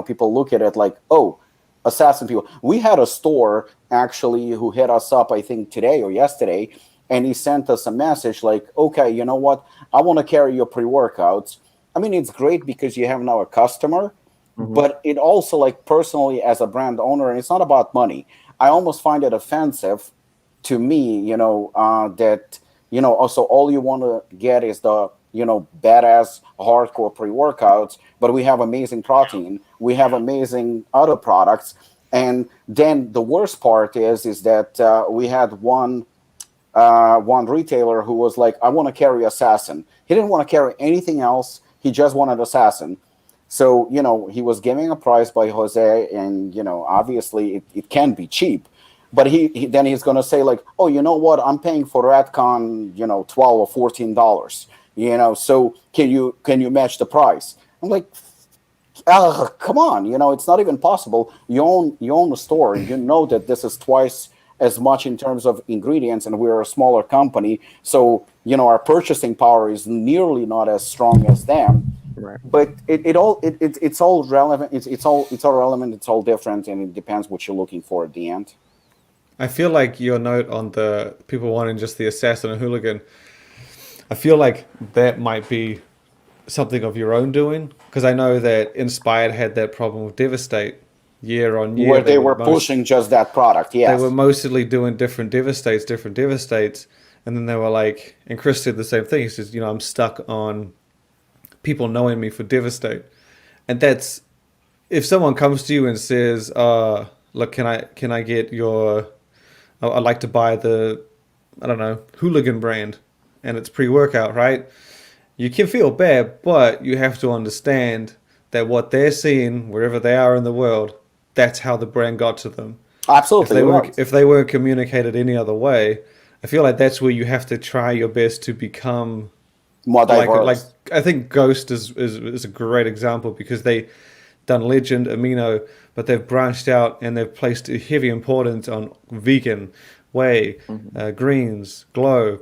people look at it like, oh, assassin people. We had a store actually who hit us up, I think today or yesterday, and he sent us a message like, okay, you know what? I want to carry your pre-workouts. I mean, it's great because you have now a customer, but it also, like, personally as a brand owner, and it's not about money, I almost find it offensive to me, that, also all you want to get is the, badass hardcore pre-workouts, but we have amazing protein, we have amazing other products. And then the worst part is that we had one retailer who was like, I want to carry assassin. He didn't want to carry anything else. He just wanted assassin. So, he was giving a price by Jose, and, obviously it can be cheap. But then he's going to say like, oh, you know what? I'm paying for Radcon, $12 or $14. So can you match the price? I'm like, come on, it's not even possible. You own a store, and you know that this is twice as much in terms of ingredients, and we're a smaller company, so our purchasing power is nearly not as strong as them. Right. But it's all relevant. It's all relevant. It's all different, and it depends what you're looking for at the end. I feel like your note on the people wanting just the assassin and hooligan, I feel like that might be something of your own doing, because I know that Inspired had that problem with Devastate year on year. Where they were pushing just that product, yes. They were mostly doing different Devastates, and then they were like, and Chris said the same thing. He says, I'm stuck on people knowing me for Devastate. And that's, if someone comes to you and says, look, can I get your, I'd like to buy the, I don't know, hooligan brand, and it's pre-workout, right? You can feel bad, but you have to understand that what they're seeing, wherever they are in the world, that's how the brand got to them. Absolutely. If they weren't communicated any other way, I feel like that's where you have to try your best to become more diverse. Like I think Ghost is a great example because they done Legend, Amino, but they've branched out and they've placed a heavy importance on vegan, whey, greens, glow,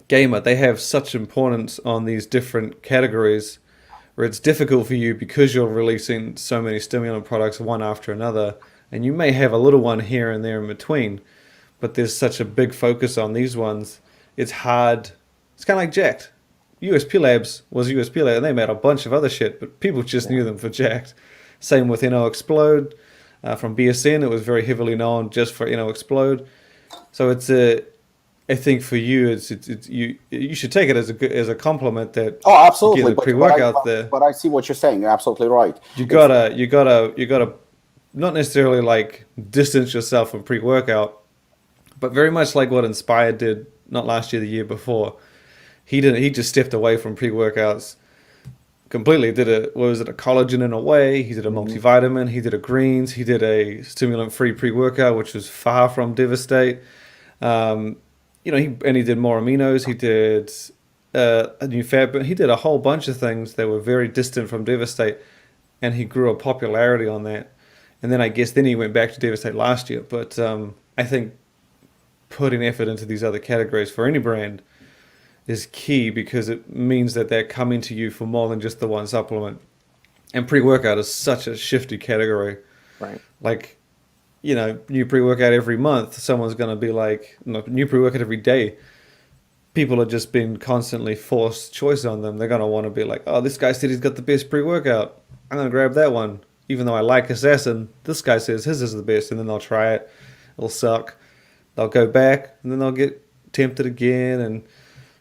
gamer. They have such importance on these different categories where it's difficult for you because you're releasing so many stimulant products one after another, and you may have a little one here and there in between, but there's such a big focus on these ones. It's hard. It's kind of like Jacked. USP Labs was USP Labs, and they made a bunch of other shit, but people just knew them for Jacked. Same with Explode from BSN. It was very heavily known just for Explode. So it's I think for you, you should take it as a compliment that absolutely, you get the pre-workout there. But I see what you're saying. You're absolutely right. You gotta not necessarily like distance yourself from pre-workout, but very much like what Inspired did, not last year, the year before. He just stepped away from pre-workouts completely. Did a collagen in a way. He did a multivitamin. He did a greens. He did a stimulant-free pre-workout, which was far from Devastate. He did more aminos. He did a new fat burn. He did a whole bunch of things that were very distant from Devastate, and he grew a popularity on that. And then I guess he went back to Devastate last year. But I think putting effort into these other categories for any brand is key because it means that they're coming to you for more than just the one supplement. And pre-workout is such a shifty category. Right. Like, new pre-workout every month, someone's going to be like, new pre-workout every day. People are just being constantly forced choice on them. They're going to want to be like, oh, this guy said he's got the best pre-workout. I'm going to grab that one. Even though I like Assassin, this guy says his is the best, and then they'll try it. It'll suck. They'll go back, and then they'll get tempted again. And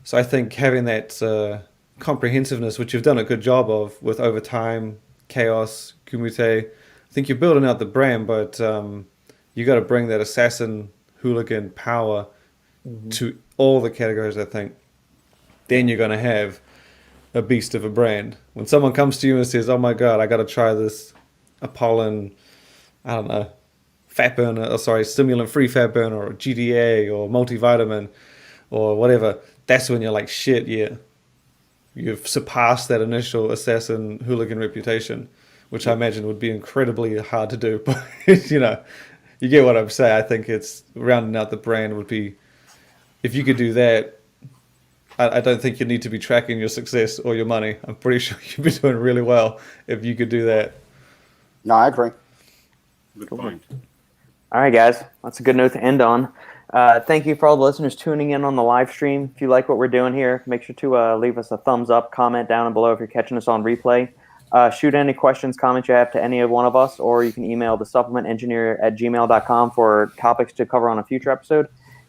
so I think having that comprehensiveness, which you've done a good job of with Overtime, Chaos, Kumite, I think you're building out the brand, but you got to bring that assassin hooligan power to all the categories, I think. Then you're going to have a beast of a brand. When someone comes to you and says, oh my God, I got to try this Apollon, I don't know, stimulant-free fat burner or GDA or multivitamin or whatever, that's when you're like, shit, yeah. You've surpassed that initial assassin hooligan reputation, which I imagine would be incredibly hard to do. But, you get what I'm saying. I think it's rounding out the brand would be, if you could do that, I don't think you need to be tracking your success or your money. I'm pretty sure you'd be doing really well if you could do that. No, I agree. Good point. All right, guys. That's a good note to end on. Thank you for all the listeners tuning in on the live stream. If you like what we're doing here, make sure to leave us a thumbs up, comment down below if you're catching us on replay. Shoot any questions, comments you have to any of one of us, or you can email the supplementengineer@gmail.com for topics to cover on a future episode.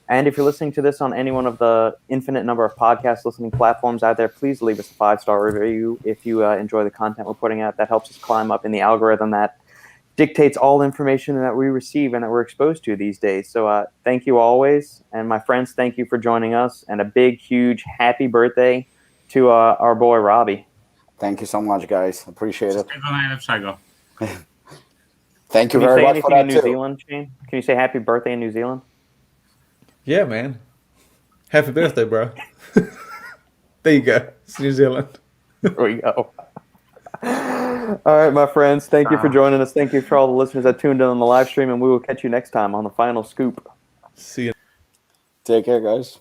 And if you're listening to this on any one of the infinite number of podcast listening platforms out there, please leave us a 5-star review if you enjoy the content we're putting out. That helps us climb up in the algorithm that dictates all the information that we receive and that we're exposed to these days. So thank you always. And my friends, thank you for joining us. And a big, huge happy birthday to our boy, Robbie. Thank you so much, guys. Appreciate it. Thank Can you you very say much for anything in that New too. Zealand, Shane? Can you say happy birthday in New Zealand? Yeah, man. Happy birthday, bro. There you go. It's New Zealand. There we go. All right, my friends. Thank you for joining us. Thank you for all the listeners that tuned in on the live stream, and we will catch you next time on the Final Scoop. See you. Take care, guys.